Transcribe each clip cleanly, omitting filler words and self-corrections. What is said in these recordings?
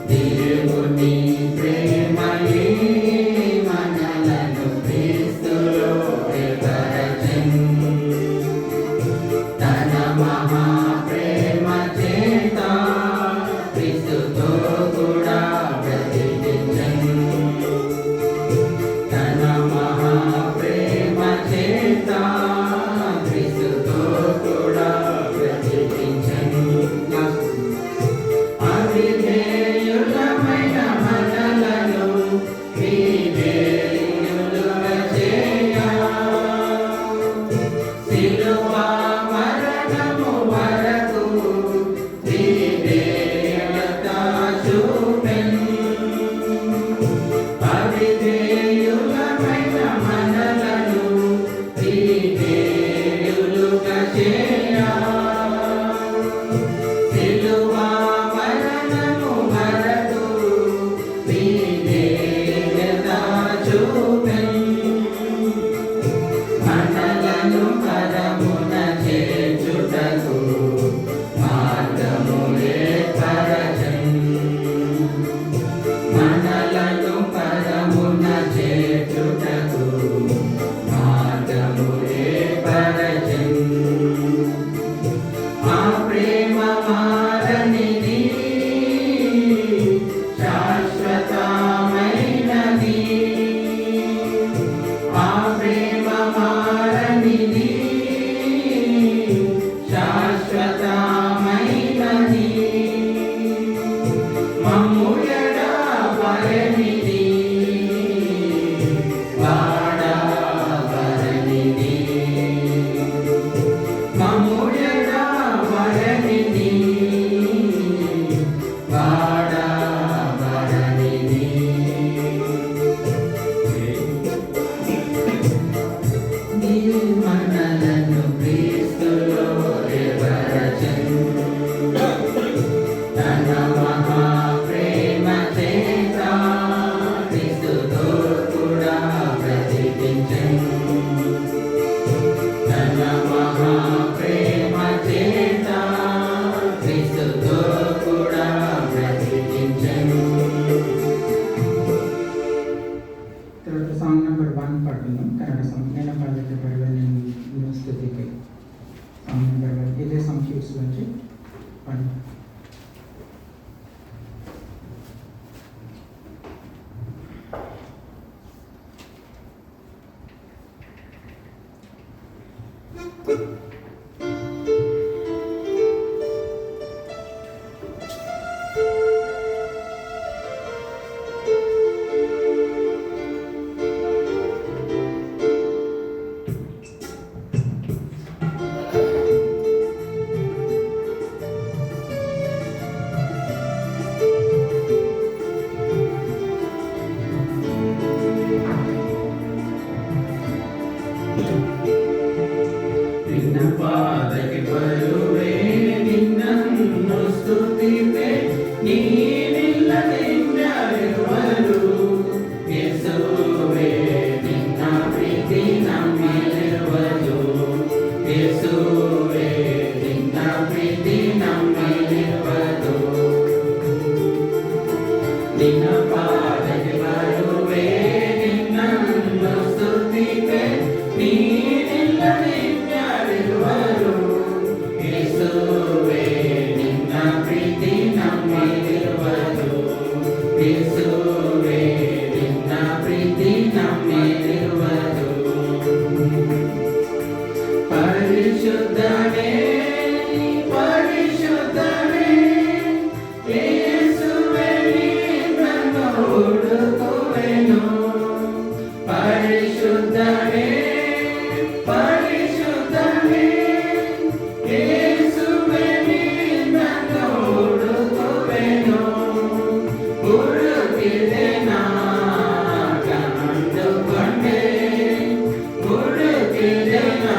దేవుని ప్రేమయే మనల పాదకి బరువే నిన్నను స్తుతిపే నీ నిల్లదెంజారెవరు యేసువే నిన్న ప్రీతి నమ్మిరెవరు యేసువే నిన్న ప్రీతి నమ్మిరెవరు నిన్న పాదకి బరువే నిన్నను స్తుతిపే నీ పరిశుద్ధమే పరిశుద్ధమే యేసువే నన్ను ఓడుకోవెను పరిశుద్ధమే పరిశుద్ధమే యేసువే నన్ను ఓడుకోవెను ఉడుకిదే నా కండుకొండే ఉడుకిదే నా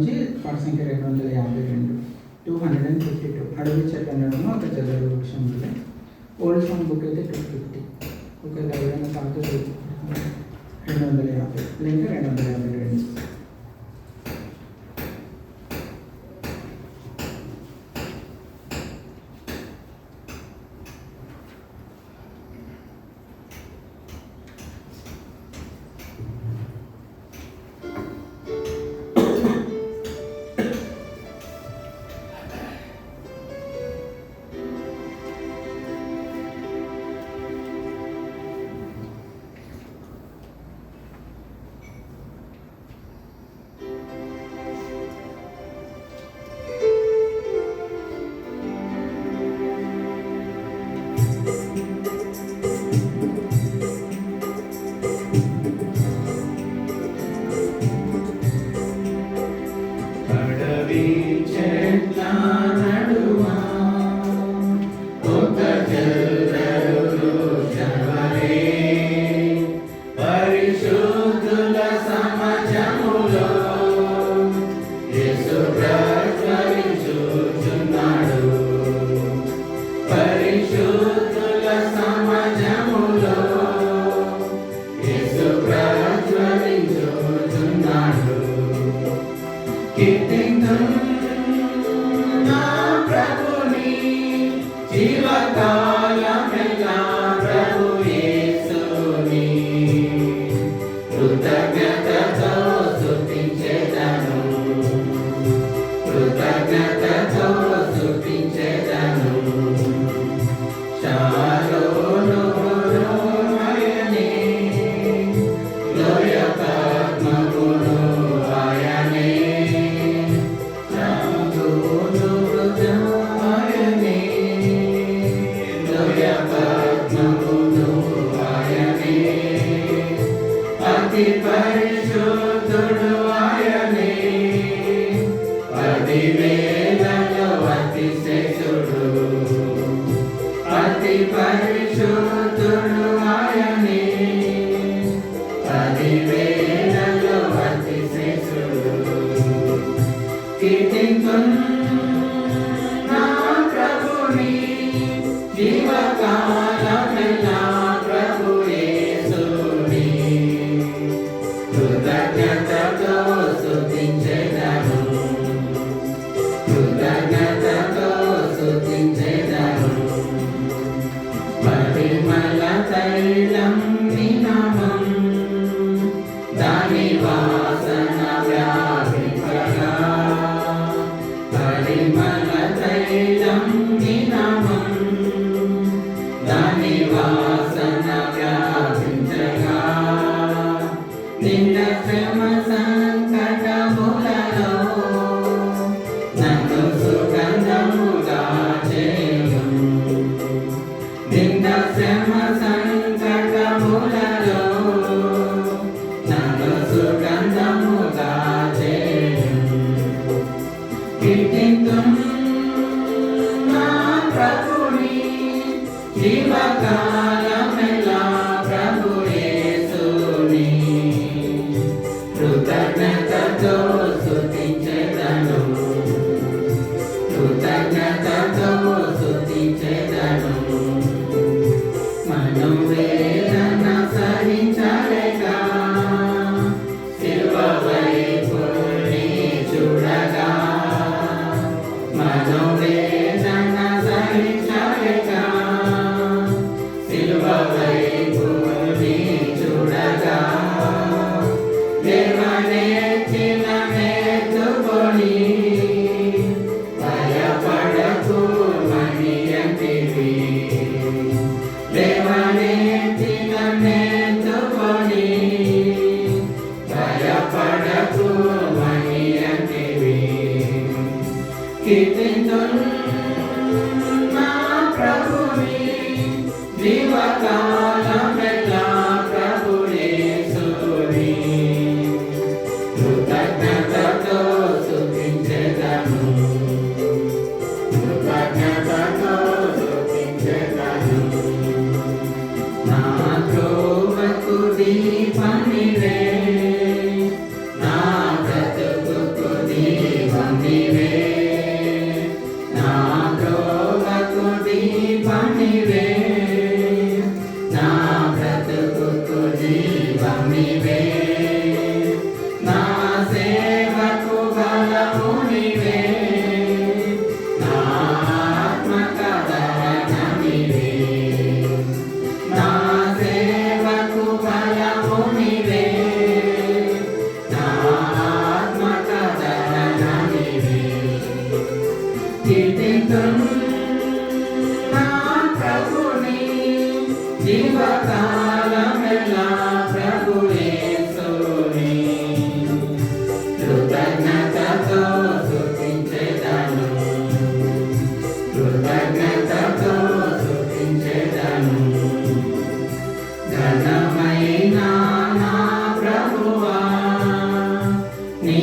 నుంచి పాట సంఖ్య 252, 252 అడవి చెట్ల నడుమ ఒక జల్లెడ వృక్షం ఉంది. ఓల్డ్ సాంగ్ బుక్ అయితే 250. ఒకవేళ ఎవరైనా కాదు 250 లింక్ 252. దీపనివే నా బ్రతుకు కీర్తింతున్నా ప్రభుని జీవకాలమెల్లా ప్రభు యేసుని కృతజ్ఞతతో స్తుతించెదను కృతజ్ఞతతో స్తుతించెదను ఘనమైన నా ప్రభువా నీ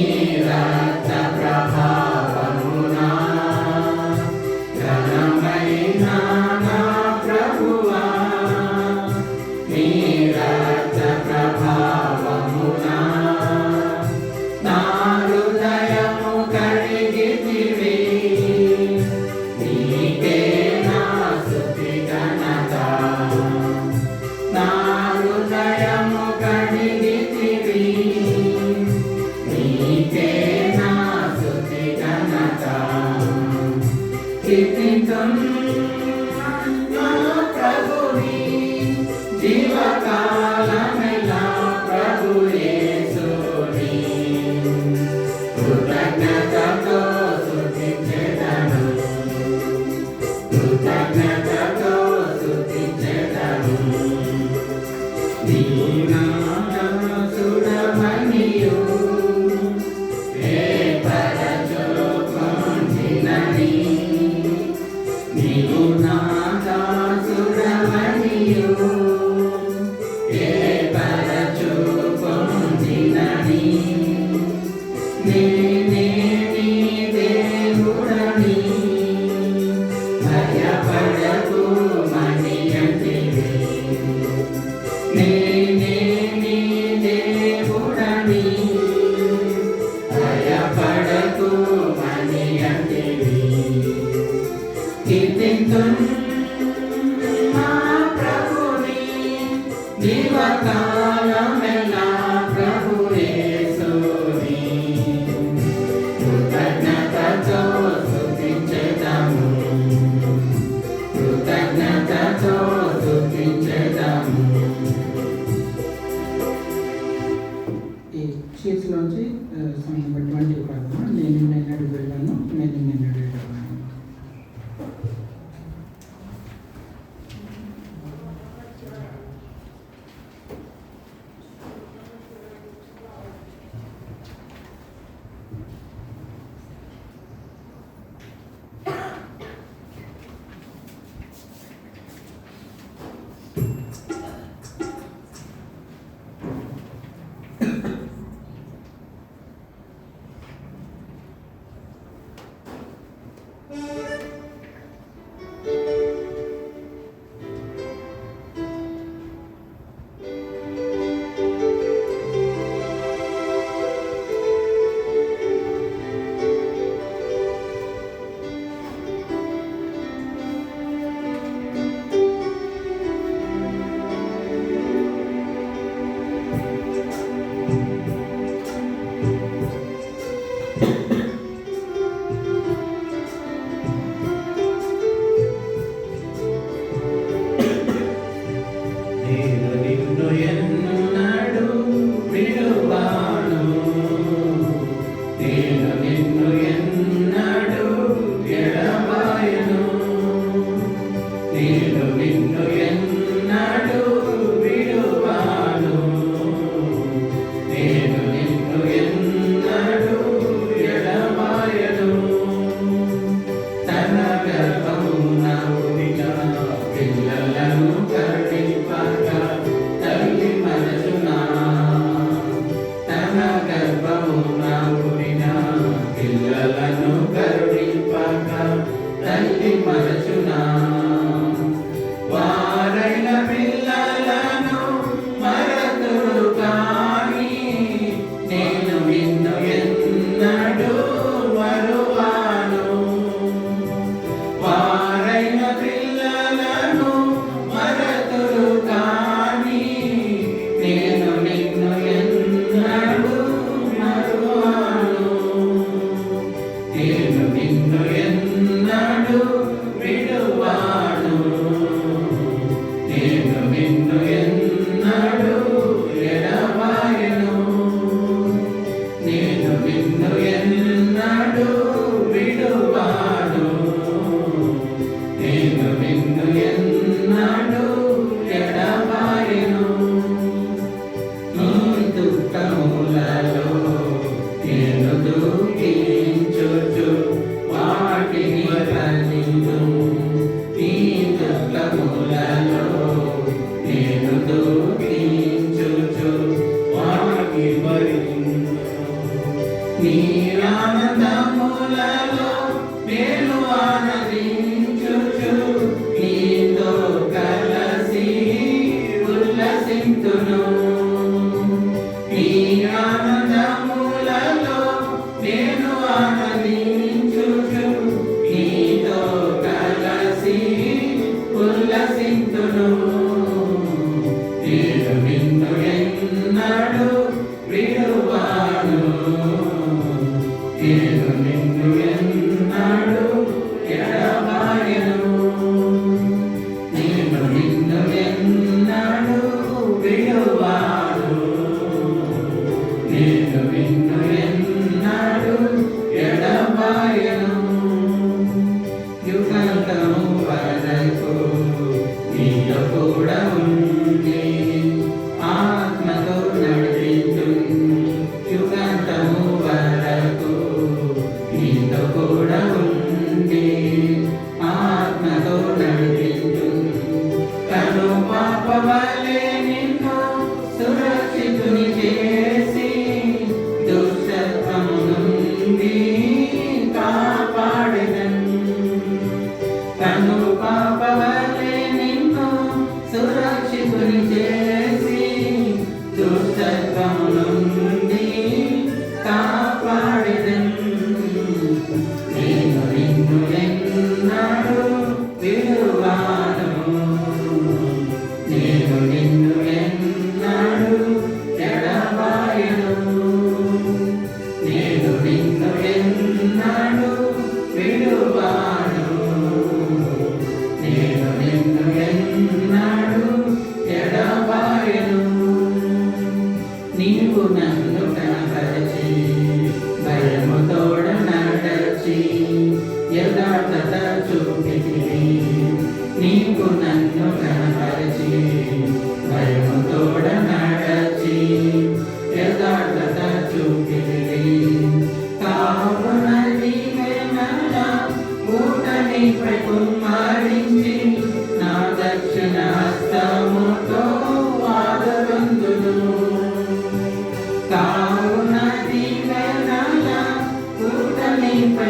రక్త ప్రభావమునా ఘనమైన నా ప్రభువా నీ రక్త ప్రభావమునా నా హృదయము కడిగితివి నీకే నా స్తుతి ఘనత నా హృదయము కడిగితివి నీకే నా స్తుతి ఘనత కీర్తింతున్నా ప్రభుని జీవకాలమెల్లా ప్రభు యేసుని కృతజ్ఞతతో స్తుతించెదను కృతజ్ఞతతో స్తుతించెదను నీవు నా దాసుడవనియు ఏర్పరచుకొంటినని నీవు నా దాసుడవనియు ఏర్పరచుకొంటినని నేనే నీ దేవుడని భయపడకు మనియంటివి నేనే నీ దేవుడని భయపడకు మనియంటివి కీర్తింతున్నా ప్రభుని జీవకాలమెల్లా ప్రభు యేసుని కృతజ్ఞతతో స్తుతించెదము కృతజ్ఞతతో స్తుతించెదము ఈ షీట్స్లోంచి సాంగ్ నెంబర్ 20 పాడదామా. నేను నిన్నటి వెళ్ళాను నేను నిన్నటి వెళ్ళాను.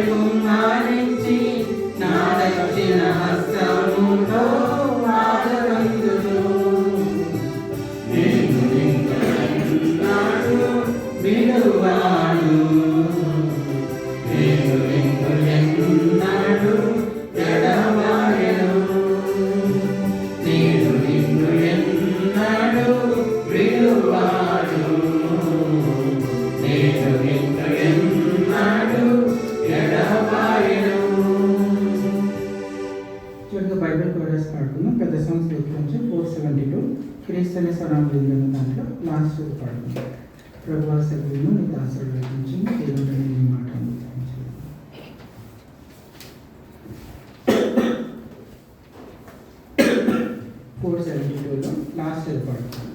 కుమ్మరించి నా దక్షిణ హస్తముతో ఆదరందును. నేను నిన్ను విడువాను, నేను నిన్ను ఎన్నడూ ఎడబాయను. నేను నిన్ను ఎన్నడూ విడువాను, నేను నిన్ను ఎన్నడూ ఎడబాయను. చివరిగా బైబిల్ కోరస్ పాడుకున్నాం. పెద్ద సాంగ్స్ నుంచి 472 క్రీస్తుని సరౌండింగ్ దాంట్లో లాస్ట్ పాడుకున్నాం. ప్రభువా సభ్యులను నీ దాసుడు రచించి దేవుడు నీ మాట అనుసరించు. 472లో లాస్ట్ పాడుకున్నాం.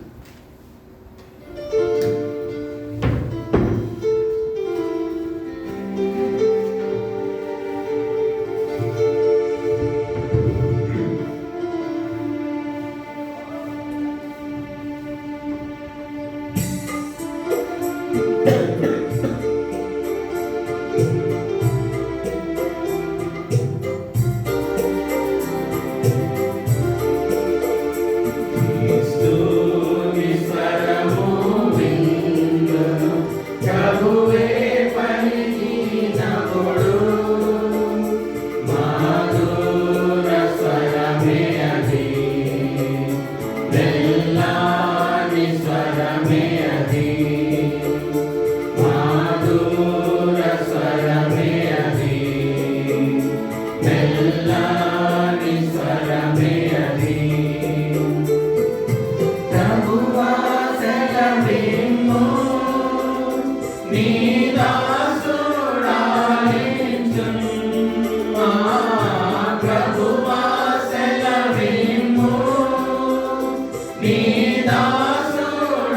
క్రీస్తుని స్వరము విందును, ప్రభువే పలికినప్పుడు మధుర స్వరమే అది, మెల్లని స్వరమే అది, మధుర స్వరమే అది, మెల్లని స్వరమే అది. ప్రభువా సెలవిమ్ము, నీ దాసుడాలించును. ప్రభువా సెలవిమ్ము, నీ దాసుడాలించును.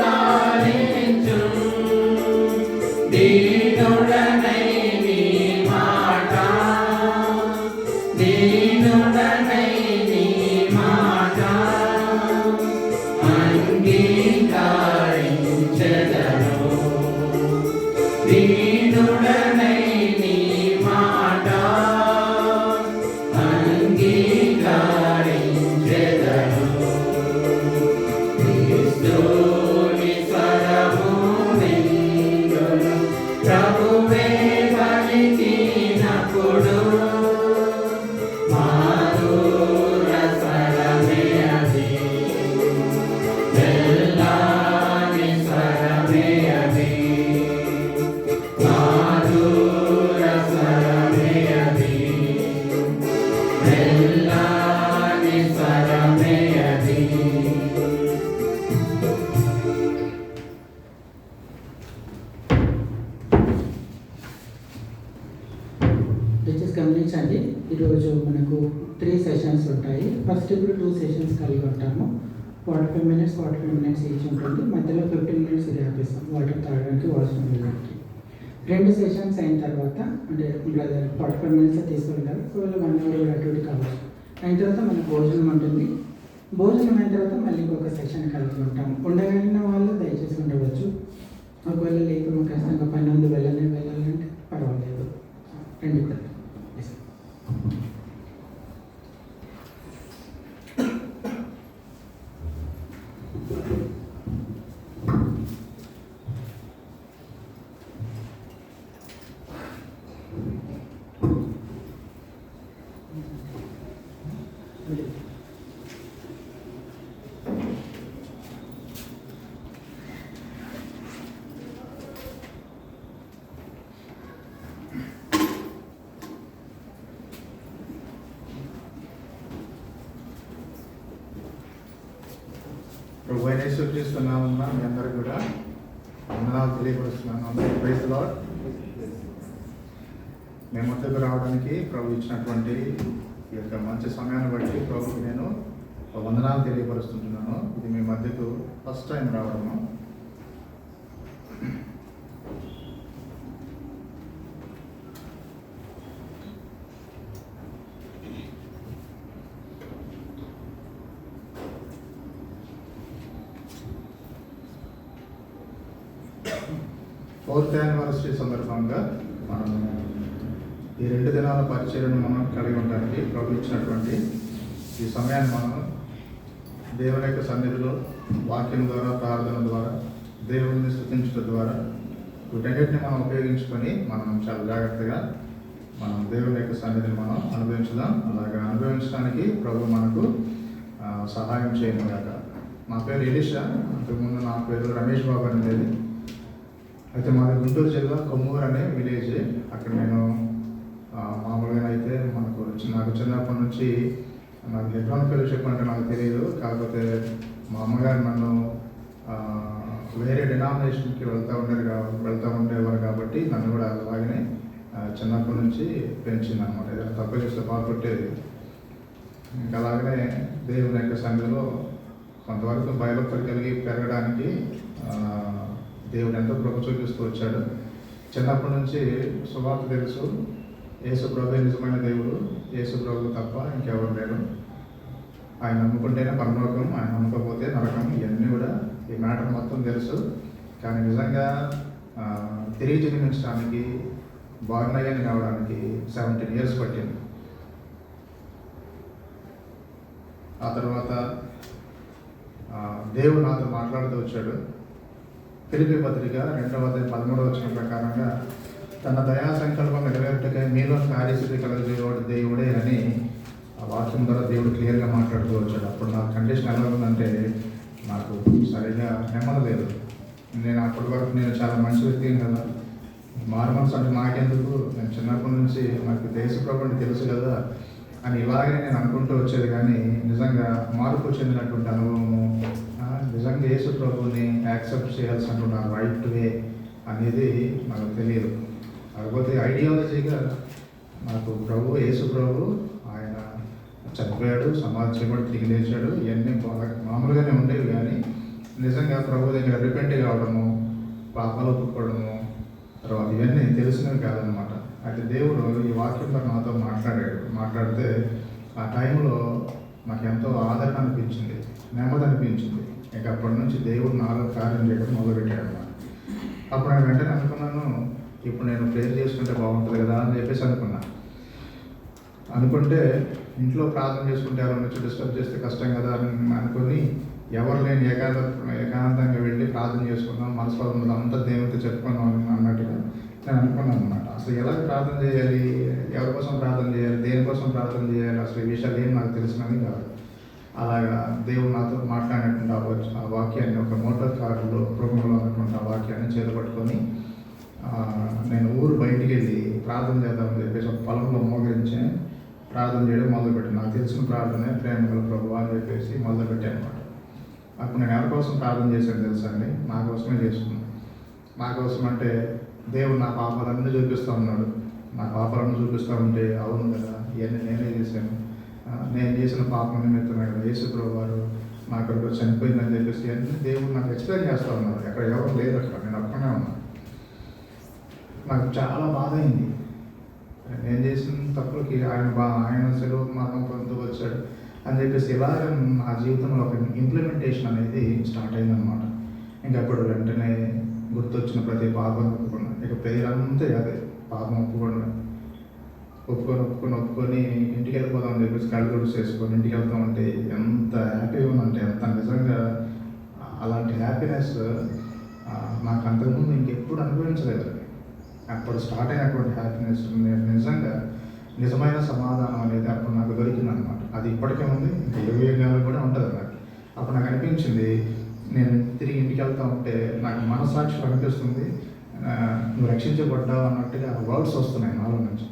దీనుడనై నీ మాట, దీనుడనై నీ మాట అంగీకరించెదను. దీనుడనై నీ మాట అంగీకరించెదను. క్రీస్తుని స్వరము విందును, ప్రభువే పలికినప్పుడు మధుర స్వరమే అది, మెల్లని స్వరమే అది, మధుర స్వరమే అది, మెల్లని స్వరమే అది. టీచర్స్ గమనించండి, ఈరోజు మనకు 3 సెషన్స్ ఉంటాయి. ఫస్ట్ ఇప్పుడు 2 సెషన్స్ కలిగి ఉంటాము. 45 minutes 45 minutes ఈచ్ ఉంటుంది. మధ్యలో 15 minutes గ్యాప్ ఇస్తాం వాటర్ తాగడానికి, వాష్రూమ్ వెళ్ళడానికి. 2 సెషన్స్ అయిన తర్వాత అంటే బ్రదర్ 45 minutes తీసుకుంటారు. ఒకవేళ 1 hour అటు ఇటు కావచ్చు. అయిన తర్వాత మనకు భోజనం ఉంటుంది. భోజనం అయిన తర్వాత మళ్ళీ ఇంకొక సెషన్ కలిగి ఉంటాము. ఉండగలిగిన వాళ్ళు దయచేసి ఉండవచ్చు. ఒకవేళ లేక మాకు ఖచ్చితంగా పని ఉంది వెళ్ళాలంటే పర్వాలేదు. రండి బ్రదర్. ప్రభు అయిన యేసుక్రీస్తు నామమున మీ అందరికీ కూడా వందనాలు తెలియపరుస్తున్నాను. అందరికీ ప్రైజ్ ది లార్డ్. మేము ముందుకు రావడానికి ప్రభు ఇచ్చినటువంటి ఈ యొక్క మంచి సమయాన్ని బట్టి ప్రభుకి నేను వందనాలు తెలియపరుస్తుంటున్నాను. ఇది మీ మధ్యకు ఫస్ట్ టైం రావడము. ఫోర్త్ యానివర్సరీ సందర్భంగా మనం ఈ 2 దినాల పరిచర్యను మనం కలిగి ఉండడానికి ప్రభు ఇచ్చినటువంటి ఈ సమయాన్ని మనం దేవుని యొక్క సన్నిధిలో వాక్యం ద్వారా, ప్రార్థన ద్వారా, దేవుడిని స్తుతించడం ద్వారా వీటన్నిటిని మనం ఉపయోగించుకొని మనం చాలా జాగ్రత్తగా మనం దేవుని యొక్క సన్నిధిని మనం అనుభవించుదాం. అలాగా అనుభవించడానికి ప్రభు మనకు సహాయం చేయను కాక. నా పేరు ఎలీషా, అంతకుముందు నా పేరు రమేష్ బాబు అనేది. అయితే మాది గుంటూరు జిల్లా కొమ్మూరు అనే విలేజ్. అక్కడ నేను మామూలుగా అయితే నాకు చిన్నప్పటి నుంచి నాకు హెబ్రోన్ ఫెలోషిప్ అంటే నాకు తెలియదు. కాకపోతే మా అమ్మగారు నన్ను వేరే డినామినేషన్కి వెళ్తూ ఉండేవారు కాబట్టి నన్ను కూడా అలాగనే చిన్నప్పటి నుంచి పెంచింది అనమాట. ఏదైనా తప్పు చేస్తే బాగుపట్టేది. ఇంకా అలాగనే దేవుని యొక్క సన్నిధిలో కొంతవరకు భయభక్తులు కలిగి పెరగడానికి దేవుడు ఎంతో కృప చూపిస్తూ వచ్చాడు. చిన్నప్పటి నుంచి సువార్త తెలుసు. యేసు ప్రభువే నిజమైన దేవుడు, యేసు ప్రభు తప్ప ఇంకెవరు లేరు. ఆయన నమ్ముకుంటేనే పరలోకం, ఆయన నమ్మకపోతే నరకం. ఇవన్నీ కూడా ఈ మ్యాటర్ మొత్తం తెలుసు. కానీ నిజంగా తిరిగి జన్మించడానికి, బాగున్నాయని కావడానికి 17 years పట్టింది. ఆ తర్వాత దేవుడు నాతో మాట్లాడుతూ వచ్చాడు. ఫిలిప్పీ పత్రిక 2:13 ప్రకారంగా తన దయా సంకల్పం నెరవేర్టకై మీలో కార్యసిద్ధి కలగజేవాడు దేవుడే అని ఆ వాక్యం ద్వారా దేవుడు క్లియర్గా మాట్లాడుతూ వచ్చాడు. అప్పుడు నా కండిషన్ ఎలా ఉందంటే నాకు సరిగా నెమ్మది లేదు. నేను అప్పటి వరకు నేను చాలా మంచి వ్యక్తిని కదా, మారు మనసు అంటే నాకెందుకు, నేను చిన్నప్పటి నుంచి నాకు దేశ ప్రభుని తెలుసు కదా అని ఇలాగే నేను అనుకుంటూ వచ్చేది. కానీ నిజంగా మార్పు చెందినటువంటి అనుభవము, నిజంగా యేసు ప్రభుని యాక్సెప్ట్ చేయాల్సినటువంటి రైట్ వే అనేది నాకు తెలియదు. కాకపోతే ఐడియాలజీగా నాకు యేసు ప్రభు ఆయన చనిపోయాడు, సమాధి చేయబడి తిరిగి లేచాడు, ఇవన్నీ మామూలుగానే ఉండేవి. కానీ నిజంగా ప్రభు దగ్గర రిపెంట్ కావడము, పాపాలు ఒప్పుకోవడము, తర్వాత ఇవన్నీ తెలిసినవి కాదనమాట. అయితే దేవుడు ఈ వాక్యంలో నాతో మాట్లాడితే ఆ టైంలో నాకు ఎంతో ఆదరణ అనిపించింది, నెమ్మది అనిపించింది. ఇక అప్పటి నుంచి దేవుడు నాలో కార్యం చేయడం మొదలుపెట్టాడు అన్నమాట. అప్పుడు నేను వెంటనే అనుకున్నాను, ఇప్పుడు నేను ప్రేయర్ చేసుకుంటే బాగుంటుంది కదా అని చెప్పేసి అనుకుంటే ఇంట్లో ప్రార్థన చేసుకుంటే ఎవరి నుంచి డిస్టర్బ్ చేస్తే కష్టం కదా అని అనుకుని ఎవరు లేని ఏకాంతంగా వెళ్ళి ప్రార్థన చేసుకున్నాం, మనసులో ఉన్నది అంతా దేవుడితో చెప్పుకున్నాం అన్నట్టుగా నేను అనుకున్నాను అనమాట. అసలు ఎలా ప్రార్థన చేయాలి, ఎవరి కోసం ప్రార్థన చేయాలి, దేనికోసం ప్రార్థన చేయాలి, అసలు ఈ విషయాలు ఏం నాకు తెలిసినది కాదు. అలాగా దేవుడు నాతో మాట్లాడినటువంటి ఆ వాక్యాన్ని ఒక మోటార్ కారులో ప్రోగ్రాంలో ఉన్నటువంటి ఆ వాక్యాన్ని చేతపట్టుకొని నేను ఊరు బయటికి వెళ్ళి ప్రార్థన చేద్దామని చెప్పేసి ఒక పొలంలో మోకరించి ప్రార్థన చేయడం మొదలుపెట్టాను. నాకు తెలిసిన ప్రార్థనే ప్రేమగల ప్రభువా అని చెప్పేసి మొదలుపెట్టాను అనమాట. అప్పుడు నేను ఎవరి కోసం ప్రార్థన చేశాను తెలుసా అండి? నా కోసమే చేసుకున్నాను. నా కోసం అంటే దేవుడు నా పాపాలన్నీ చూపిస్తూ ఉన్నాడు. నా పాపాలను చూపిస్తూ ఉంటే అవును కదా, ఇవన్నీ నేనే చేశాను, నేను చేసిన పాపం నిమిత్తమే కదా యేసు ప్రభు వారు నా కొరకు చనిపోయిందని చెప్పేసి అన్నీ దేవుడు నాకు ఎక్స్ప్లెయిన్ చేస్తూ ఉన్నాడు. ఎక్కడ ఎవరు లేరు, అక్కడ నేను ఒక్కనే ఉన్నాను. నాకు చాలా బాధ అయింది. నేను చేసిన తప్పులకి ఆయన సెలవు మరణం పొందుతూ వచ్చాడు అని చెప్పేసి ఇలాగ నా జీవితంలో ఒక ఇంప్లిమెంటేషన్ అనేది స్టార్ట్ అయిందనమాట. ఇంకప్పుడు వెంటనే గుర్తొచ్చిన ప్రతి పాపం ఒప్పుకున్నాను. ఇక పేరంతా అదే పాపం ఒప్పుకొని ఇంటికి వెళ్ళిపోదామని చెప్పేసి కళ్ళు తుడిచి చేసుకొని ఇంటికి వెళ్తామంటే ఎంత హ్యాపీగా ఉందంటే, ఎంత నిజంగా అలాంటి హ్యాపీనెస్ నాకు అంతకుముందు ఇంకెప్పుడు అనుభవించలేదు. అప్పుడు స్టార్ట్ అయినటువంటి హ్యాపీనెస్ నిజంగా నిజమైన సమాధానం అనేది అప్పుడు నాకు దొరికింది అనమాట. అది ఇప్పటికే ఉంది, ఇంకా 20 ఏళ్ళకు కూడా ఉంటుంది నాకు. అప్పుడు నాకు అనిపించింది, నేను తిరిగి ఇంటికి వెళ్తా ఉంటే నాకు మనసాక్షి అనిపిస్తుంది, నువ్వు రక్షించబడ్డావు అన్నట్టుగా వర్డ్స్ వస్తున్నాయి నాలో నుంచి.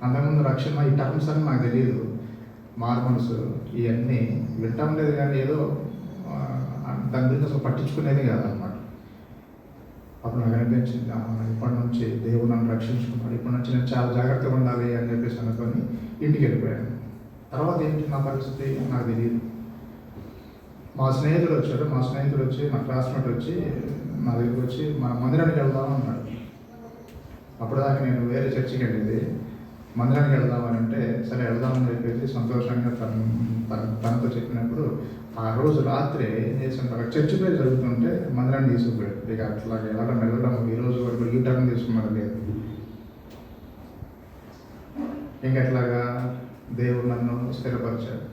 అంతకుముందు రక్షణ ఈ టర్మ్స్ అని నాకు తెలియదు, మారు మనసు ఇవన్నీ వింటా ఉండేది కానీ ఏదో దాని గురించి అసలు పట్టించుకునేది కాదనమాట. అప్పుడు నాకు అనిపించింది, ఇప్పటి నుంచి దేవుడు నన్ను రక్షించుకున్నాడు, ఇప్పటి నుంచి నేను చాలా జాగ్రత్తగా ఉండాలి అని చెప్పేసి అనుకొని ఇంటికి వెళ్ళిపోయాను. తర్వాత ఏంటి నా పరిస్థితి నాకు తెలియదు. మా స్నేహితుడు వచ్చి నా క్లాస్మేట్ వచ్చి నా దగ్గరికి వచ్చి మన మందిరానికి వెళ్దామని అన్నాడు. అప్పటిదాకా నేను వేరే చర్చికి వెళ్ళేది, మందిరానికి వెళ్దామని అంటే సరే వెళ్దామని చెప్పేసి సంతోషంగా తనతో చెప్పినప్పుడు ఆ రోజు రాత్రి ఏం చేసిన చర్చి పేరు జరుగుతుంటే మందిరాన్ని తీసుకుపోయాడు. ఇక అట్లా వెళ్ళడం ఈ రోజు వరకు ఈ టర్న్ తీసుకున్నారు లేదు. ఇంకెట్లాగా దేవుడు నన్ను స్థిరపరిచాడు,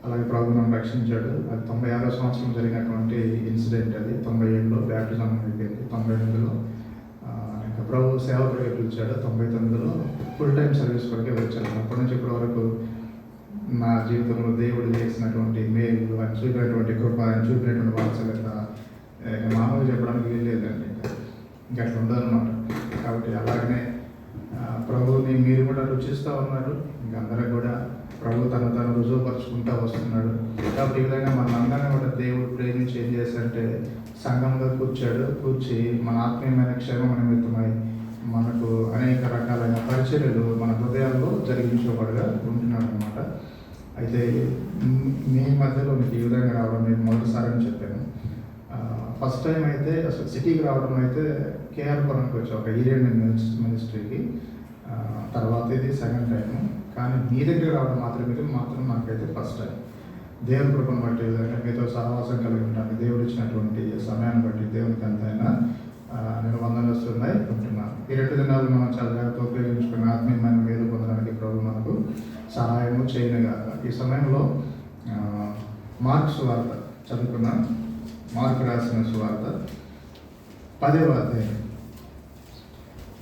అలాగే ప్రభు నన్ను రక్షించాడు. అది 96వ సంవత్సరం జరిగినటువంటి ఇన్సిడెంట్. అది 97లో బ్యాప్టిజం అయిపోయింది. 98లో ఇంకా ప్రభు సేవకుడిగా పిలిచాడు. 99లో ఫుల్ టైం సర్వీస్ కొరకే వచ్చాను. అప్పటి నుంచి ఇప్పటి వరకు నా జీవితంలో దేవుడు చేసినటువంటి మేలు, ఆయన చూపినటువంటి కృప, ఆయన చూపినటువంటి వాత్సల్యత మామూలుగా చెప్పడానికి వీల్లేదండి. ఇంకా అట్లా ఉండదన్నమాట. కాబట్టి అలాగనే ప్రభువుని మీరు కూడా రుచిస్తూ ఉన్నారు. ఇంకా అందరూ కూడా ప్రభు తను రుజువుపరుచుకుంటూ వస్తున్నాడు. కాబట్టి ఈ విధంగా మన అందరినీ కూడా దేవుడు ప్రేమించి ఏం చేశారంటే సంఘంలో కూర్చి మన ఆత్మీయమైన క్షేమం నిమిత్తమై మనకు అనేక రకాలైన పరిచర్యలు మన హృదయాల్లో జరిగించబడగా ఉంటున్నాడు అనమాట. అయితే మీ మధ్యలో మీకు ఈ విధంగా రావడం నేను మొదటిసారి అని చెప్పాను. ఫస్ట్ టైం అయితే అసలు సిటీకి రావడం అయితే కేఆర్పురంకి వచ్చి ఒక ఈరియన్ మినిస్ట్రీకి, తర్వాత ఇది సెకండ్ టైము. కానీ మీ దగ్గర రావడం మాత్రం నాకైతే ఫస్ట్ టైం. దేవుని కృపను బట్టి మీతో సహవాసం కలిగి ఉంటాను. దేవుడు ఇచ్చినటువంటి సమయాన్ని బట్టి దేవునికి ఎంతైనా నేను వందనస్తున్నాయి ఉంటున్నాను. ఈ 2 దినాలు మనం చాలా జాగ్రత్తగా ఉపయోగించుకుని ఆత్మీయమైన మేలు పొందడానికి ప్రభు మనకు సహాయము చేయనుగా. ఈ సమయంలో మార్కు సువార్త చదువుకున్నాం. మార్కు రాసిన సువార్త 10వ అధ్యాయం.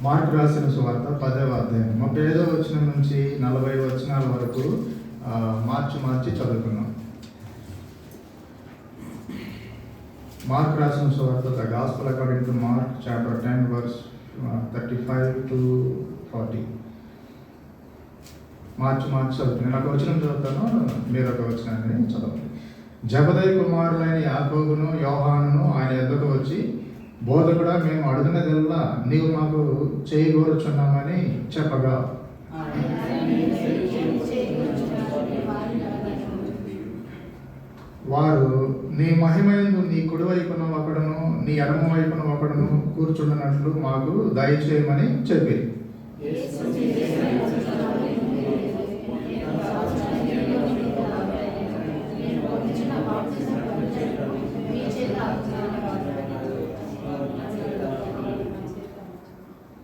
మార్కు రాసిన సువార్త 10వ అధ్యాయం 35వ వచనం నుంచి 40 వచనాల వరకు మార్చి చదువుకున్నాం. మార్క్ రాసిన సువార్త the gospel according to mark chapter 10 verse 35 to 40. మార్చి చదువుతాను. నేను ఒక వచనం చదువుతాను, మీరు ఒక వచనాన్ని చదవండి. జబదయి కుమారులైన యాకోబును యోహానును ఆయన ఎద్దకు వచ్చి, బోధకుడా, మేము అడుగునదల్లా నీవు మాకు చేయగోరుచున్నామని చెప్పగా, వారు నీ మహిమయందు నీ కుడి వైపున ఒకడును నీ ఎడమ వైపున ఒకడును కూర్చుండినట్లు మాకు దయచేయమని చెప్పి,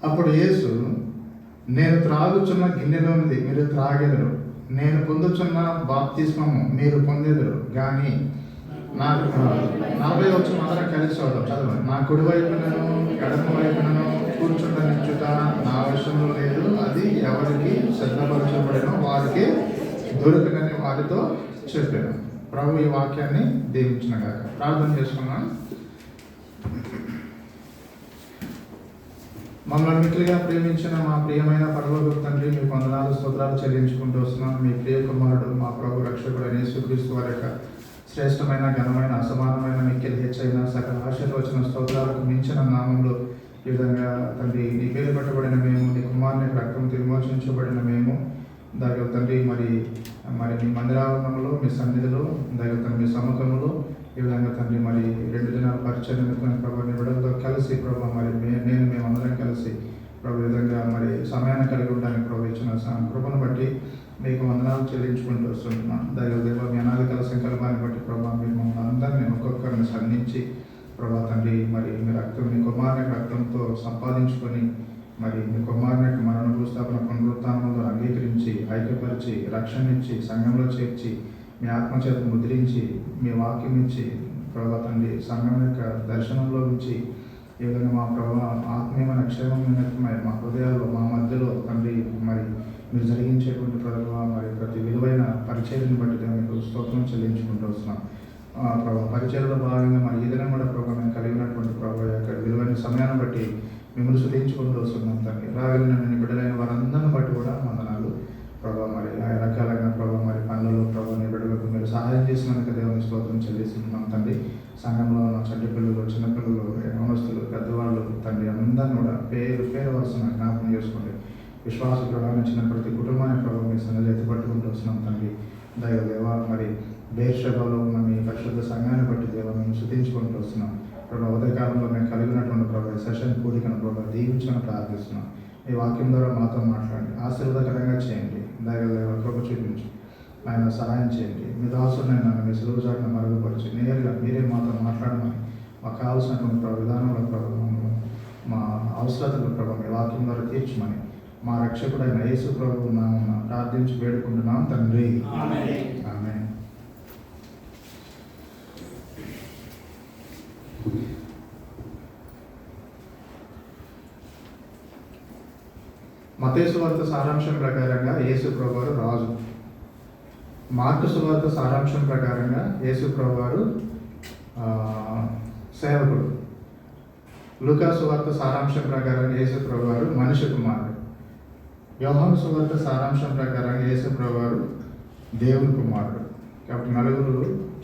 అప్పుడు యేసు, నేను త్రాగుచున్న గిన్నెలోనిది మీరు త్రాగెదరు, నేను పొందుచున్న బాప్తిస్మము మీరు పొందేదరు కానీ నాకు 40 వచ్చిన అందరం కలిసి చదవండి. నా కుడి వైపునను ఎడమ వైపునను కూర్చుండనిచ్చుట నా వశంలో లేదు, అది ఎవరికి సిద్ధపరచబడినో వారికి దొరికినని వారితో చెప్పాను. ప్రభు ఈ వాక్యాన్ని దీవించిన గాక. ప్రార్థన చేసుకున్నాం. మమ్మల్ని మిక్కిలిగా ప్రేమించిన మా ప్రియమైన పరలోక తండ్రి, మీకు వందనాలు స్తోత్రాలు చెల్లించుకుంటూ వస్తున్నాం. మీ ప్రియ కుమారుడు మా ప్రభు రక్షకుడు యేసుక్రీస్తు వారి యొక్క శ్రేష్టమైన ఘనమైన అసమానమైన మిక్కిలి హెచ్చైన సకల ఆశీర్వచన స్తోత్రాలకు మించిన నామంలో ఈ విధంగా తండ్రి నీ పేరు పెట్టబడిన మేము, నీ కుమారుని రక్తం విమోచించబడిన మేము దగ్గర తండ్రి మరి మీ మందిరావరణంలో మీ సన్నిధిలో దగ్గర తండ్రి మీ సముఖంలో ఈ విధంగా తండ్రి మరి 2 దినాల పరిచయం నిమిత్తమైన ప్రభు నిబిడలతో కలిసి ప్రభు మరి మేమందరం కలిసి ప్రభు విధంగా మరి సమయాన్ని కలిగి ఉండడానికి ప్రభు ఇచ్చిన కృపను బట్టి మీకు వందనాలు చెల్లించుకుంటూ వస్తుంటున్నాం. దేవ మీ అనాదికాల సంకల్పాన్ని బట్టి ప్రభావ మీరు మమ్మల్ని అందరినీ ఒక్కొక్కరిని సంధించి ప్రభా తండ్రి మరి మీ రక్తం మీ కుమారుని రక్తంతో సంపాదించుకొని మరి మీ కుమారుని యొక్క మరణ భూస్థాపన పునరుత్థానంలో అంగీకరించి ఐక్యపరిచి రక్షణించి సంఘంలో చేర్చి మీ ఆత్మచేత ముద్రించి మీ వాక్యం ఇచ్చి ప్రభా తండ్రి సంఘం యొక్క దర్శనంలో ఉంచి ఈ విధంగా మా ప్రభావ ఆత్మీయమైన క్షేమం నిమిత్తమై మా హృదయాల్లో మా మధ్యలో తండ్రి మరి మీరు జరిగించేటువంటి ప్రభావ మరి ప్రతి విలువైన పరిచర్యను బట్టి మీకు స్తోత్రం చెల్లించుకుంటూ వస్తున్నాం. ప్రభావ పరిచర్యలో భాగంగా మరి ఏదైనా కూడా ప్రభావ మేము కలిగినటువంటి ప్రభావ యొక్క విలువైన సమయాన్ని బట్టి మిమ్మల్ని శుద్ధించుకుంటూ వస్తున్నాం తండ్రి. రాగలిగిన నేను బిడ్డలైన వారందరిని బట్టి కూడా వందనాలు ప్రభావ. మరి ఆ రకాలైన ప్రభావ మరి పనులలో ప్రభావ నీ బిడ్డలకు మీరు సహాయం చేసినందుకు దేవుని స్తోత్రం చెల్లిస్తున్నాం తండ్రి. సంఘంలో ఉన్న చంటి పిల్లలు, చిన్నపిల్లలు, యవనస్తులు, పెద్దవాళ్ళు తండ్రి అందరిని కూడా పేరు వరుసన జ్ఞాపకం చేసుకోండి. విశ్వాస ప్రయాణించిన ప్రతి కుటుంబాన్ని ప్రభావ మీ సన్నిధిలో ఎత్తిపట్టుకుంటూ వస్తున్నాం తండ్రి. దేవ మరి బేర్షెబాలో ఉన్న మీ పరిశుద్ధ సంఘాన్ని బట్టి దేవ మేము శుద్ధించుకుంటూ వస్తున్నాం ప్రభావ. ఉదయకాలంలో మేము కలిగినటువంటి ప్రభావ సెషన్ కూడికను ప్రభావ దీవించని ప్రార్థిస్తున్నాం. ఈ వాక్యం ద్వారా మాతో మాట్లాడండి, ఆశీర్వాదకరంగా చేయండి. దేవ కృప చూపించి ఆయన సహాయం చేయండి. మీ దాసుని నన్ను మీ సులువు చాటును మరుగుపరిచి నేరుగా మీరే మాతో మాట్లాడమని మాకు కావాల్సినటువంటి విధానంలో ప్రభావం మా అవసరతలు ప్రభావం మీ వాక్యం ద్వారా తీర్చమని మా రక్షకుడైన యేసు ప్రభువు నామమున ప్రార్థించి వేడుకుంటున్నాం తండ్రి. ఆమేన్. ఆమేన్. మత్తయి సువార్త సారాంశం ప్రకారంగా యేసు ప్రభువారు రాజు. మార్కు సువార్త సారాంశం ప్రకారంగా యేసు ప్రభువారు సేవకుడు. లూకా సువార్త సారాంశం ప్రకారంగా యేసు ప్రభువారు మనిషి కుమారుడు. యోహాను సువార్త సారాంశం ప్రకారంగా యేసు ప్రభువారు దేవుని కుమారుడు. కాబట్టి నలుగురు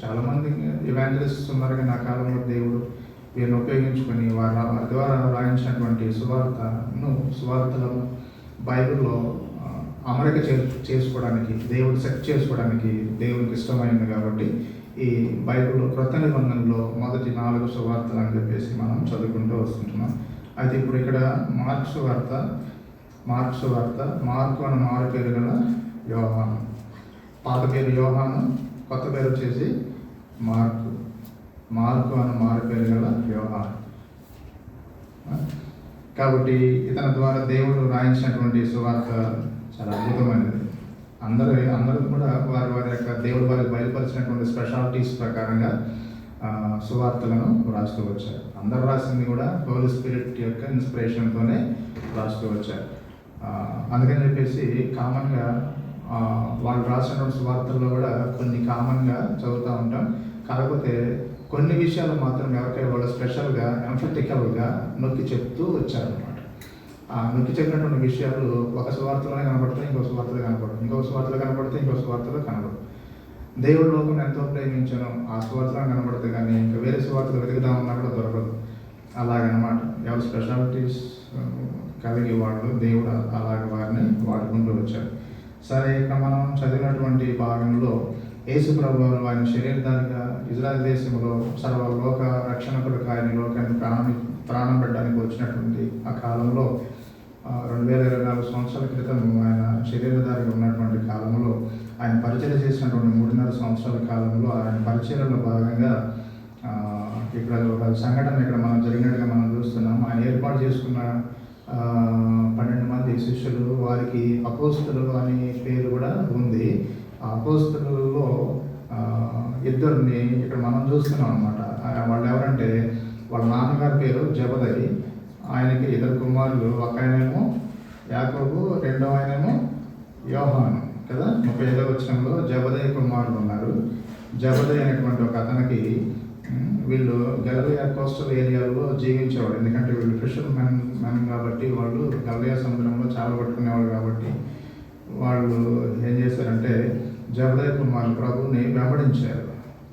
చాలామంది ఇవాంజలిస్ట్స్ ఉన్నారు, కానీ ఆ కాలంలో దేవుడు వీరిని ఉపయోగించుకొని వారి ద్వారా రాయించినటువంటి సువార్తలను బైబిల్లో అమరిక చేసుకోవడానికి, దేవుడు సెట్ చేసుకోవడానికి దేవునికి ఇష్టమైంది. కాబట్టి ఈ బైబిల్లో క్రొత్త నిబంధనలో మొదటి 4 సువార్తలు అని చెప్పేసి మనం చదువుకుంటూ వస్తుంటున్నాం. అయితే ఇప్పుడు ఇక్కడ మార్కు సువార్త మార్కు అని మారు పేరు గల యోహాను. పాత పేరు యోహాను, కొత్త పేరు వచ్చేసి మార్కు అని మారు పేరు గల యోహాను. కాబట్టి ఇతని ద్వారా దేవుడు రాయించినటువంటి సువార్త చాలా అద్భుతమైనది. అందరూ కూడా వారి యొక్క దేవుడు వారికి బయలుపరిచినటువంటి స్పెషాలిటీస్ ప్రకారంగా సువార్తలను రాస్తూ వచ్చారు. అందరూ రాసింది కూడా హోలీ స్పిరిట్ యొక్క ఇన్స్పిరేషన్తోనే రాస్తూ వచ్చారు. అందుకని చెప్పేసి కామన్గా వాళ్ళు రాసినటువంటి సువార్తల్లో కూడా కొన్ని కామన్గా చదువుతూ ఉంటాం. కాకపోతే కొన్ని విషయాలు మాత్రం ఎవరికైనా వాళ్ళు స్పెషల్గా ఎంఫటికల్గా నొక్కి చెప్తూ వచ్చారనమాట. ఆ నొక్కి చెప్పినటువంటి విషయాలు ఒక సువార్తలోనే కనపడతాయి, ఇంకో సువార్తలో కనపడతాయి, ఇంకో సువార్తలో కనపడతాయి, ఇంకో సువార్తలో కనపడదు. దేవుడు లోకం ఎంతో ప్రేమించాను ఆ సువార్తలో కనపడుతుంది, కానీ ఇంకా వేరే సువార్తలు వెతుకుదామన్నా కూడా దొరకదు. అలాగనమాట ఎవరు స్పెషాలిటీస్ కలిగి వాళ్ళు దేవుడు అలాగ వారిని వాడుకుంటూ వచ్చారు. సరే, ఇక్కడ మనం చదివినటువంటి భాగంలో యేసు ప్రభువు ఆయన శరీరధారిగా ఇజ్రాయెల్ దేశంలో సర్వలోక రక్షణకులకు ఆయన లోకానికి ప్రాణం పెట్టడానికి వచ్చినటువంటి ఆ కాలంలో 2024 సంవత్సరాల క్రితం ఆయన శరీరధారిగా ఉన్నటువంటి కాలంలో ఆయన పరిచయం చేసినటువంటి 3.5 సంవత్సరాల కాలంలో ఆయన పరిచయంలో భాగంగా ఇక్కడ ఒక సంఘటన ఇక్కడ మనం జరిగినట్టుగా మనం చూస్తున్నాం. ఆయన ఏర్పాటు చేసుకున్న 12 మంది శిష్యులు, వారికి అపోస్తలులు అనే పేరు కూడా ఉంది. ఆ అపోస్తలులలో 2 ఇక్కడ మనం చూస్తున్నాం అనమాట. వాళ్ళు ఎవరంటే వాళ్ళ నాన్నగారి పేరు జబదయి, ఆయనకి 2 కుమారులు, ఒక ఆయనేమో యాకోబు, రెండో ఆయనేమో యోహాను కదా. 35వ వచనంలో జబదయి కుమారులు ఉన్నారు. జబదయి అనేటువంటి ఒక అతనికి వీళ్ళు గలిలయ కోస్టల్ ఏరియాలో జీవించేవాడు. ఎందుకంటే వీళ్ళు ఫిషర్ మెన్ కాబట్టి వాళ్ళు గలిలయ సముద్రంలో చాలా పట్టుకునేవాళ్ళు. కాబట్టి వాళ్ళు ఏం చేశారంటే జబదయి కుమారులు ప్రభువుని వెంబడించారు.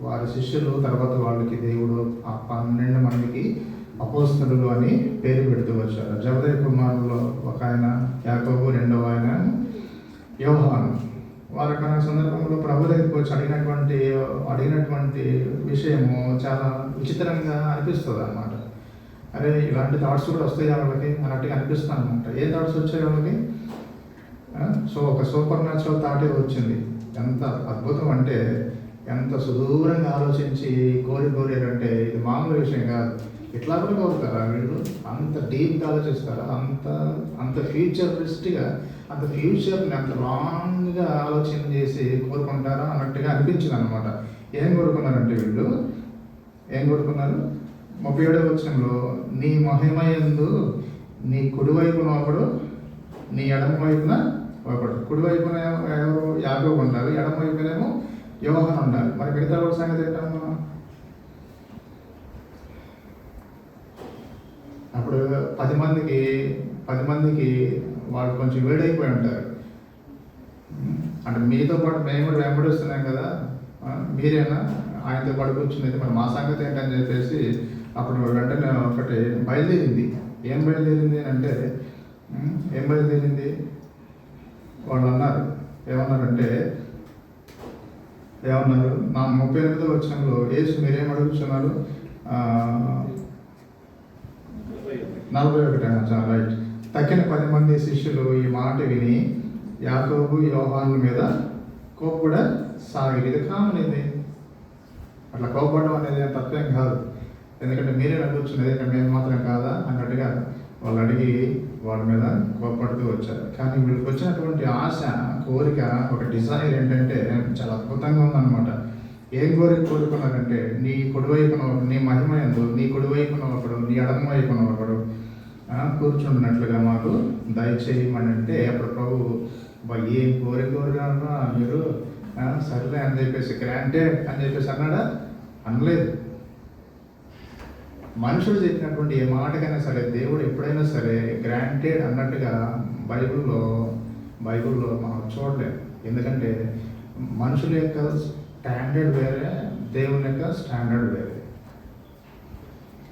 వారి శిష్యులు తర్వాత వాళ్ళకి దేవుడు ఆ 12 మందికి అపోస్తలులు అని పేరు పెడుతూ వచ్చారు. జబదయి కుమారుల్లో ఒక ఆయన యాకోబు, రెండవ ఆయన యోహాను. వారికి ఆ సందర్భంలో ప్రభు దగ్గరికి వచ్చి అడిగినటువంటి విషయము చాలా విచిత్రంగా అనిపిస్తుంది అన్నమాట. అరే, ఇలాంటి థాట్స్ కూడా వస్తాయి వాళ్ళకి అన్నట్టుగా అనిపిస్తుంది అనమాట. ఏ థాట్స్ వచ్చాయి వాళ్ళకి? సో ఒక సూపర్ న్యాచురల్ థాటే వచ్చింది. ఎంత అద్భుతం అంటే, ఎంత సుదూరంగా ఆలోచించి కోరారంటే ఇది మామూలు విషయం కాదు. ఇట్లా కూడా కోరుతారా వీళ్ళు? అంత డీప్గా ఆలోచిస్తారా? అంత ఫ్యూచరిస్ట్గా, అంత ఫ్యూచర్ని అంత లాంగ్గా ఆలోచన చేసి కోరుకుంటారా అన్నట్టుగా అనిపించింది అనమాట. ఏం కోరుకున్నారంటే వీళ్ళు ఏం కోరుకున్నారు? 37వ వచనంలో నీ మహిమయందు నీ కుడివైపున ఒకడు, నీ ఎడమ వైపున ఒకడు. కుడివైపున ఎవరు? యాకోబు ఉండాలి, ఎడమ వైపునేమో యోహాను ఉండాలి. మరి మిగతా కూడా సంగతి ఏంటమ్మా? అప్పుడు 10 మందికి వాళ్ళు కొంచెం వేడైపోయి ఉంటారు. అంటే మీతో పాటు మేము కూడా వెంబడిస్తున్నాం కదా, మీరేనా ఆయనతో పాటు కూర్చునేది, మరి మా సంగతి ఏంటని చెప్పేసి అప్పుడు వెంటనే ఒకటి బయలుదేరింది. ఏం బయలుదేరింది అంటే వాళ్ళు అన్నారు, ఏమన్నారు? నా 38వ వచనంలో యేసు మీరేం అడుగుతున్నారు? 41 రైట్. తక్కిన 10 మంది శిష్యులు ఈ మాట విని యాకోబు, యోహాను మీద కోప్పడ సాగి. ఇది కామన్. ఇది అట్లా కోప్పడడం అనేది తప్పేం కాదు. ఎందుకంటే మీరే అడుగుతున్నది, మేము మాత్రం కాదా అన్నట్టుగా వాళ్ళు అడిగి వాళ్ళ మీద కోపడుతూ వచ్చారు. కానీ వీళ్ళకి వచ్చినటువంటి ఆశ, కోరిక, ఒక డిజైర్ ఏంటంటే చాలా అద్భుతంగా ఉందన్నమాట. ఏం కోరుకున్నారంటే, నీ కుడివైపున నీ మహిమ ఎందు నీ కుడివైపున ఒకడు, నీ ఎడమ వైపున ఒకడు కూర్చుంటున్నట్లుగా మాకు దయచేయమని అంటే, అప్పుడు ప్రభు ఏం కోరికన్నా మీరు సర్లే అని చెప్పేసి, గ్రాంటెడ్ అని చెప్పేసి అన్నాడా? అనలేదు. మనుషులు చెప్పినటువంటి ఏ మాటకైనా సరే, దేవుడు ఎప్పుడైనా సరే గ్రాంటెడ్ అన్నట్టుగా బైబిల్లో మనం చూడలేము. ఎందుకంటే మనుషుల యొక్క స్టాండర్డ్ వేరే, దేవుని యొక్క స్టాండర్డ్ వేరే.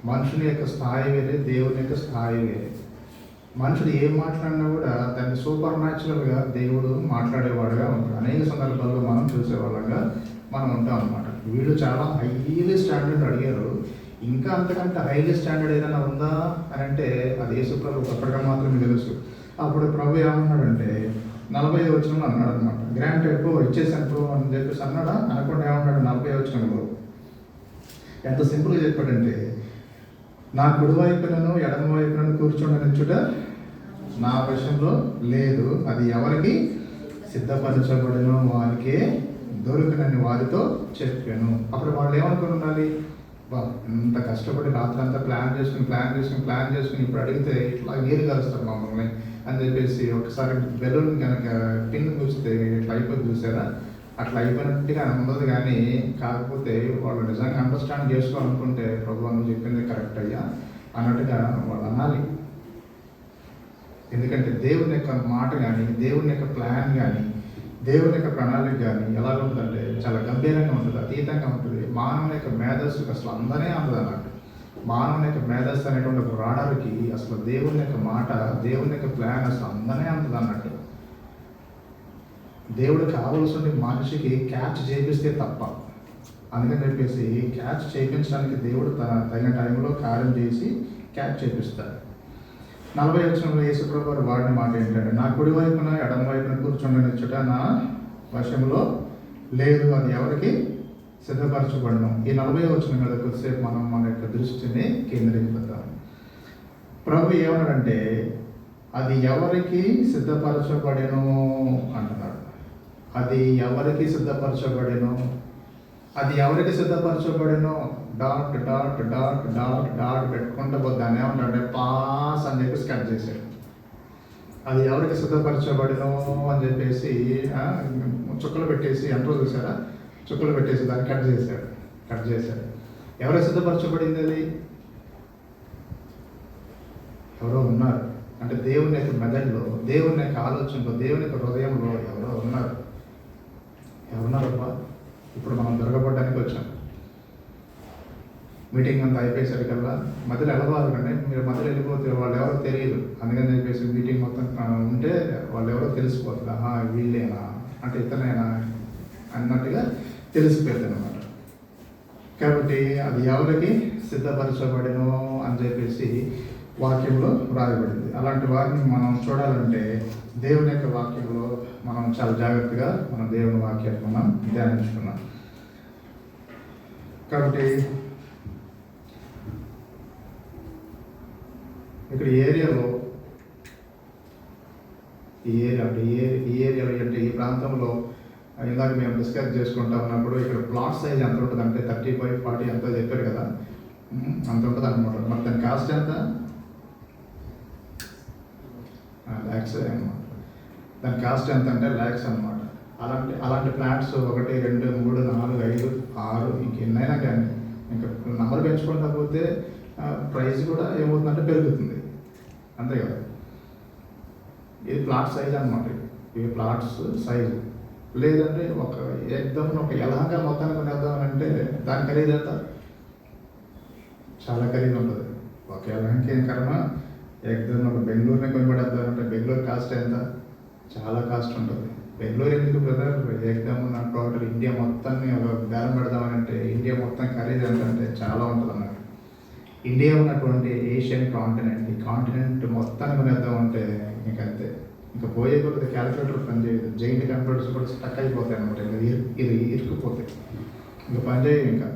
మనుషుని యొక్క స్థాయి వేరే, దేవుని యొక్క స్థాయి వేరే. మనుషుడు ఏం మాట్లాడినా కూడా దాన్ని సూపర్ న్యాచురల్గా దేవుడు మాట్లాడేవాడుగా ఉంటాడు. అనేక సందర్భాల్లో మనం చూసేవాళ్ళంగా మనం ఉంటాం అన్నమాట. వీళ్ళు చాలా హైలీ స్టాండర్డ్ అడిగారు. ఇంకా అంతకంటే హైలీ స్టాండర్డ్ ఏదైనా ఉందా అని అంటే అది యేసుప్రభు ఒక్కడిగా మాత్రమే తెలుసు. అప్పుడు ప్రభు ఏమన్నాడంటే 40వ వచనంలో అన్నాడు అనమాట, గ్రాంటెడ్ పో, ఇచ్చేసాను పో అని చెప్పేసి అన్నాడా? అనకుండా ఏమన్నాడు 40వ వచనంలో? ఎంత సింపుల్గా చెప్పాడంటే, నా కుడివైపునను ఎడమ వైపునను కూర్చోండనిచ్చుట నా వశంలో లేదు, అది ఎవరికి సిద్ధపరచబడినో వారికే దొరుకునని వారితో చెప్పాను. అప్పుడు వాళ్ళు ఏమనుకుని ఉండాలి? ఇంత కష్టపడి రాత్రి అంతా ప్లాన్ చేసుకుని ఇప్పుడు అడిగితే ఇట్లా నీరు కలుస్తారు మమ్మల్ని అని చెప్పేసి ఒకసారి బెలూన్ కనుక పిన్ చూస్తే ఇట్లా అయిపోయి చూసారా? అట్లా అయిపోయినట్టుగా ఉండదు. కానీ కాకపోతే వాళ్ళు నిజంగా అండర్స్టాండ్ చేసుకోవాలనుకుంటే, ప్రభు నువ్వు చెప్పింది కరెక్ట్ అయ్యా అన్నట్టుగా వాళ్ళు అనాలి. ఎందుకంటే దేవుని యొక్క మాట కానీ, దేవుని యొక్క ప్లాన్ కానీ, దేవుని యొక్క ప్రణాళిక కానీ ఎలా ఉంటుందంటే చాలా గంభీరంగా ఉంటుంది, అతీతంగా ఉంటుంది. మానవుని యొక్క మేధస్సుకి అసలు అందనే అందదు అన్నట్టు. మానవుని యొక్క మేధస్సు అనేటువంటి ఒక రాడార్కి అసలు దేవుని యొక్క మాట, దేవుని యొక్క ప్లాన్ అసలు అందనే అందదు అన్నట్టు. దేవుడు కావలసిన మనిషికి క్యాచ్ చేపిస్తే తప్ప. అందుకని చెప్పేసి క్యాచ్ చేయించడానికి దేవుడు తగిన టైంలో కార్యం చేసి క్యాచ్ చేపిస్తాడు. 40వ వచనంలో యేసుప్రభు వారు వాడిన మాట ఏంటంటే, నా కుడి వైపున ఎడమ వైపున కూర్చోండనిచ్చుట నా వశంలో లేదు, అది ఎవరికి సిద్ధపరచబడను. ఈ 40వ వచనం మీద కొద్దిసేపు మనం మన యొక్క దృష్టిని కేంద్రీకరిద్దాం. ప్రభు ఏమన్నాడంటే, అది ఎవరికి సిద్ధపరచబడెను అంటున్నాడు. అది ఎవరికి సిద్ధపరచబడెను, అది ఎవరికి సిద్ధపరచబడెను, dot dot dot dot dot పెట్టుకుంటూ దాన్ని ఏమంటాడంటే పాస్ అని చెప్పేసి కట్ చేశాడు. అది ఎవరికి సిద్ధపరచబడెను అని చెప్పేసి చుక్కలు పెట్టేసి ఎంట్రో చూసారా, చుక్కలు పెట్టేసి దాన్ని కట్ చేశాడు. ఎవరికి సిద్ధపరచబడింది? అది ఎవరో ఉన్నారు. అంటే దేవుని యొక్క మెదడులో, దేవుని యొక్క ఆలోచనలో, దేవుని యొక్క హృదయంలో ఎవరో ఉన్నారు. ఎవరున్నారబ్బా? ఇప్పుడు మనం దొరకబడడానికి వచ్చాం. మీటింగ్ అంతా అయిపోయేసరికల్లా మధ్యలో వెళ్ళబాకండి. మీరు మధ్యలో వెళ్ళిపోతే వాళ్ళు ఎవరో తెలియదు. అందుకని చెప్పేసి మీటింగ్ మొత్తం ఉంటే వాళ్ళు ఎవరో తెలిసిపోతుంది. వీళ్ళేనా అంటే ఇతనేనా అన్నట్టుగా తెలిసిపోతుంది అన్నమాట. కాబట్టి అది ఎవరికి సిద్ధపరచబడినో అని చెప్పేసి వాక్యంలో రాయబడింది. అలాంటి వారిని మనం చూడాలంటే దేవుని యొక్క వాక్యంలో మనం చాలా జాగ్రత్తగా మన దేవుని వాక్యాన్ని మనం ధ్యానించుకున్నాం. కాబట్టి ఇక్కడ ఈ ఏరియాలో ఈ ప్రాంతంలో ఇందాక మేము డిస్కస్ చేసుకుంటా ఉన్నప్పుడు ఇక్కడ ప్లాట్ సైజ్ ఎంత ఉంటుంది అంటే 35-40 ఎంతో చెప్పారు కదా, అంత ఉంటుంది అనమాట. మరి దాని కాస్ట్ ఎంత? ల్యాక్స్ అనమాట. దాని కాస్ట్ ఎంత అంటే ల్యాక్స్ అనమాట. అలాంటి ఫ్లాట్స్ 1, 2, 3, 4, 5, 6 ఇంకెన్నైనా కానీ ఇంకా నెంబర్ పెంచుకుంటా పోతే ప్రైస్ కూడా ఏమవుతుందంటే పెరుగుతుంది. అంతే కదా. ఇది ప్లాట్ సైజ్ అనమాట. ఇవి ప్లాట్స్ సైజు. లేదంటే ఒక ఎలహంగా మొత్తాన్ని కొనేద్దామని అంటే దాని ఖరీదు ఎంత? చాలా ఖరీదు ఉంటుంది. ఒక ఎలహంకి ఏం కర్మ, ఒక బెంగళూరుని కొనిపడేద్దామంటే బెంగళూరు కాస్ట్ ఎంత? చాలా కాస్ట్ ఉంటుంది. బెంగళూరు ఎందుకు బ్రదర్, నా టోటల్ ఇండియా మొత్తాన్ని ఒక బేరం పెడదామనంటే ఇండియా మొత్తం ఖరీదు ఏంటంటే చాలా ఉంటుంది అన్నమాట. ఇండియా ఉన్నటువంటి ఏషియన్ కాంటినెంట్, ఈ కాంటినెంట్ మొత్తాన్ని కొనేద్దామంటే ఇంకంతే. ఇంకా పోయే కొద్ది క్యాలిక్యులేటర్ పని చేయదు. జైంట్ కంప్యూటర్స్ కూడా స్టక్ అయిపోతాయి అనమాట. ఇది ఇరుక్కుపోతాయి, ఇంకా పని చేయవు. ఇంకా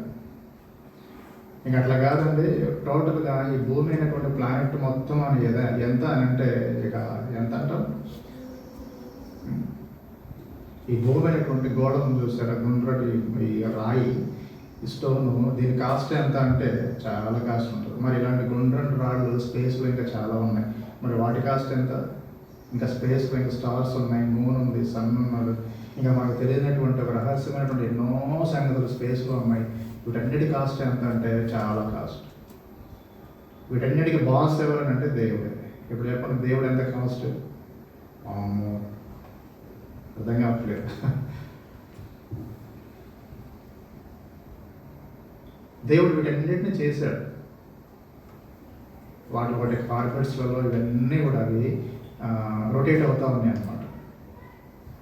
ఇంక అట్లా కాదండి, టోటల్గా ఈ భూమి అనేటువంటి ప్లానెట్ మొత్తం అని ఎంత అని అంటే ఇక ఎంత అంటాం, ఈ భూమి అనేటువంటి గోడను చూసారా, గుండ్రటి ఈ రాయి, ఈ స్టోను, దీని కాస్ట్ ఎంత అంటే చాలా కాస్ట్ ఉంటుంది. మరి ఇలాంటి గుండ్రటి రాళ్ళు స్పేస్లో ఇంకా చాలా ఉన్నాయి, మరి వాటి కాస్ట్ ఎంత? ఇంకా స్పేస్లో ఇంకా స్టార్స్ ఉన్నాయి, మూన్ ఉంది, సన్ ఉన్నాడు, ఇంకా మనకు తెలియనటువంటి ఒక రహస్యమైనటువంటి ఎన్నో సంగతులు స్పేస్లో ఉన్నాయి. వీటన్నిటి కాస్ట్ ఎంత అంటే చాలా కాస్ట్. వీటన్నిటికీ బాస్ ఎవరని అంటే దేవుడే. ఇప్పుడు చెప్పండి, దేవుడు ఎంత కాస్ట్? అర్థం కావట్లేదు. దేవుడు వీటన్నిటిని చేశాడు. వాటి కార్పెట్స్లలో ఇవన్నీ కూడా అవి రొటేట్ అవుతూ ఉన్నాయి అన్నమాట.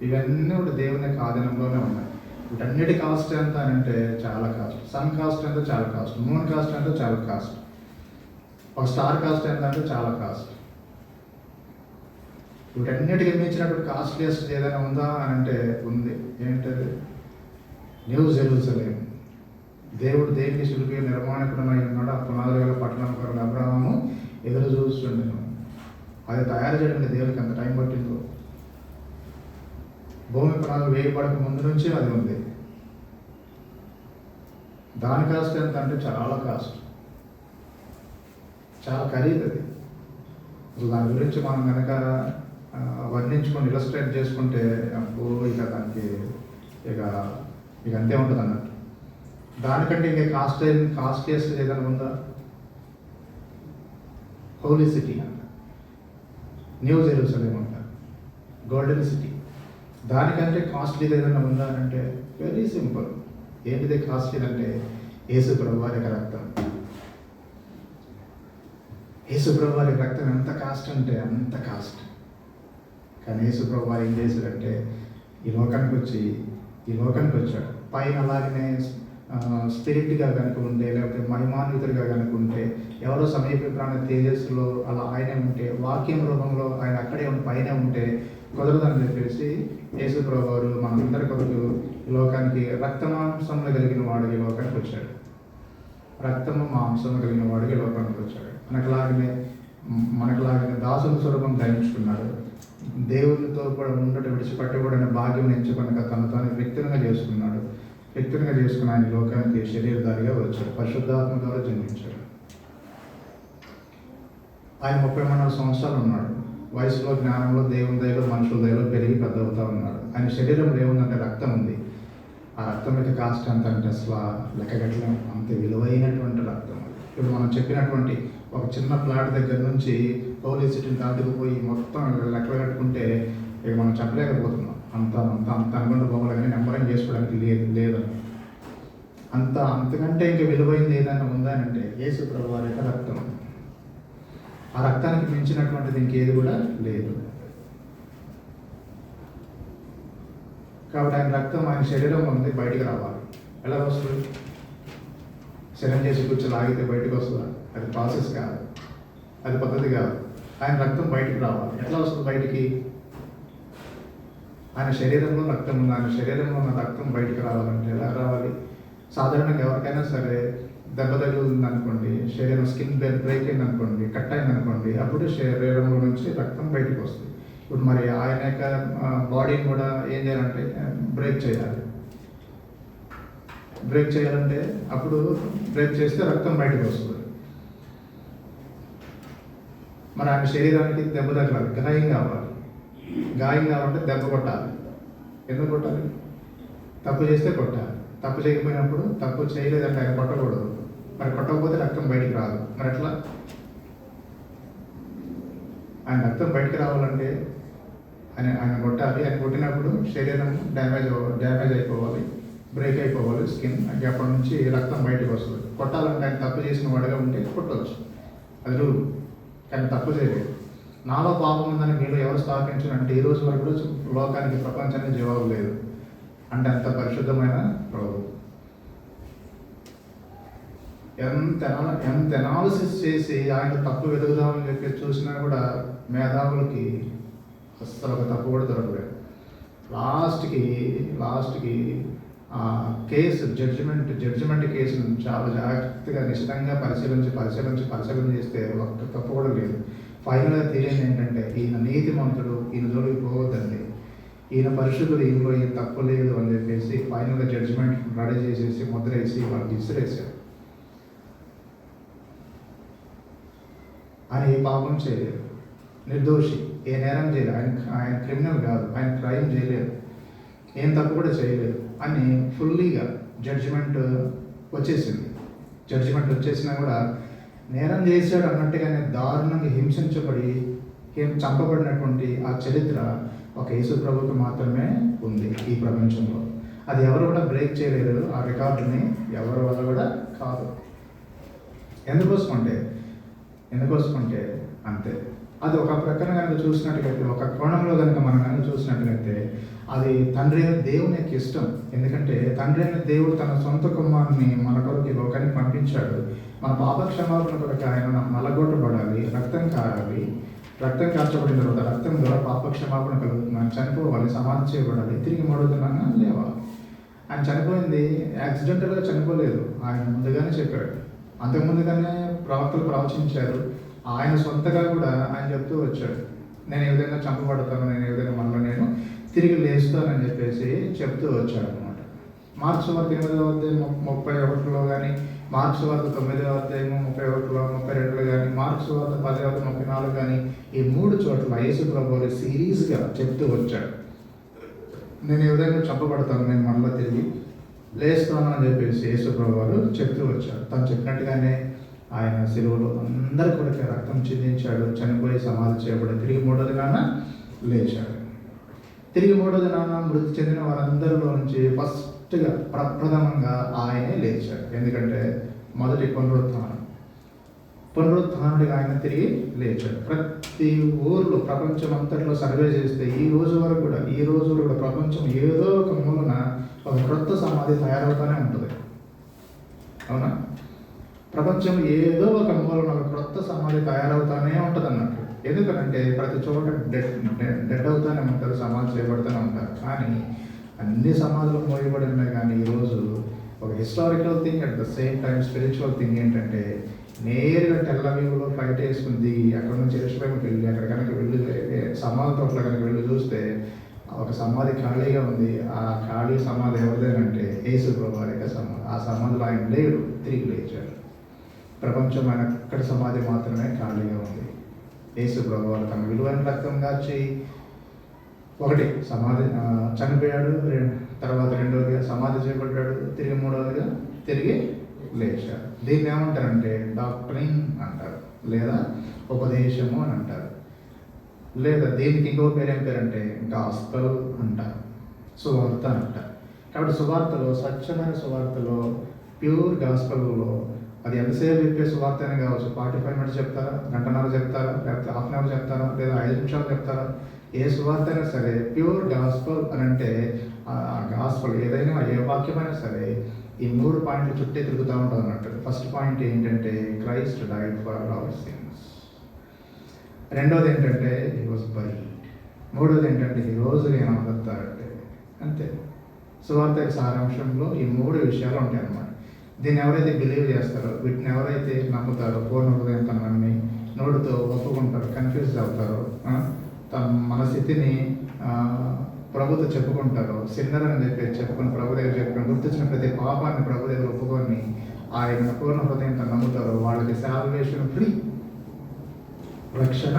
ఇవన్నీ కూడా దేవుని ఆధీనంలోనే ఉన్నాయి. వీటన్నిటి కాస్ట్ ఎంత అని అంటే చాలా కాస్ట్. సన్ కాస్ట్ ఎంత? చాలా కాస్ట్. మూన్ కాస్ట్ ఎంత? చాలా కాస్ట్. ఒక స్టార్ కాస్ట్ ఎంత అంటే చాలా కాస్ట్. వీటన్నిటికి మించినటువంటి కాస్ట్లీయెస్ట్ ఏదైనా ఉందా అని అంటే ఉంది. ఏంటది? New Jerusalem. దేవుడు దేనికి శిల్పి నిర్మాణకుడమై ఉన్నాడు. ఆ పునాదుల గల పట్టణం కొరకు అబ్రహాము ఎదురు చూస్తుండేను. అది తయారు చేయడానికి దేవుడికి ఎంత టైం పట్టిందో. భూమి పునాదులు వేయబడక ముందు నుంచి అది ఉంది. దాని కాస్ట్ ఎంత అంటే చాలా కాస్ట్, చాలా ఖరీదు అది. దాని గురించి మనం కనుక వర్ణించుకొని ఇలస్ట్రేట్ చేసుకుంటే అప్పుడు ఇక దానికి ఇక అంతే ఉంటుంది అన్నట్టు. దానికంటే ఇంకా కాస్ట్లీయెస్ట్ ఏదైనా ఉందా? హోలీ సిటీ అంట, న్యూ జెరూసలేం అంట, గోల్డెన్ సిటీ. దానికంటే కాస్ట్లీది ఏదైనా ఉందా అంటే వెరీ సింపుల్. ఏంటిది కాస్ట్లీ అంటే యేసు ప్రభు వారి రక్తం. యేసు ప్రభు వారి రక్తం ఎంత కాస్ట్ అంటే అంత కాస్ట్. కానీ యేసు ప్రభు వారు ఏం చేశారంటే ఈ లోకానికి వచ్చాడు. పైన అలాగనే స్పిరిట్గా కనుక ఉంటే, లేకపోతే మహిమాన్వితుడిగా కనుక ఉంటే, ఎవరో సమీప తేజస్సులో అలా ఆయన ఉంటే, వాక్యం రూపంలో ఆయన అక్కడే పైన ఉంటే కుదరదని చెప్పేసి యేసు ప్రభు వారు మనందరి కొరకు ఈ లోకానికి రక్తమాంసంలో కలిగిన వాడు ఈ లోకానికి వచ్చాడు. రక్తము మాంసంలో కలిగిన వాడు ఈ లోకానికి వచ్చాడు. మనకులాగానే దాసుల స్వరూపం ధరించుకున్నాడు. దేవునితో కూడా ఉండటం విడిచిపెట్టబడిన భాగ్యం ఎంచుకుని తను వ్యక్తిగా చేసుకున్నాడు. వ్యక్తిగా చేసుకుని ఆయన లోకానికి శరీరధారిగా వచ్చాడు. పరిశుద్ధాత్మ ద్వారా జన్మించాడు. ఆయన 33 సంవత్సరాలు ఉన్నాడు. వయసులో, జ్ఞానంలో, దేవుని దయలో, మనుషుల దయలో పెరిగి పెద్ద అవుతా ఉన్నాడు. ఆయన శరీరంలో ఏముందంటే రక్తం ఉంది. ఆ రక్తం యొక్క కాస్ట్ ఎంత అంటే అసలు లెక్కగట్టలేం. అంత విలువైనటువంటి రక్తం. ఇప్పుడు మనం చెప్పినటువంటి ఒక చిన్న ప్లాట్ దగ్గర నుంచి హోలీ సిటీని దాటుకుపోయి మొత్తం లెక్కలు కట్టుకుంటే ఇక మనం చెప్పలేకపోతున్నాం. అంత అనుకుంటూ పోవాలి, కానీ నెంబరింగ్ చేసుకోవడానికి లేదు. అంతకంటే ఇంకా విలువైంది ఏదైనా ఉందా అంటే యేసు ప్రభు వారి యొక్క రక్తం. ఆ రక్తానికి మించినటువంటిది ఇంకేది కూడా లేదు. కాబట్టి ఆయన రక్తం ఆయన శరీరంలో ఉంది, బయటికి రావాలి. ఎలా వస్తుంది? శరీరం చేసి కూర్చొని లాగితే బయటకు వస్తుందా? అది ప్రాసెస్ కాదు, అది పద్ధతి కాదు. ఆయన రక్తం బయటికి రావాలి. ఎట్లా వస్తుంది బయటికి? ఆయన శరీరంలో రక్తం ఉంది. ఆయన శరీరంలో ఉన్న రక్తం బయటికి రావాలంటే ఎలా రావాలి? సాధారణంగా ఎవరికైనా సరే దెబ్బ తగిలింది అనుకోండి, శరీరం స్కిన్ బ్రేక్ అయింది అనుకోండి, కట్ అయింది అనుకోండి, అప్పుడు శరీరంలో నుంచి రక్తం బయటకు వస్తుంది. ఇప్పుడు మరి ఆయన యొక్క బాడీని కూడా ఏం చేయాలంటే బ్రేక్ చేయాలంటే అప్పుడు బ్రేక్ చేస్తే రక్తం బయటకు వస్తుంది. మరి ఆయన శరీరానికి దెబ్బ తగలాలి, గాయం కావాలంటే దెబ్బ కొట్టాలి. ఎందుకు కొట్టాలి? తప్పు చేస్తే కొట్టాలి. తప్పు చేయకపోయినప్పుడు తప్పు చేయలేదంటే ఆయన కొట్టకూడదు. మరి కొట్టకపోతే రక్తం బయటికి రాదు. మరి ఎట్లా? ఆయన రక్తం బయటికి రావాలంటే ఆయన కొట్టాలి. ఆయన కొట్టినప్పుడు శరీరం డ్యామేజ్ అయిపోవాలి, బ్రేక్ అయిపోవాలి స్కిన్. అప్పటి నుంచి రక్తం బయటకు వస్తుంది. కొట్టాలంటే ఆయన తప్పు చేసిన వాడిగా ఉంటే కొట్టవచ్చు, అది రూల్. కానీ తప్పు చేయలేదు. నాలో పాపం ఉందని మీరు ఎవరు స్థాపించారంటే ఈ రోజు వరకు లోకానికి, ప్రపంచానికి జవాబు లేదు. అంటే అంత పరిశుద్ధమైన ప్రభు. ఎంత ఎనాలిసిస్ చేసి ఆయన తప్పు వెతుకుదామని చెప్పి చూసినా కూడా మేధావులకి అస్సలు ఒక తప్పు కూడా దొరకలేదు. లాస్ట్కి ఆ కేసు జడ్జిమెంట్ కేసును చాలా జాగ్రత్తగా నిశ్చితంగా పరిశీలన చేస్తే ఒక్క తప్పు కూడా లేదు. ఫైనల్గా తెలియదు ఏంటంటే ఈయన నీతిమంతుడు, ఈయన జోలికి పోవద్దండి, ఈయన పరిశుద్ధుడు, ఈయనలో ఏం తప్పు లేదు అని చెప్పేసి ఫైనల్గా జడ్జిమెంట్ రెడీ చేసేసి ముద్రేసి వాళ్ళకి ఇసిరేసారు. ఆయన ఏ పాపం చేయలేదు, నిర్దోషి, ఏ నేరం చేయలేదు, ఆయన క్రిమినల్ కాదు, ఆయన క్రైమ్ చేయలేదు, ఏం తప్పు కూడా చేయలేదు అని ఫుల్లీగా జడ్జిమెంట్ వచ్చేసింది. జడ్జిమెంట్ వచ్చేసినా కూడా నేరం చేశాడు అన్నట్టుగానే దారుణంగా హింసించబడి చంపబడినటువంటి ఆ చరిత్ర ఒక యేసు ప్రభువుకు మాత్రమే ఉంది ఈ ప్రపంచంలో. అది ఎవరు కూడా బ్రేక్ చేయలేరు, ఆ రికార్డుని ఎవరి వల్ల కూడా కాదు. ఎందుకోసం అంటే అంతే. అది ఒక ప్రకారం కనుక చూసినట్టుగైతే, ఒక కోణంలో కనుక మనం కనుక చూసినట్టుగైతే అది తండ్రి అయిన దేవుని యొక్క ఇష్టం. ఎందుకంటే తండ్రి అయిన దేవుడు తన సొంత కుమారుని మన కొరకు ఈ లోకానికి పంపించాడు. మన పాప క్షమాపణ కొరకు ఆయన నలగొట్టబడాలి, రక్తం కారాలి, రక్తం కార్చబడిన తర్వాత రక్తం ద్వారా పాప క్షమాపణ కలుగుతుంది, ఆయన చనిపోవాలి, సమాధి చేయబడాలి, తిరిగి మూడో దినాన లేవాలి. ఆయన చనిపోయింది యాక్సిడెంటల్గా చనిపోలేదు, ఆయన ముందుగానే చెప్పాడు. అంతకుముందుగానే ప్రవక్తలు ప్రవచించారు. ఆయన సొంతగా కూడా ఆయన చెప్తూ వచ్చాడు, నేను ఏ విధంగా చంపబడతాను, నేను ఏ విధంగా మనలో నేను తిరిగి లేస్తానని చెప్పేసి చెప్తూ వచ్చాడు అనమాట. మార్క్స్ వార్త 8వ అధ్యాయం 31లో కానీ, మార్క్స్ వార్త 9వ అధ్యాయం 31లో 32లో కానీ, మార్క్స్ వార్త 10వ 34 కానీ, ఈ 3 చోట్ల యేసు ప్రభువు సీరియస్గా చెప్తూ వచ్చాడు, నేను ఏ విధంగా చంపబడతాను, నేను మనలో తిరిగి లేస్తాను అని చెప్పేసి యేసు ప్రభువు చెప్తూ వచ్చాడు. తను చెప్పినట్టుగానే ఆయన సిలువలో అందరి కొరకే రక్తం చిందించాడు, చనిపోయి సమాధి చేయబడి తిరిగి మూడో దినాన లేచాడు. తిరిగి మూడో దినాన మృతి చెందిన వారందరిలో నుంచి ఫస్ట్గా ప్రప్రథమంగా ఆయనే లేచాడు. ఎందుకంటే మొదటి పునరుత్థానుడిగా ఆయన తిరిగి లేచాడు. ప్రతి ఊర్లో ప్రపంచం అంతట్లో సర్వే చేస్తే ఈ రోజు వరకు కూడా ప్రపంచం ఏదో ఒక మూలన ఒక క్రొత్త సమాధి తయారవుతూనే ఉంటుంది. అవునా? ప్రపంచం ఏదో ఒక మూలన ఒక క్రొత్త సమాధి తయారవుతూనే ఉంటుంది అన్నట్టు. ఎందుకంటే ప్రతి చోట డెడ్ అవుతూనే ఉంటారు, సమాధి చేయబడుతూనే ఉంటారు. కానీ అన్ని సమాధులు మోయబడి ఉన్నాయి. కానీ ఈరోజు ఒక historical thing at the same time spiritual thing ఏంటంటే, నేరుగా టెల్ అవీవ్లో ఫ్లైట్ వేసుకుని దిగి అక్కడ నుంచి యెరూషలేముకి వెళ్ళి అక్కడ కనుక వెళ్ళి సమాధి తోటలో కనుక వెళ్ళి చూస్తే ఒక సమాధి ఖాళీగా ఉంది. ఆ ఖాళీ సమాధి ఎవరిదేనంటే యేసు ప్రభువు యొక్క సమాధి. ఆ సమాధిలో ఆయన లేడు, తిరిగి లేచాడు. ప్రపంచం ఆయన ఒక్కటి సమాధి మాత్రమే ఖాళీగా ఉంది. యేసు ప్రభువు తన విలువైన రక్తం దాచి ఒకటి సమాధి చనిపోయాడు, తర్వాత రెండవదిగా సమాధి చేయబడ్డాడు, తిరిగి మూడవదిగా తిరిగి లేచాడు. దీన్ని ఏమంటారంటే డాక్ట్రిన్ అంటారు, లేదా ఉపదేశము అని అంటారు, లేదా దీనికి ఇంకో పేరు ఏం పేరంటే గాస్పల్ అంటారు, సువార్త అంటారు. కాబట్టి సువార్తలో, స్వచ్ఛమైన సువార్తలో, ప్యూర్ గాస్పల్లో అది ఎంతసేపు చెప్పే సువార్త అయినా కావచ్చు, 45 minutes చెప్తారా, గంటన్నర చెప్తారా, లేకపోతే హాఫ్ అన్ అవర్ చెప్తారా, లేదా 5 నిమిషాలు చెప్తారా, ఏ సువార్త అయినా సరే ప్యూర్ గాస్పల్ అని అంటే ఆ గాస్పల్ ఏదైనా ఏ వాక్యమైనా సరే ఈ 3 పాయింట్లు చుట్టే తిరుగుతూ ఉంటుంది అన్నట్టు. ఫస్ట్ పాయింట్ ఏంటంటే Christ died for our sins. రెండోది ఏంటంటే హీ వాజ్ బరీడ్. మూడోది ఏంటంటే ఈ రోజు నేను అందతారంటే అంతే. సువార్త సారాంశంలో ఈ 3 విషయాలు ఉంటాయి అన్నమాట. దీన్ని ఎవరైతే బిలీవ్ చేస్తారో, వీటిని ఎవరైతే నమ్ముతారో, పూర్ణ హృదయంతో నమ్మి నోటితో ఒప్పుకుంటారో, కన్ఫ్యూజ్ అవుతారో, మన స్థితిని ప్రభుతో చెప్పుకుంటారో, సిన్నర్ అని చెప్పుకొని ప్రభు దగ్గర చెప్పుకొని గుర్తొచ్చిన ప్రతి పాపాన్ని ప్రభు దగ్గర ఒప్పుకొని ఆయన పూర్ణ హృదయంతో నమ్ముతారో వాళ్ళకి సాల్వేషన్ ఫ్రీ. రక్షణ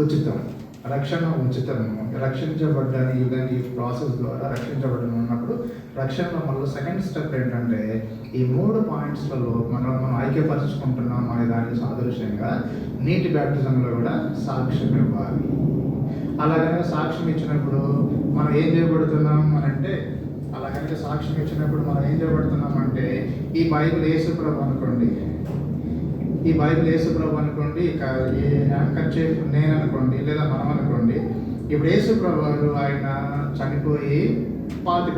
ఉచితం. రక్షించబడ్డాని ఈ ప్రాసెస్ ద్వారా రక్షించబడ్డాను ఉన్నప్పుడు రక్షణలో మళ్ళీ సెకండ్ స్టెప్ ఏంటంటే ఈ 3 పాయింట్స్లలో మనం ఐక్యపరచుకుంటున్నాం అనే దానికి సాదృశ్యంగా నీటి బ్యాప్టిజంలో కూడా సాక్ష్యం ఇవ్వాలి. అలాగనే సాక్ష్యం ఇచ్చినప్పుడు మనం ఏం చేయబడుతున్నాం అంటే ఈ బైబిల్ యేసుప్రభు అనుకోండి, ఈ యాంకర్ చీఫ్ నేను అనుకోండి, లేదా మనం అనుకోండి. ఇప్పుడు యేసుప్రభు ఆయన చనిపోయి పాతి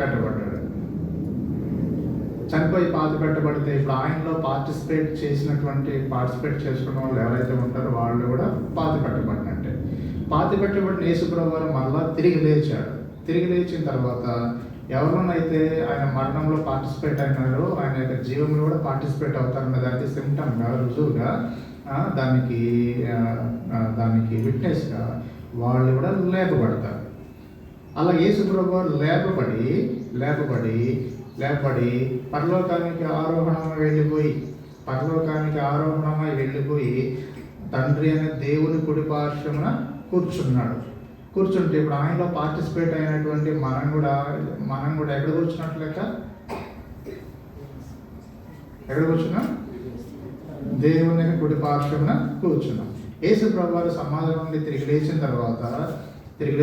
పెట్టబడితే ఇప్పుడు ఆయనలో పార్టిసిపేట్ చేసుకున్న వాళ్ళు ఎవరైతే ఉంటారో వాళ్ళు కూడా పాతి పెట్టబడినట్టే. పాతి పెట్టబడిన యేసుప్రభు మళ్ళా తిరిగి లేచాడు. తిరిగి లేచిన తర్వాత ఎవరినైతే ఆయన మరణంలో పార్టిసిపేట్ అయినారో ఆయన యొక్క జీవంలో కూడా పార్టిసిపేట్ అవుతారన్న దానికి సిమ్టమ్గా రుజువుగా దానికి విట్నెస్గా వాళ్ళు కూడా లేపబడతారు. అలా యేసుప్రభు వారు లేపబడి పరలోకానికి ఆరోహణమై వెళ్ళిపోయి తండ్రి అనే దేవుని కుడి పార్శ్వమున కూర్చుంటే ఇప్పుడు ఆయనలో పార్టిసిపేట్ అయినటువంటి మనం కూడా ఎక్కడ కూర్చున్నట్లు లెక్క? ఎక్కడ కూర్చున్నాం? దేవుని కుడి పార్శ్వమున కూర్చున్నాం. యేసు ప్రభు వారు సమాజం నుండి తిరిగి లేచిన తర్వాత 40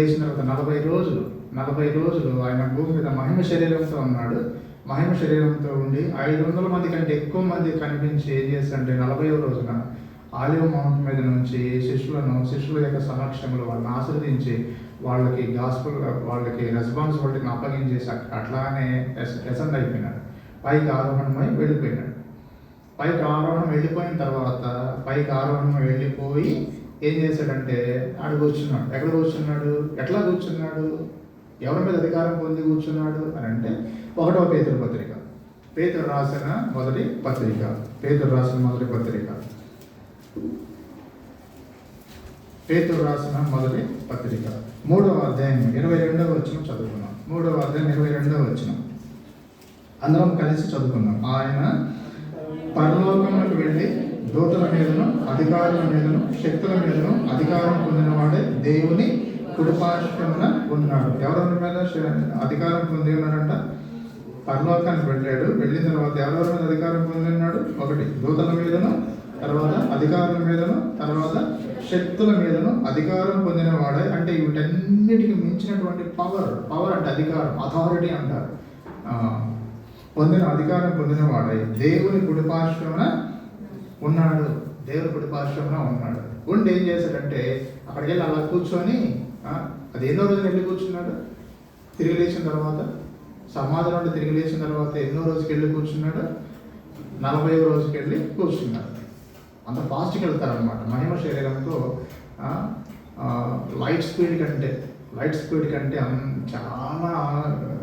రోజులు ఆయన భూమి మీద మహిమ శరీరంతో ఉన్నాడు. మహిమ శరీరంతో ఉండి 500 మంది కంటే ఎక్కువ మంది కనిపించి ఏం చేస్తారంటే 40వ రోజున ఆలివ్ మౌంట్ మీద నుంచి శిష్యుల యొక్క సమక్షంలో వాళ్ళని ఆశీర్వదించి వాళ్ళకి వాళ్ళకి రెస్పాన్సిబిలిటీని అప్పగించేసి అట్లానే ఎసెండ్ అయిపోయినాడు. పైకి ఆరోహణమై వెళ్ళిపోయినాడు. పైకి ఆరోహణం వెళ్ళిపోయి ఏం చేశాడంటే ఆడు కూర్చున్నాడు. ఎక్కడ కూర్చున్నాడు? ఎట్లా కూర్చున్నాడు? ఎవరి మీద అధికారం పొంది కూర్చున్నాడు అని అంటే 1వ పేతురు పత్రిక, పేతురు రాసిన మొదటి పత్రిక 3వ అధ్యాయం 22వ వచనం చదువుకున్నాం. 3వ అధ్యాయం 22వ వచనం అందరం కలిసి చదువుకున్నాం. ఆయన పరలోకములకు వెళ్ళి దూతల మీదను అధికారుల మీదను శక్తుల మీదను అధికారం పొందినవాడే దేవుని కుడిపార్శ్వమున ఉన్నాడు. ఎవరెవరి మీద అధికారం పొంది ఉన్నాడంట? పరలోకానికి వెళ్ళిన తర్వాత ఎవరెవరి మీద అధికారం పొంది ఉన్నాడు? 1 దూతల మీదను, తర్వాత అధికారుల మీదను, తర్వాత శక్తుల మీదను అధికారం పొందిన వాడే. అంటే వీటన్నిటికి మించినటువంటి పవర్ అంటే అధికారం, అథారిటీ అంటారు. అధికారం పొందిన వాడే దేవుని కుడిపార్శ్వమున ఉన్నాడు. ఉండి ఏం చేశాడంటే అక్కడికి వెళ్ళి అలా కూర్చొని అది ఎన్నో రోజులు వెళ్ళి కూర్చున్నాడు? తిరిగి లేచిన తర్వాత సమాజం నుండి తిరిగి లేచిన తర్వాత ఎన్నో రోజుకి వెళ్ళి కూర్చున్నాడు? 40వ రోజుకి వెళ్ళి కూర్చున్నాడు. అంత ఫాస్ట్కి వెళ్తారనమాట. మహిమ శరీరంతో లైట్ స్పీడ్ కంటే చాలా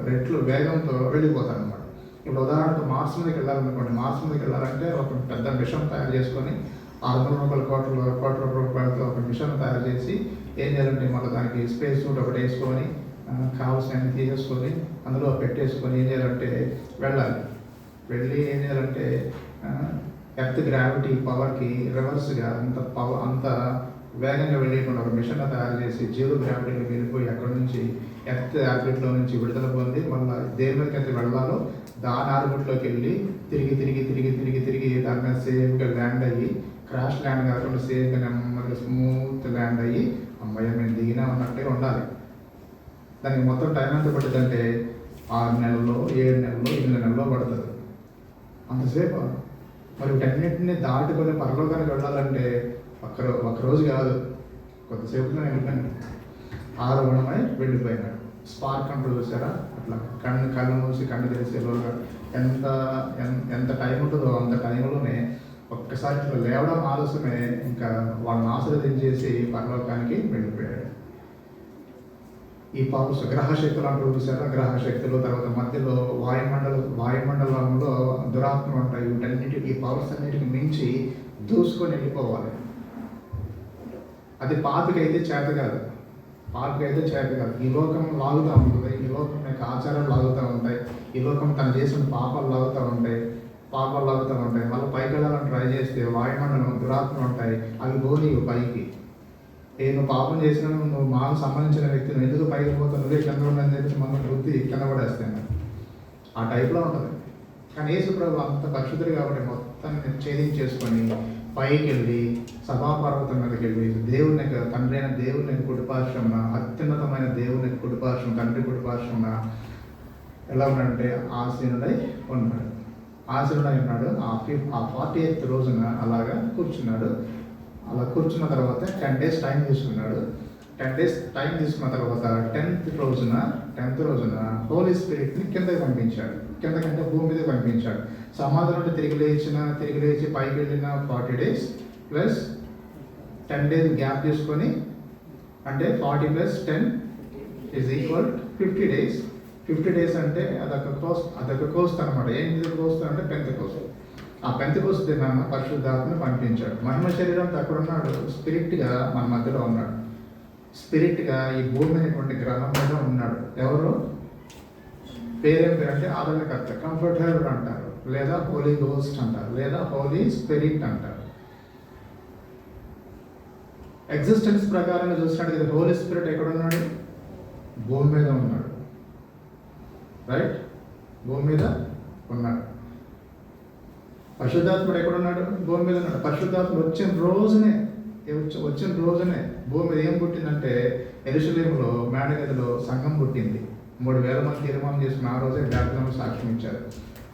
రెట్లు వేగంతో వెళ్ళిపోతారు అనమాట. ఇప్పుడు ఉదాహరణకు మార్స్ మీదకి వెళ్ళాలనుకోండి. మార్స్ మీదకి వెళ్ళాలంటే ఒక పెద్ద మిషన్ తయారు చేసుకొని 600 కోట్ల రూపాయలతో ఒక మిషన్ తయారు చేసి ఏం చేయాలంటే మళ్ళీ దానికి స్పేస్ సూట్ ఒకటి వేసుకొని కావాల్సినవి తీసేసుకొని అందులో పెట్టేసుకొని ఏం చేయాలంటే వెళ్ళి ఏం చేయాలంటే ఎర్త్ గ్రావిటీ పవర్కి రివర్స్గా అంత వేగంగా వెళ్ళేటువంటి ఒక మిషన్ తయారు చేసి 0 గ్రావిటీలో వెళ్ళిపోయి అక్కడ నుంచి ఎర్త్ ఆర్బిట్లో నుంచి విడుదల పొంది మళ్ళీ దేని మీదకి అయితే వెళ్ళాలో దాని ఆర్బిట్లోకి వెళ్ళి తిరిగి దాని మీద సేఫ్గా ల్యాండ్ అయ్యి క్రాష్ ల్యాండ్ కాకుండా సేఫ్గా నెమ్మదిగా స్మూత్ ల్యాండ్ అయ్యి అమ్మాయి మేము దిగినా ఉన్నట్టే ఉండాలి. దానికి మొత్తం టైం ఎంత పడుతుందంటే 6 నెలల్లో 7 నెలల్లో 8 నెలల్లో పడుతుంది. అంతసేపు మరి వీటన్నింటినీ దాటుకొని పరలోకానికి వెళ్ళాలంటే ఒక రోజు కాదు, కొద్దిసేపులో వెళ్ళిపోయింది. ఆరోహణమై వెళ్ళిపోయినాడు. స్పార్క్ అంటూ చూసారా? అట్లా కళ్ళు మూసి కళ్ళు తెలిసేలోగా ఎంత టైం ఉంటుందో అంత టైంలోనే ఒక్కసారి ఇట్లా లేవడం ఆలస్యమే ఇంకా వాళ్ళని ఆశీర్వదించేసి పరలోకానికి వెళ్ళిపోయాడు. ఈ పవర్స్ గ్రహశక్తులు అంటూ చూసారా? గ్రహశక్తులు, తర్వాత మధ్యలో వాయుమండలంలో దురాత్మలు ఉంటాయి. వీటన్నిటికీ ఈ పవర్స్ అన్నిటికి మించి దూసుకొని వెళ్ళిపోవాలి. అది పాపికైతే చేత కాదు. ఈ లోకం లాగుతూ ఉంటుంది. ఈ లోకం యొక్క ఆచారాలు లాగుతూ ఉంటాయి. ఈ లోకం తను చేసిన పాపాలు లాగుతూ ఉంటాయి. మళ్ళీ పైకి వెళ్ళాలని ట్రై చేస్తే వాయుమండలం దురాత్మలు ఉంటాయి. అవి గోనీవు పైకి. నువ్వు పాపం చేసినా నువ్వు మాకు సంబంధించిన వ్యక్తిని ఎందుకు పైకి పోతావు, నువ్వే కింద ఉండని చెప్పి మన బుద్ధి కింద పడేస్తాను. ఆ టైప్లో ఉంటుంది. కానీ యేసు ప్రభు అంత పరిశుద్ధుడు కాబట్టి మొత్తాన్ని ఛేదించేసుకొని పైకి వెళ్ళి సభాపర్వతం మీదకి వెళ్ళి తండ్రి అయిన దేవుని కుడిపార్శ్వమున, అత్యున్నతమైన దేవుని కుడిపార్శ్వం, తండ్రి కుడిపార్శ్వమున ఎలా ఉన్నాడంటే ఆసీనుడై ఉన్నాడు. ఆ 48th రోజున అలాగా కూర్చున్నాడు. అలా కూర్చున్న తర్వాత 10 days టైం తీసుకున్నాడు. 10 days టైం తీసుకున్న తర్వాత 10th రోజున హోలీ స్పిరిట్ని కిందకి పంపించాడు. కిందకంటే భూమి మీద పంపించాడు. సమాధి నుండి తిరిగి లేచి పైకి వెళ్ళిన 40 days ప్లస్ 10 days గ్యాప్ తీసుకొని, అంటే 40 + 10 = 50 days. 50 days అంటే అదొక కోస్ట్ అనమాట. ఏంటి కోస్ట్ అంటే పెంతెకోస్తు. ఆ పెంతెకోస్తు దినాన పరిశుద్ధాత్మను పంపించాడు. మహిమ శరీరంతో అక్కడ ఉన్నాడు, స్పిరిట్గా మన మధ్యలో ఉన్నాడు. స్పిరిట్గా ఈ భూమి అనేటువంటి గ్రహం మీద ఉన్నాడు. ఎవరు? పేరేం పేరు అంటే ఆదరణకర్త, కంఫర్టర్ అంటారు, లేదా హోలీ గోస్ట్ అంటారు, లేదా హోలీ స్పిరిట్ అంటారు. ఎగ్జిస్టెన్స్ ప్రకారంగా చూసినట్టు హోలీ స్పిరిట్ ఎక్కడ ఉన్నాడు? భూమి మీద ఉన్నాడు. రైట్? భూమి మీద ఉన్నాడు. పరిశుద్ధాత్ముడు ఎక్కడున్నాడు? భూమి మీద ఉన్నాడు. పరిశుద్ధాత్ముడు వచ్చిన రోజునే భూమి మీద ఏం పుట్టిందంటే యెరూషలేములో మేడగదిలో సంఘం పుట్టింది. 3,000 మంది తీర్మానం చేసుకుని ఆ రోజే బ్యాప్టిజంలో సాక్ష్యం ఇచ్చారు.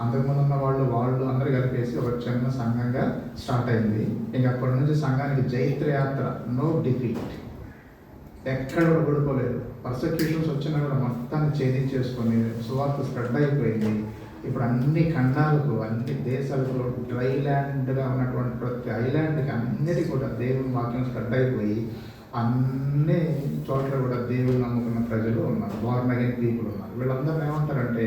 అంతకుముందు ఉన్న వాళ్ళు అందరూ కలిపేసి ఒక చిన్న సంఘంగా స్టార్ట్ అయింది. ఇంక అప్పటి నుంచి సంఘానికి జైత్రయాత్ర, నో డిఫీట్. ఎక్కడ కూడా పడిపోలేదు. పర్సెక్యూషన్స్ వచ్చినా కూడా మొత్తాన్ని ఛేదించేసుకొని సువార్త స్ప్రెడ్ అయిపోయింది. ఇప్పుడు అన్ని ఖండాలకు, అన్ని దేశాలకు, డ్రై ల్యాండ్గా ఉన్నటువంటి ప్రతి ఐలాండ్కి అన్నిటి కూడా దేవుని వాక్యం స్ప్రెడ్ అయిపోయి అన్ని చోట్ల కూడా దేవుని నమ్ముకున్న ప్రజలు ఉన్నారు, బోర్న్ అగైన్ పీపుల్ ఉన్నారు. వీళ్ళందరూ ఏమంటారంటే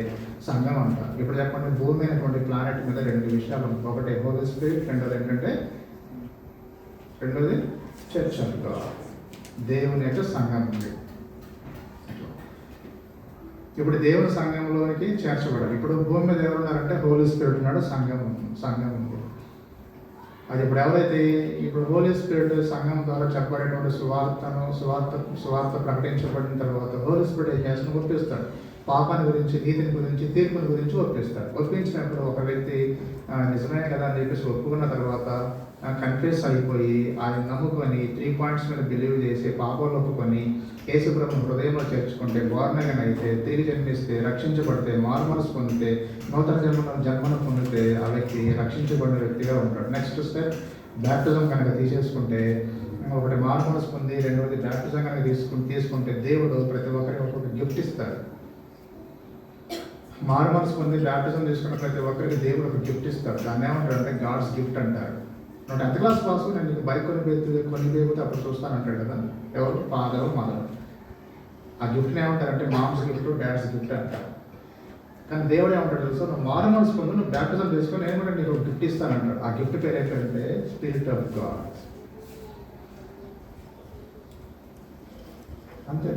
సంఘం అంటారు. ఇప్పుడు చెప్పండి, భూమి అయినటువంటి ప్లానెట్ మీద 2 విషయాలు ఉన్నాయి. ఒకటి హోలీ స్పిరిట్, రెండోది చర్చ్ ఆఫ్ గాడ్, దేవుని యొక్క సంఘం ఉంది. ఇప్పుడు దేవుని సంఘంలోనికి చేర్చబడాలి. ఇప్పుడు భూమి మీద ఎవరున్నారంటే హోలీ స్పిరిట్ ఉన్నాడు, సంఘం ఉంది. అది ఇప్పుడు ఎవరైతే ఇప్పుడు హోలీ స్పిరిట్ సంఘం ద్వారా చెప్పబడేటువంటి సువార్త ప్రకటించబడిన తర్వాత హోలీ స్పిరిట్ ఏం చేస్తాను? ఒప్పిస్తాడు. పాపాన్ని గురించి, నీతిని గురించి, తీర్పుని గురించి ఒప్పిస్తాడు. ఒప్పించినప్పుడు ఒక వ్యక్తి నిజమే కదా అని చెప్పేసి ఒప్పుకున్న తర్వాత కన్ఫ్యూస్ అయిపోయి ఆయన నమ్ముకొని 3 పాయింట్స్ మీద బిలీవ్ చేసి పాపాలు ఒప్పుకొని యేసుప్రభుని హృదయంలో చేర్చుకుంటే, బోర్న్ అగైన్ అయితే, తిరిగి జన్మిస్తే, రక్షించబడితే, మారుమనసు పొందితే, నూతన జన్మను పొందితే ఆ వ్యక్తి రక్షించబడిన వ్యక్తిగా ఉంటాడు. నెక్స్ట్ స్టెప్ బ్యాప్టిజం కనుక తీసేసుకుంటే, ఒకటి మారుమనసు పొంది, రెండవది బ్యాప్టిజం కనుక తీసుకుంటే దేవుడు ప్రతి ఒక్కరికి ఒక్కొక్క గిఫ్ట్ ఇస్తాడు. మారుమనసు పొంది బ్యాప్టిజం తీసుకున్న ప్రతి ఒక్కరికి దేవుడు ఒక గిఫ్ట్ ఇస్తాడు. దాన్ని ఏమంటారు అంటే గాడ్స్ గిఫ్ట్ అంటారు. నా 10th క్లాస్ పాస్, నేను నీకు బైక్ కొనిపోతే అప్పుడు చూస్తానంటాడు కదా, ఎవరు? Father, mother. ఆ గిఫ్ట్ని ఏమంటారంటే మామ్స్ గిఫ్ట్, డాడ్స్ గిఫ్ట్ అంటారు. కానీ దేవుడు ఏమంటాడు తెలుసు, నువ్వు మారుమనసు పొంది, నువ్వు బ్యాప్టిజం తీసుకొని నేను కూడా నీకు గిఫ్ట్ ఇస్తానంటాడు. ఆ గిఫ్ట్ పేరు ఏంటంటే స్పిరిట్ ఆఫ్ గాడ్. అంతే.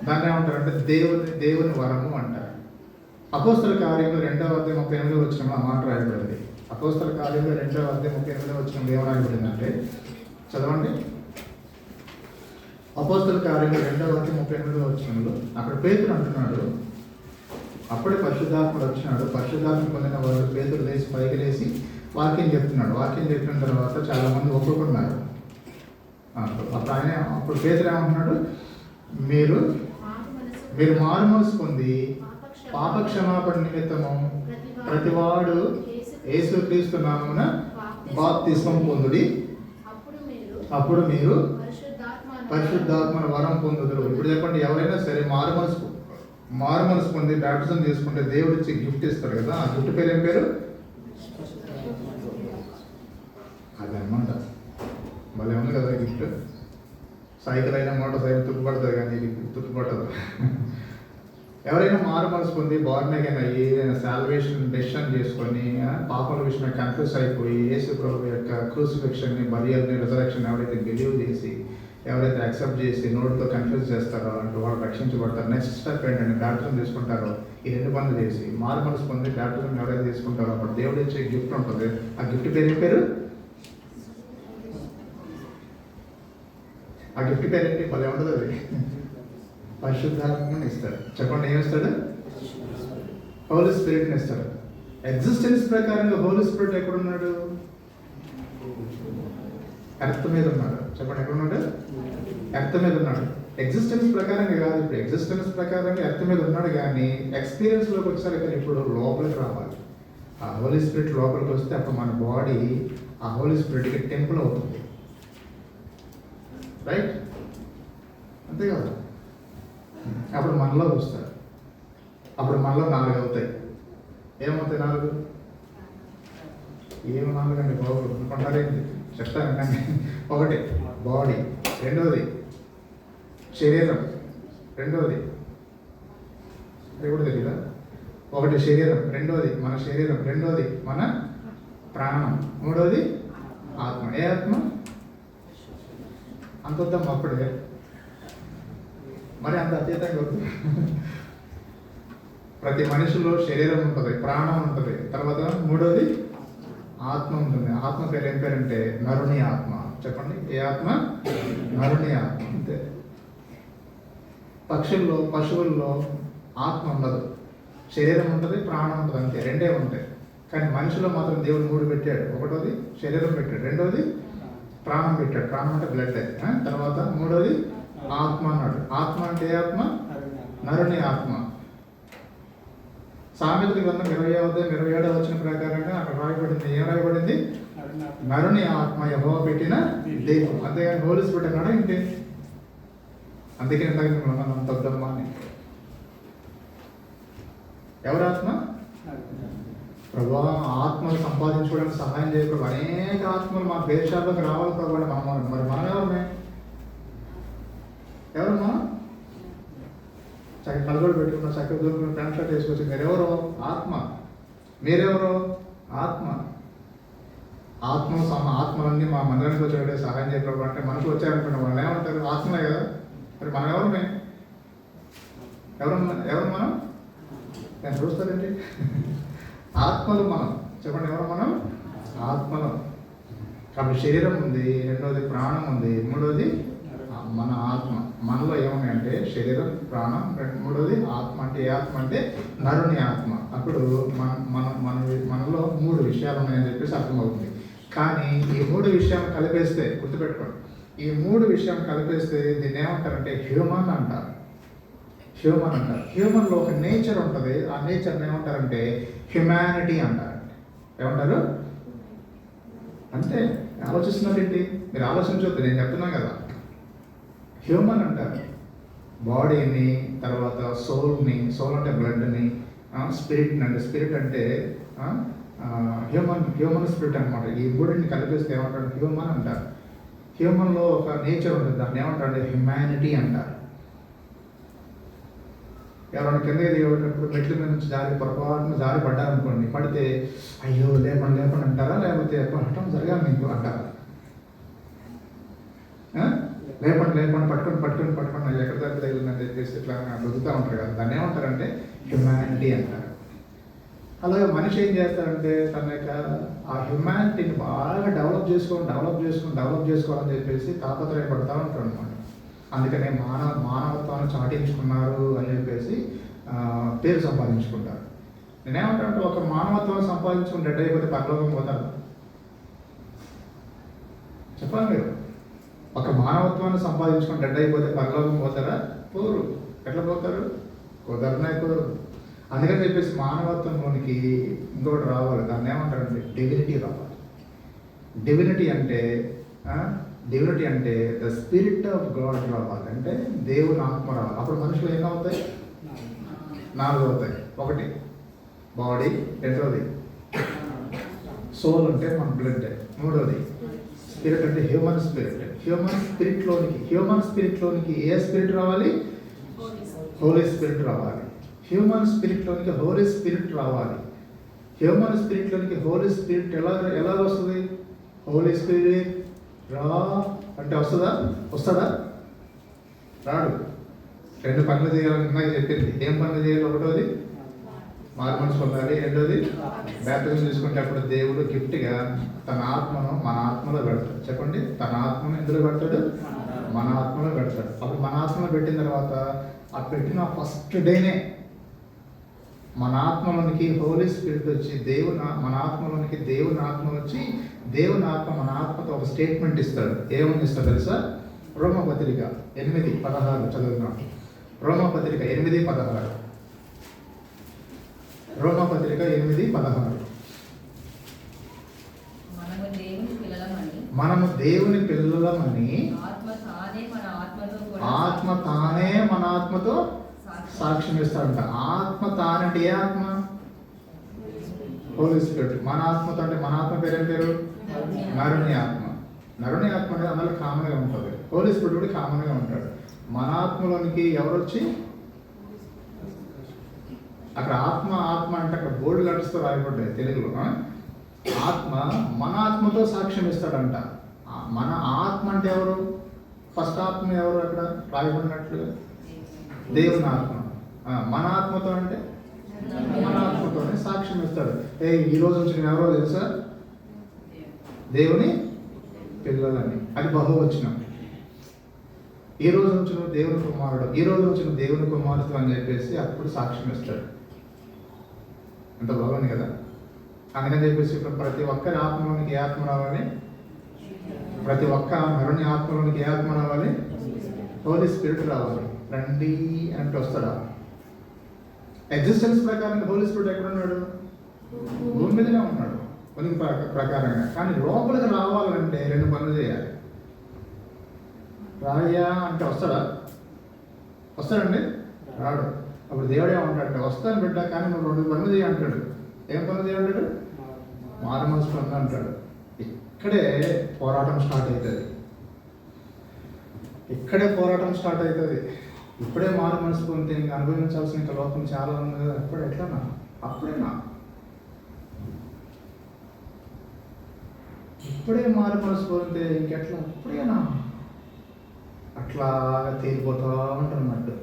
దాన్ని ఏమంటారంటే దేవుని వరము అంటారు. అపోస్తల కార్యంలో 2:38 ఆ మాట రాయబడింది. అపోస్తల కార్యంలో 2:38 ఏం రాయబడిందంటే, చదవండి. అపోస్తల కార్యంలో 2:38 అక్కడ పేతురు అంటున్నాడు, అప్పుడే పరిశుద్ధాత్ముడు వచ్చినాడు. పరిశుద్ధాత్మ పొందిన వాళ్ళు పేతురు లేచి పైకి లేచి వాక్యం చెప్తున్నాడు. వాక్యం చెప్పిన తర్వాత చాలా మంది ఒప్పుకున్నారు. అప్పుడు పేతురు ఏమంటున్నాడు, మీరు మారుమనసు పొంది పాప క్షమాపణ నిమిత్తము ప్రతివాడు యేసుక్రీస్తు నామమున బాప్తిస్మం పొందుడి, అప్పుడు మీరు పరిశుద్ధాత్మను వరం పొందుదురు. ఇప్పుడు చెప్పండి, ఎవరైనా సరే మారుమనసు పొంది బ్యాప్టిజం తీసుకుంటే దేవుడు ఇచ్చి గిఫ్ట్ ఇస్తాడు కదా, ఆ గిఫ్ట్ పేరు ఏం పేరు? అదనమాట. మళ్ళీ ఉంది కదా గిఫ్ట్. సైకిల్ అయినా మోటార్ సైకిల్ తుప్పుపడుతుంది, కానీ ఇది తుప్పుపట్టదు. ఎవరైనా మారుమనసు పొంది బోర్న్ అగైన్ అయ్యి సాల్వేషన్ డెసిషన్ చేసుకొని పాపల విషయమే కన్ఫ్యూజ్ అయిపోయి యేసు ప్రభు యొక్క క్రూసిఫిక్షన్ని, బరియల్ని, రిజరెక్షన్ ఎవరైతే బిలీవ్ చేసి, ఎవరైతే యాక్సెప్ట్ చేసి నోటితో కన్ఫ్యూజ్ చేస్తారో అంటే వాళ్ళు రక్షించబడతారు. నెక్స్ట్ స్టెప్ ఏంటంటే బ్యాప్టిజం తీసుకుంటారో. ఈ 2 పనులు చేసి మారుమనసు పొంది బ్యాప్టిజం ఎవరైతే తీసుకుంటారో అప్పుడు దేవుడు ఇచ్చే గిఫ్ట్ ఉంటుంది. ఆ గిఫ్ట్ పేరు ఆ గిఫ్ట్ పేరేంటి? మళ్ళీ ఉంటుంది అది పరిశుద్ధాత్మని ఇస్తాడు. చెప్పండి, ఏమిస్తాడు? హోలీ స్పిరిట్ని ఇస్తాడు. ఎగ్జిస్టెన్స్ ప్రకారంగా హోలీ స్పిరిట్ ఎక్కడున్నాడు? ఎర్త్ మీద ఉన్నాడు. చెప్పండి, ఎక్కడున్నాడు? ఎర్త్ మీద ఉన్నాడు. ఎగ్జిస్టెన్స్ ప్రకారంగా కాదు, ఇప్పుడు ఎగ్జిస్టెన్స్ ప్రకారంగా ఎర్త్ మీద ఉన్నాడు, కానీ ఎక్స్పీరియన్స్లోకి వచ్చేసరికి ఇప్పుడు లోపలికి రావాలి. ఆ హోలీ స్పిరిట్ లోపలికి వస్తే అప్పుడు మన బాడీ ఆ హోలీ స్పిరిట్కి టెంపుల్ అవుతుంది. రైట్? అంతే కదా. అప్పుడు మనలో వస్తాడు. అప్పుడు మనలో 4 అవుతాయి. ఏమవుతాయి 4? ఏమి 4 అండి బాబు అనుకుంటారేంటి? చెప్తాను కానీ. 1 బాడీ, రెండవది శరీరం, రెండవది అది కూడా తెలియదా? ఒకటి శరీరం, రెండోది మన శరీరం, రెండోది మన ప్రాణం, మూడోది ఆత్మ. ఏ ఆత్మ? అంత వద్దాం అప్పుడే, మరి అంత అతీతంగా వద్దు. ప్రతి మనిషిలో శరీరం ఉంటుంది, ప్రాణం ఉంటుంది, తర్వాత మూడోది ఆత్మ ఉంటుంది. ఆత్మ పేరు ఏం పేరంటే నరుని ఆత్మ. చెప్పండి, ఏ ఆత్మ? నరుని ఆత్మ. అంతే. పక్షుల్లో, పశువుల్లో ఆత్మ ఉండదు, శరీరం ఉంటుంది, ప్రాణం ఉంటుంది, అంతే, రెండే ఉంటాయి. కానీ మనిషిలో మాత్రం దేవుడు మూడు పెట్టాడు. ఒకటోది శరీరం పెట్టాడు, రెండోది ప్రాణం పెట్టాడు, ప్రాణం అంటే బ్లడ్, తర్వాత మూడోది ఆత్మ అన్నాడు. ఆత్మ అంటే ఏ ఆత్మ? నరుని ఆత్మ. సామెతల గ్రంథం 27 వచ్చిన ప్రకారంగా అక్కడ రాయబడింది. ఏం రాయబడింది? నరుని ఆత్మ యెహోవా పెట్టిన దీపం. అంతేగాని హోలీ స్పిరిట్ అన్నాడా ఏంటి? అందుకే ఇందాక మిమ్మల్ని అంత వద్దమ్మా అని. ఎవరి ఆత్మ? ప్రభా, ఆత్మలు సంపాదించుకోవడానికి సహాయం చేయకూడదు. అనేక ఆత్మలు మా దేశాల్లోకి రావాలి ప్రభావ. మరి మనం ఎవరమే? ఎవరు మనం? చక్కగా కలగోడు పెట్టుకున్న, చక్కగా దూరుకున్న, ప్యాంట్ షర్ట్ వేసుకొచ్చి మీరెవరో? ఆత్మ. మీరెవరో? ఆత్మ. ఆత్మలన్నీ మా మందిరానికి వచ్చాడే సహాయం చేయకూడదు అంటే మనుషులు వచ్చారనుకుంటే వాళ్ళు ఏమంటారు? ఆత్మలే కదా. మరి మనం ఎవరమే? ఎవరు మనం? నేను చూస్తారండి. ఆత్మలు మనం. చెప్పండి, ఎవరు మనం? ఆత్మలు. కాబట్టి శరీరం ఉంది, రెండోది ప్రాణం ఉంది, మూడోది మన ఆత్మ. మనలో ఏమున్నాయంటే శరీరం, ప్రాణం, మూడోది ఆత్మ. అంటే ఏ ఆత్మ? అంటే నరుని ఆత్మ. అప్పుడు మనలో మూడు విషయాలు ఉన్నాయని చెప్పేసి అర్థమవుతుంది. కానీ ఈ మూడు విషయాలు కలిపేస్తే, గుర్తుపెట్టుకోండి, ఈ మూడు విషయాలు కలిపేస్తే దీన్ని ఏమంటారంటే హ్యూమన్ అంటారు. హ్యూమన్ అంటారు. హ్యూమన్లో ఒక నేచర్ ఉంటుంది. ఆ నేచర్ని ఏమంటారంటే హ్యుమానిటీ అంటారండి. ఏమంటారు? అంటే ఆలోచిస్తున్నట్టు మీరు ఆలోచించవద్దు, నేను చెప్తున్నాను కదా. హ్యూమన్ అంటారు బాడీని, తర్వాత సోల్ని, సోల్ అంటే బ్లడ్ని, స్పిరిట్ని. అంటే స్పిరిట్ అంటే హ్యూమన్ స్పిరిట్ అనమాట. ఈ మూడిని కలిపేస్తే ఏమంటారు? హ్యూమన్ అంటారు. హ్యూమన్లో ఒక నేచర్ ఉంటుంది, దాన్ని ఏమంటారు? హ్యుమానిటీ అంటారు. ఎవరైనా కిందకి దిగేటప్పుడు మెట్ల మీద నుంచి పొరపాటున జారి పడ్డారనుకోండి, పడితే అయ్యో లేపండి అంటారా? లేకపోతే పట్టడం జరగాలి మీకు అంటారా? లేపండి పట్టుకొని అది ఎక్కడ దగ్గర తగిలిందని చెప్పేసి ఇట్లా రుద్దుతూ ఉంటారు కదా, దాన్ని ఏమంటారంటే హ్యుమానిటీ అంటారు. అలాగే మనిషి ఏం చేస్తారంటే తన యొక్క ఆ హ్యుమానిటీని బాగా డెవలప్ చేసుకోవాలని చెప్పేసి తాపత్రయపడతా ఉంటారు అనమాట. అందుకనే మానవత్వాన్ని చాటించుకున్నారు అని చెప్పేసి పేరు సంపాదించుకుంటారు. నేనేమంటానంటే ఒక మానవత్వాన్ని సంపాదించుకుని డెడ్ అయిపోతే పరలోకం పోతారు? చెప్పాలి మీరు. ఒక మానవత్వాన్ని సంపాదించుకొని డెడ్ అయిపోతే పరలోకం పోతారా? పోరు. ఎట్లా పోతారు? కుదరదు. అందుకని చెప్పేసి మానవత్వంలోనికి ఇంకోటి రావాలి. దాన్ని ఏమంటారంటే డివినిటీ రావాలి. డివినిటీ అంటే ద స్పిరిట్ ఆఫ్ గాడ్ రావాలి. అంటే దేవుని ఆత్మ రావాలి. అప్పుడు మనుషులు ఏమవుతాయి? 4 అవుతాయి. ఒకటి బాడీ, రెండోది సోల్ అంటే మన బ్లడ్, మూడోది స్పిరిట్ అంటే హ్యూమన్ స్పిరిట్. హ్యూమన్ స్పిరిట్లోనికి ఏ స్పిరిట్ రావాలి? హోలీ స్పిరిట్ రావాలి. హ్యూమన్ స్పిరిట్లోనికి హోలీ స్పిరిట్ రావాలి. హ్యూమన్ స్పిరిట్లోనికి హోలీ స్పిరిట్ ఎలా వస్తుంది? హోలీ స్పిరిట్ రా అంటే వస్తుందా? రాడు. 2 పనులు చేయాలని ఇందాక చెప్పింది. ఏం పనులు చేయాలి? ఒకటోది మారుమనసు పొందాలి, రెండోది బ్యాప్టిజం తీసుకుంటే అప్పుడు దేవుడు గిఫ్ట్గా తన ఆత్మను మన ఆత్మలో పెడతాడు. చెప్పండి, తన ఆత్మను ఎందులో పెడతాడు? మన ఆత్మలో పెడతాడు. అప్పుడు మన ఆత్మలో పెట్టిన తర్వాత ఆ పెట్టిన ఫస్ట్ డేనే మన ఆత్మలోనికి హోలీ స్పిరిట్ వచ్చి మన ఆత్మలోనికి దేవుని ఆత్మ వచ్చి దేవుని ఆత్మ మన ఆత్మతో ఒక స్టేట్మెంట్ ఇస్తాడు. ఏమని ఇస్తాడు తెలుసా? రోమపత్రిక 8:16 చదువుతున్నాం. రోమపత్రిక 8:16. రోమపత్రిక 8:16. మనము దేవుని పిల్లలమని ఆత్మ తానే మన ఆత్మతో సాక్ష్యం ఇస్తాడంట. ఆత్మ తానంటే ఏ ఆత్మ? హోలీ స్పిరిట్. మన ఆత్మతో అంటే మన ఆత్మ పేరేం పేరు? నరుని ఆత్మ. నరుని ఆత్మ అనేది అందరికి కామన్గా ఉంటుంది. హోలీ స్పిరిట్ కూడా కామన్గా ఉంటాడు. మన ఆత్మలోనికి ఎవరు వచ్చి? అక్కడ ఆత్మ ఆత్మ అంటే అక్కడ బోర్డు లెటర్స్తో రాయబడ్డాయి తెలుగులో. ఆత్మ మన ఆత్మతో సాక్ష్యం ఇస్తాడంట. మన ఆత్మ అంటే ఎవరు? ఫస్ట్ ఆత్మ ఎవరు అక్కడ రాయబడినట్లుగా? దేవుని ఆత్మ. మన ఆత్మతో అంటే మన ఆత్మతోనే సాక్ష్యం ఇస్తాడు. ఈ రోజు నుంచి నేను ఎవరో తెలుసా? దేవుని పిల్లలని. అది బహువచనం. ఈ రోజు నుంచి నువ్వు దేవుని కుమారుడు, ఈ రోజు నుంచి నువ్వు దేవుని కుమారుడు అని చెప్పేసి అప్పుడు సాక్ష్యం ఇస్తాడు. ఎంత బాగుంది కదా. అందుకని చెప్పేసి ఇప్పుడు ప్రతి ఒక్కరి ఆత్మలోనికి ఏ ఆత్మ రావాలి? ప్రతి ఒక్క మరుని ఆత్మలోనికి ఏ ఆత్మ రావాలి? హోలీ స్పిరిట్ రావాలి. రండి అంటే వస్తాడా? ఎగ్జిస్టెన్స్ ప్రకారం హోలీ స్పిరిట్ ఎక్కడ ఉన్నాడు? భూమి మీదనే ఉన్నాడు ఉనికి ప్రకారంగా. కానీ లోపలికి రావాలంటే 2 పనులు చేయాలి. రాయ్యా అంటే వస్తాడా? వస్తాడండి? రాడు. అప్పుడు దేవుడు ఏమంటాడంటే వస్తాను బిడ్డ, కానీ నువ్వు 2 పనులు చేయ అంటాడు. ఏం పనులు చేయంటాడు? మారు మనసు పనులు అంటాడు. ఇక్కడే పోరాటం స్టార్ట్ అవుతుంది. ఇక్కడే పోరాటం స్టార్ట్ అవుతుంది. ఇప్పుడే మారు మనసు పొందితే ఇంకా అనుభవించాల్సిన ఇంకా లోపం చాలా ఉంది కదా. అప్పుడు ఎట్లనా? అప్పుడేనా? ఇప్పుడే మారు మనసు పొందితే ఇంకెట్లా? అప్పుడేనా? అట్లాగా తేలిపోతూ ఉంటున్నట్టు.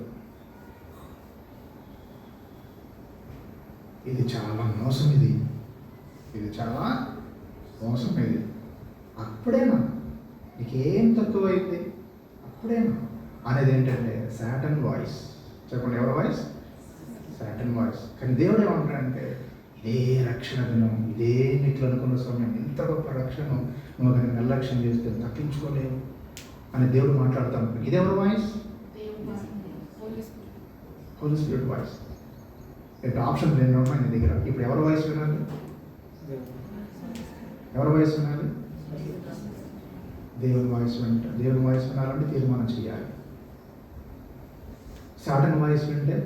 ఇది చాలా మోసం. ఇది చాలా మోసం. ఇది అప్పుడేనా? నీకేం తక్కువైంది? అప్పుడేనా అనేది ఏంటంటే సాటన్ వాయిస్. చెప్పండి, ఎవరి వాయిస్? Satan voice. కానీ దేవుడు ఏమంటాడంటే ఇదే రక్షణ దినం, ఇదే నీకు అనుకున్న సమయం, ఇంత గొప్ప రక్షణ నువ్వు కానీ నిర్లక్ష్యం చేస్తే తప్పించుకోలేవు అని దేవుడు మాట్లాడుతాను. ఇది ఎవరి వాయిస్? Holy spirit voice. ఇప్పుడు ఆప్షన్ 2 ఉన్నాయి నీ దగ్గర. ఇప్పుడు ఎవరి వాయిస్ వినాలి? ఎవరి వాయిస్ వినాలి? దేవుని వాయిస్ దేవుని వాయిస్ వినాలంటే తీర్మానం చేయాలి. సాటన్ వాయిస్ వింటే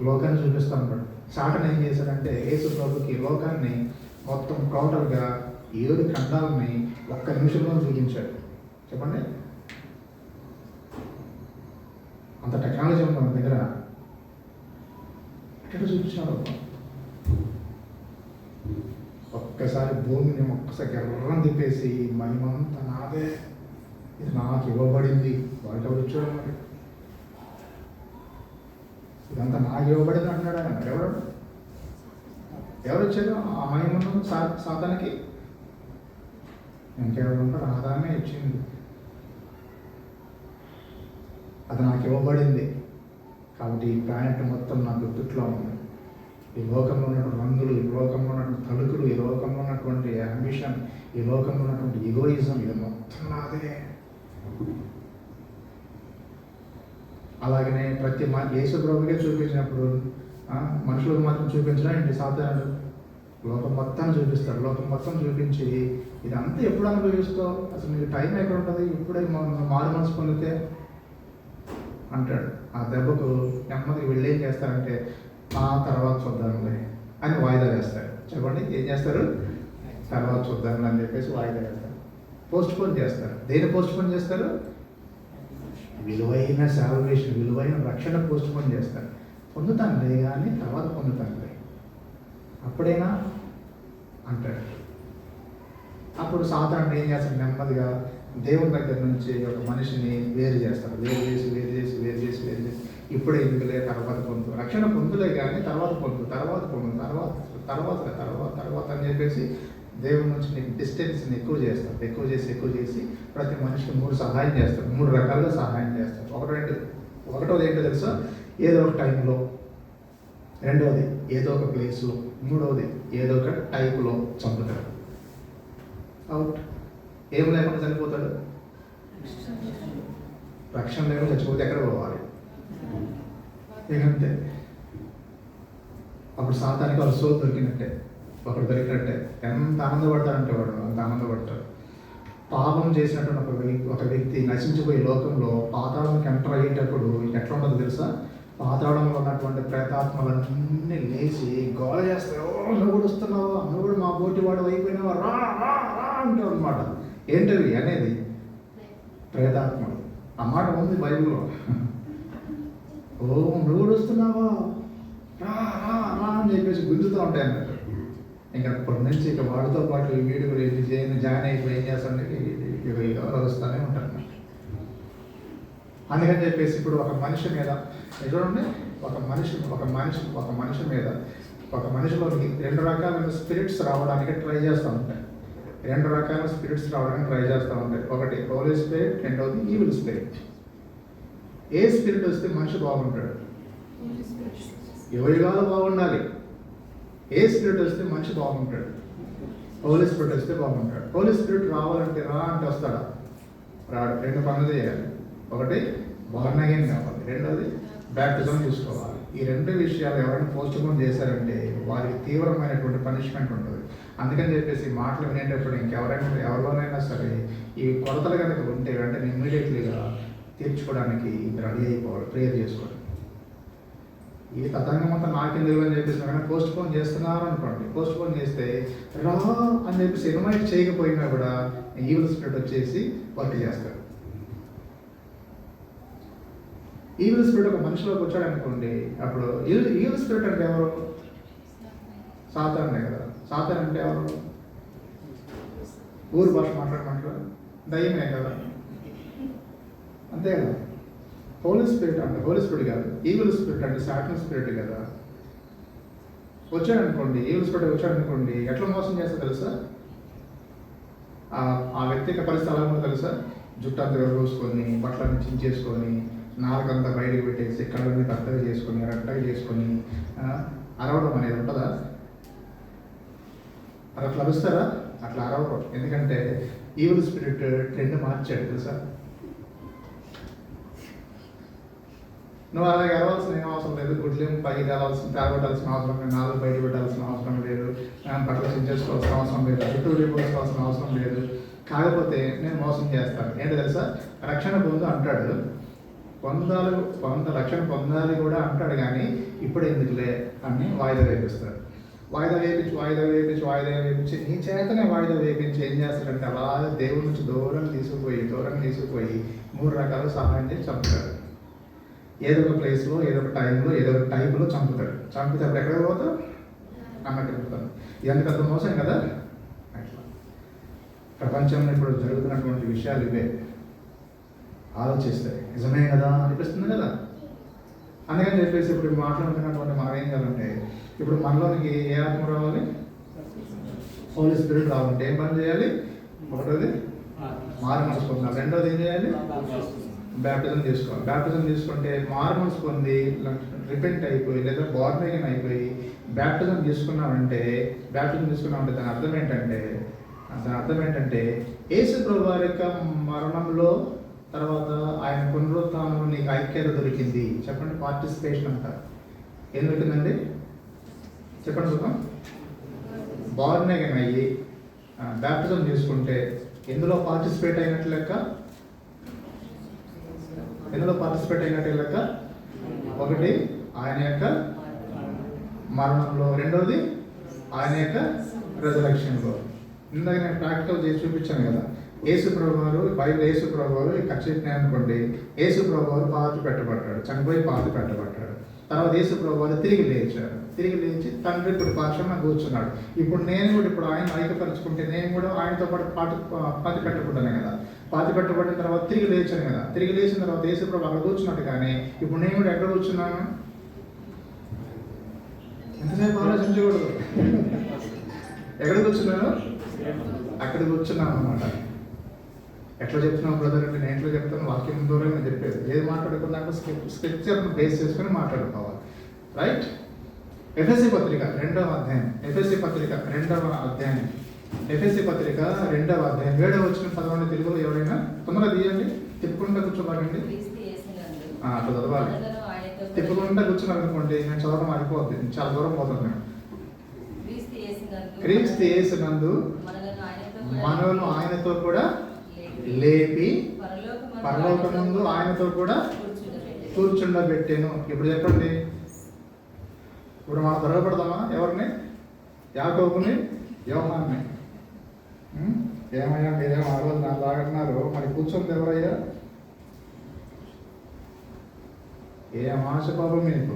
లోకాన్ని చూపిస్తూ ఉంటాడు. సాటన్ ఏం చేశాడంటే యేసు ప్రభుకి లోకాన్ని మొత్తం టోటల్గా 7 ఖండాలని 1 నిమిషంలో చూపించాడు. చెప్పండి, అంత టెక్నాలజీ ఉంది మన దగ్గర. ఎక్కడ చూపించాడు? ఒక్కసారి భూమిని ఒక్కసారి గర్రం తిప్పేసి మహిమంతా నాదే, ఇది నాకు ఇవ్వబడింది. వాడికి ఎవరు ఇచ్చాడు? మరి ఇదంతా నాకు ఇవ్వబడింది అంటున్నాడు ఆయన. ఎవరు ఇచ్చారు ఆ మహిమను? సాతానికి. ఇంకెవరు ఉంటారు? ఆదామే ఇచ్చింది. అది నాకు ఇవ్వబడింది కాబట్టి ఈ ప్లానెట్ మొత్తం నా గుర్తుట్లో ఉంది. ఈ లోకంలో ఉన్నటువంటి రంగులు, ఈ లోకంలో ఉన్నటువంటి తలుకులు, ఈ లోకంలో ఉన్నటువంటి అంబిషన్, ఈ లోకంలో ఉన్నటువంటి ఈగోయిజం, ఇది మొత్తం నాదే. అలాగనే ప్రతి యేసు ప్రభుకే చూపించినప్పుడు మనుషులకు మాత్రం చూపించడం ఏంటి? సాతానుడు లోకం మొత్తం చూపిస్తాడు. లోకం మొత్తం చూపించి ఇదంతా ఎప్పుడు అనుభవిస్తావు? అసలు నీకు టైం ఎక్కడ ఉంటుంది? ఇప్పుడే మారు మనసు పొందితే అంటాడు. ఆ దెబ్బకు నెమ్మదికి వెళ్ళి ఏం చేస్తారంటే తర్వాత చూద్దాంలే అని వాయిదా వేస్తారు. చెప్పండి, ఏం చేస్తారు? తర్వాత చూద్దాంలే అని చెప్పేసి వాయిదా వేస్తారు. పోస్ట్పోన్ చేస్తారు. దేని పోస్ట్పోన్ చేస్తారు? విలువైన సాల్వేషన్, విలువైన రక్షణ పోస్ట్పోన్ చేస్తారు. పొందుతానులే కానీ తర్వాత పొందుతానులే, అప్పుడైనా అంటాడు. అప్పుడు సాతానుడు ఏం చేస్తాడు? నెమ్మదిగా దేవుని దగ్గర నుంచి ఒక మనిషిని వేరు చేస్తాడు. వేరు చేసి ఇప్పుడే ఎందుకులే, తర్వాత పొందు, రక్షణ పొందులే కానీ తర్వాత పొందు తర్వాత అని చెప్పేసి దేవుని నుంచి నీకు డిస్టెన్స్ని ఎక్కువ చేసి ప్రతి మనిషికి 3 సహాయం చేస్తాడు. 3 రకాలుగా సహాయం చేస్తాడు. ఒకటోది ఏంటో తెలుసా? ఏదో ఒక టైంలో, రెండవది ఏదో ఒక ప్లేస్లో, మూడవది ఏదో ఒక టైపులో చంపుతాడు. అవుట్. ఏం లేకుండా చనిపోతాడు? రక్షణ లేకుండా చచ్చిపోతే ఎక్కడ పోవాలి? ఏకంతే. అప్పుడు సాతానికి వాళ్ళ సోల్ దొరికినట్టే, ఒకడు దొరికినట్టే. ఎంత ఆనందపడతాడంటే వాడు అంత ఆనందపడతాడు. పాపం చేసినటువంటి ఒక వ్యక్తి నశించిపోయే లోకంలో పాతాళంకి ఎంటర్ అయ్యేటప్పుడు ఎట్లా ఉండదు తెలుసా? పాతాళంలో ఉన్నటువంటి ప్రేతాత్మలన్నీ లేచి గోల చేస్తాయి. నువ్వు కూడా వస్తున్నావు, నువ్వు కూడా మా బోటి వాడు అయిపోయినావా, రా రా రా అంటావు అనమాట. ఏంటది అనేది? ప్రేతాత్మలు. ఆ మాట ఉంది బైబిల్లో. ఓ నువ్వు వస్తున్నావా, రా రా రా అని చెప్పేసి గుంజుతూ ఉంటాయి అన్నట్టు. ఇంకా అప్పటి నుంచి ఇక వాడితో పాటు వీడు కూడా ఇది చేయని జాయిన్ అయిపోయి ఏం చేస్తానంటే వస్తూనే ఉంటారు అన్నమాట. అందుకని చెప్పేసి ఇప్పుడు ఒక మనిషి మీద చూడండి, ఒక మనిషి మీద ఒక మనిషిలోకి 2 రకాలైన స్పిరిట్స్ రావడానికి ట్రై చేస్తూ ఉంటాయి. 2 రకాల స్పిరిట్స్ రావడానికి ట్రై చేస్తూ ఉంటాయి. ఒకటి హోలీ స్పిరిట్, రెండవది ఈవిల్ స్పిరిట్. ఏ స్పిరిట్ వస్తే మనిషి బాగుంటాడు? ఎవరిగాలు బాగుండాలి. ఏ స్పిరిట్ వస్తే మనిషి బాగుంటాడు? హోలీ స్పిరిట్ వస్తే బాగుంటాడు. హోలీ స్పిరిట్ రావాలంటే రా అంటే వస్తాడా? రాడు. 2 పనులు చేయాలి. ఒకటి బోర్న్ అగైన్ కావాలి, రెండోది బ్యాప్టిజం తీసుకోవాలి. ఈ 2 విషయాలు ఎవరైనా పోస్ట్ పోన్ చేశారంటే వారికి తీవ్రమైనటువంటి పనిష్మెంట్ ఉంటుంది. అందుకని చెప్పేసి మాటలు వినేటప్పుడు ఎవరిలోనైనా సరే ఈ కొరతలు కనుక ఉంటే వెంటనే ఇమ్మీడియట్లీగా తీర్చుకోవడానికి రెడీ అయిపోవాలి, ప్రేయర్ చేసుకోవాలి. ఈ తతంగం అంతా నాకెందుకు అని చెప్పేసి కానీ పోస్ట్ పోన్ చేస్తున్నారు అనుకోండి. పోస్ట్ పోన్ చేస్తే రా అని చెప్పేసి ఇన్వైట్ చేయకపోయినా కూడా ఈవిల్ స్పిరిట్ వచ్చేసి వర్క్ చేస్తారు. ఈవిల్ స్పిరిట్ ఒక మనిషిలోకి వచ్చాడు అనుకోండి, అప్పుడు ఈవిల్ స్పిరిట్ అంటే ఎవరు? సాతానే కదా. సాతాన్ అంటే ఎవరు? ఊరు భాష మాట్లాడమంటారు, దయ్యమే కదా, అంతే కదా. హోలీ స్పిరిట్ అంటే హోలీ స్పిరిట్ కాదు, ఈవిల్ స్పిరిట్ అంటే సాటన్ స్పిరిట్ కదా. వచ్చాడనుకోండి, ఈవిల్ స్పిరిట్ వచ్చాడనుకోండి, ఎట్లా మోసం చేస్తా తెలుసా? ఆ వ్యక్తిగత పరిస్థితి అలా కూడా తెలుసా? జుట్టు అంతా వేసుకొని, బట్టలన్నీ చించేసుకొని, నాలుగంతా బయటకు పెట్టేసి, కళ్ళని రద్దగా చేసుకొని, రట్టగా చేసుకొని అరవడం అనేది ఉంటుందా? అట్లా అరుస్తారా? అట్లా అరవడం. ఎందుకంటే ఈవిల్ స్పిరిట్ ట్రెండ్ మార్చాడు తెలుసా. నువ్వు అలాగే అరవాల్సిన ఏం అవసరం లేదు. గుడ్లేం పైకి తాగొట్టాల్సిన అవసరం లేదు, నాలుగు బయట పెట్టాల్సిన అవసరం లేదు, బట్టలు చించేసుకోవాల్సిన అవసరం లేదు, చుట్టూ రిపోసుకోవాల్సిన అవసరం లేదు. కాకపోతే నేను మోసం చేస్తాను. ఏంటి తెలుసా? రక్షణ పొందు అంటాడు, రక్షణ పొందాలి కూడా అంటాడు. కానీ ఇప్పుడు ఎందుకులే అని వాయిదా వేపిస్తాడు. వాయిదా వేపించి నీ చేతనే వాయిదా వేపించి ఏం చేస్తాడంటే అలా దేవుడి నుంచి దూరం తీసుకుపోయి 3 రకాల సహాయం చేసి చంపుతాడు. ఏదో ఒక ప్లేస్లో, ఏదో ఒక టైంలో, ఏదో ఒక టైపులో చంపుతాడు. చంపితే అప్పుడు ఎక్కడ పోతావు? అన్నట్టు చెప్తాను. ఇవన్నీ పెద్ద మోసం కదా. అట్లా ప్రపంచంలో ఇప్పుడు జరుగుతున్నటువంటి విషయాలు ఇవే. ఆలోచిస్తే నిజమే కదా అనిపిస్తుంది కదా. అందుకని చెప్పేసి ఇప్పుడు మాట్లాడుతున్నటువంటి మనం ఏం చేయాలంటే, ఇప్పుడు మనలోనికి ఏ ఆత్మ రావాలి? హోలీ స్పిరిట్ రావాలంటే ఏం పని చేయాలి? ఒకటోది మారు మనసు పొందాలి, రెండోది ఏం చేయాలి? బ్యాప్టిజం తీసుకోవాలి. బ్యాప్టిజం తీసుకుంటే మారు మనసు పొంది రిపెంట్ అయిపోయి లేదా బోర్న్ అగైన్ అయిపోయి బ్యాప్టిజం తీసుకున్నామంటే దాని అర్థం ఏంటంటే యేసు ప్రభువారి యొక్క మరణంలో తర్వాత ఆయన పునరుత్థానంలో నీకు ఐక్యత దొరికింది. చెప్పండి, పార్టిసిపేషన్ అంటారు. ఏం దొరికిందండి? చెప్పండి చూద్దాం. బోర్న్ అగైన్ అయ్యి బ్యాప్టిజం తీసుకుంటే ఎందులో పార్టిసిపేట్ అయినట్లు లెక్క? ఒకటి ఆయన యొక్క మరణంలో, రెండవది ఆయన యొక్క రెజరెక్షన్లో. ఇందాక నేను ప్రాక్టికల్ చేసి చూపించాను కదా. యేసు ప్రభువారు బైబిల్ యేసు ప్రభువారు ఖచ్చితంగా అనుకోండి, యేసు ప్రభువారు పాతి పెట్టబడ్డాడు, చనిపోయి పాతి పెట్టబడ్డాడు. తర్వాత యేసు ప్రభువారు తిరిగి లేచి తండ్రి ఇప్పుడు పక్షాన కూర్చున్నాడు. ఇప్పుడు నేను కూడా ఇప్పుడు ఆయన ఐక్యపరుచుకుంటే నేను కూడా ఆయనతో పాటు పాతి పెట్టబడ్డాను కదా. పాతి పెట్టబడిన తర్వాత తిరిగి లేచాను కదా. తిరిగి లేచిన తర్వాత యేసు ప్రభు అక్కడ కూర్చున్నాడు. కానీ ఇప్పుడు నేను కూడా ఎక్కడ కూర్చున్నాను? ఎంతసేపు ఆలోచించకూడదు. ఎక్కడ కూర్చున్నాను? అక్కడ కూర్చున్నాను అన్నమాట. ఎట్లా చెప్తున్నావు బ్రదర్ అంటే నేను ఎట్లా చెప్తాను? వాక్యం ద్వారా నేను చెప్పేది. ఏది మాట్లాడుకున్నా స్క్రిప్చర్ను బేస్ చేసుకొని మాట్లాడుకోవాలి. రైట్? ఎఫ్ఎస్సి పత్రిక 2వ అధ్యాయం 7వ వచనం చదవండి తెలుగులో. ఎవరైనా తొందరగా తీయండి, తిప్పుకుంటా కూర్చోబాకండి. అట్లా చదవాలి. తిప్పుకుంటా కూర్చున్నారు అనుకోండి, నేను చదవడం అయిపోద్ది, చాలా దూరం పోతుంది. నేను క్రీస్తు యేసునందు మనలను ఆయనతో కూడా లేపి పరలోకమందు ఆయనతో కూడా కూర్చుండబెట్టాను. ఇప్పుడు చెప్పండి, ఇప్పుడు మనం త్వరపడదామా? ఎవరిని? యాకోబుని, యోహాన్ని. ఏమయ్యా మీరేమో ఆ రోజు నాకు లాగన్నారు, మరి కూర్చుంది ఎవరయ్యా? ఏం ఆశ పాపం మీకు.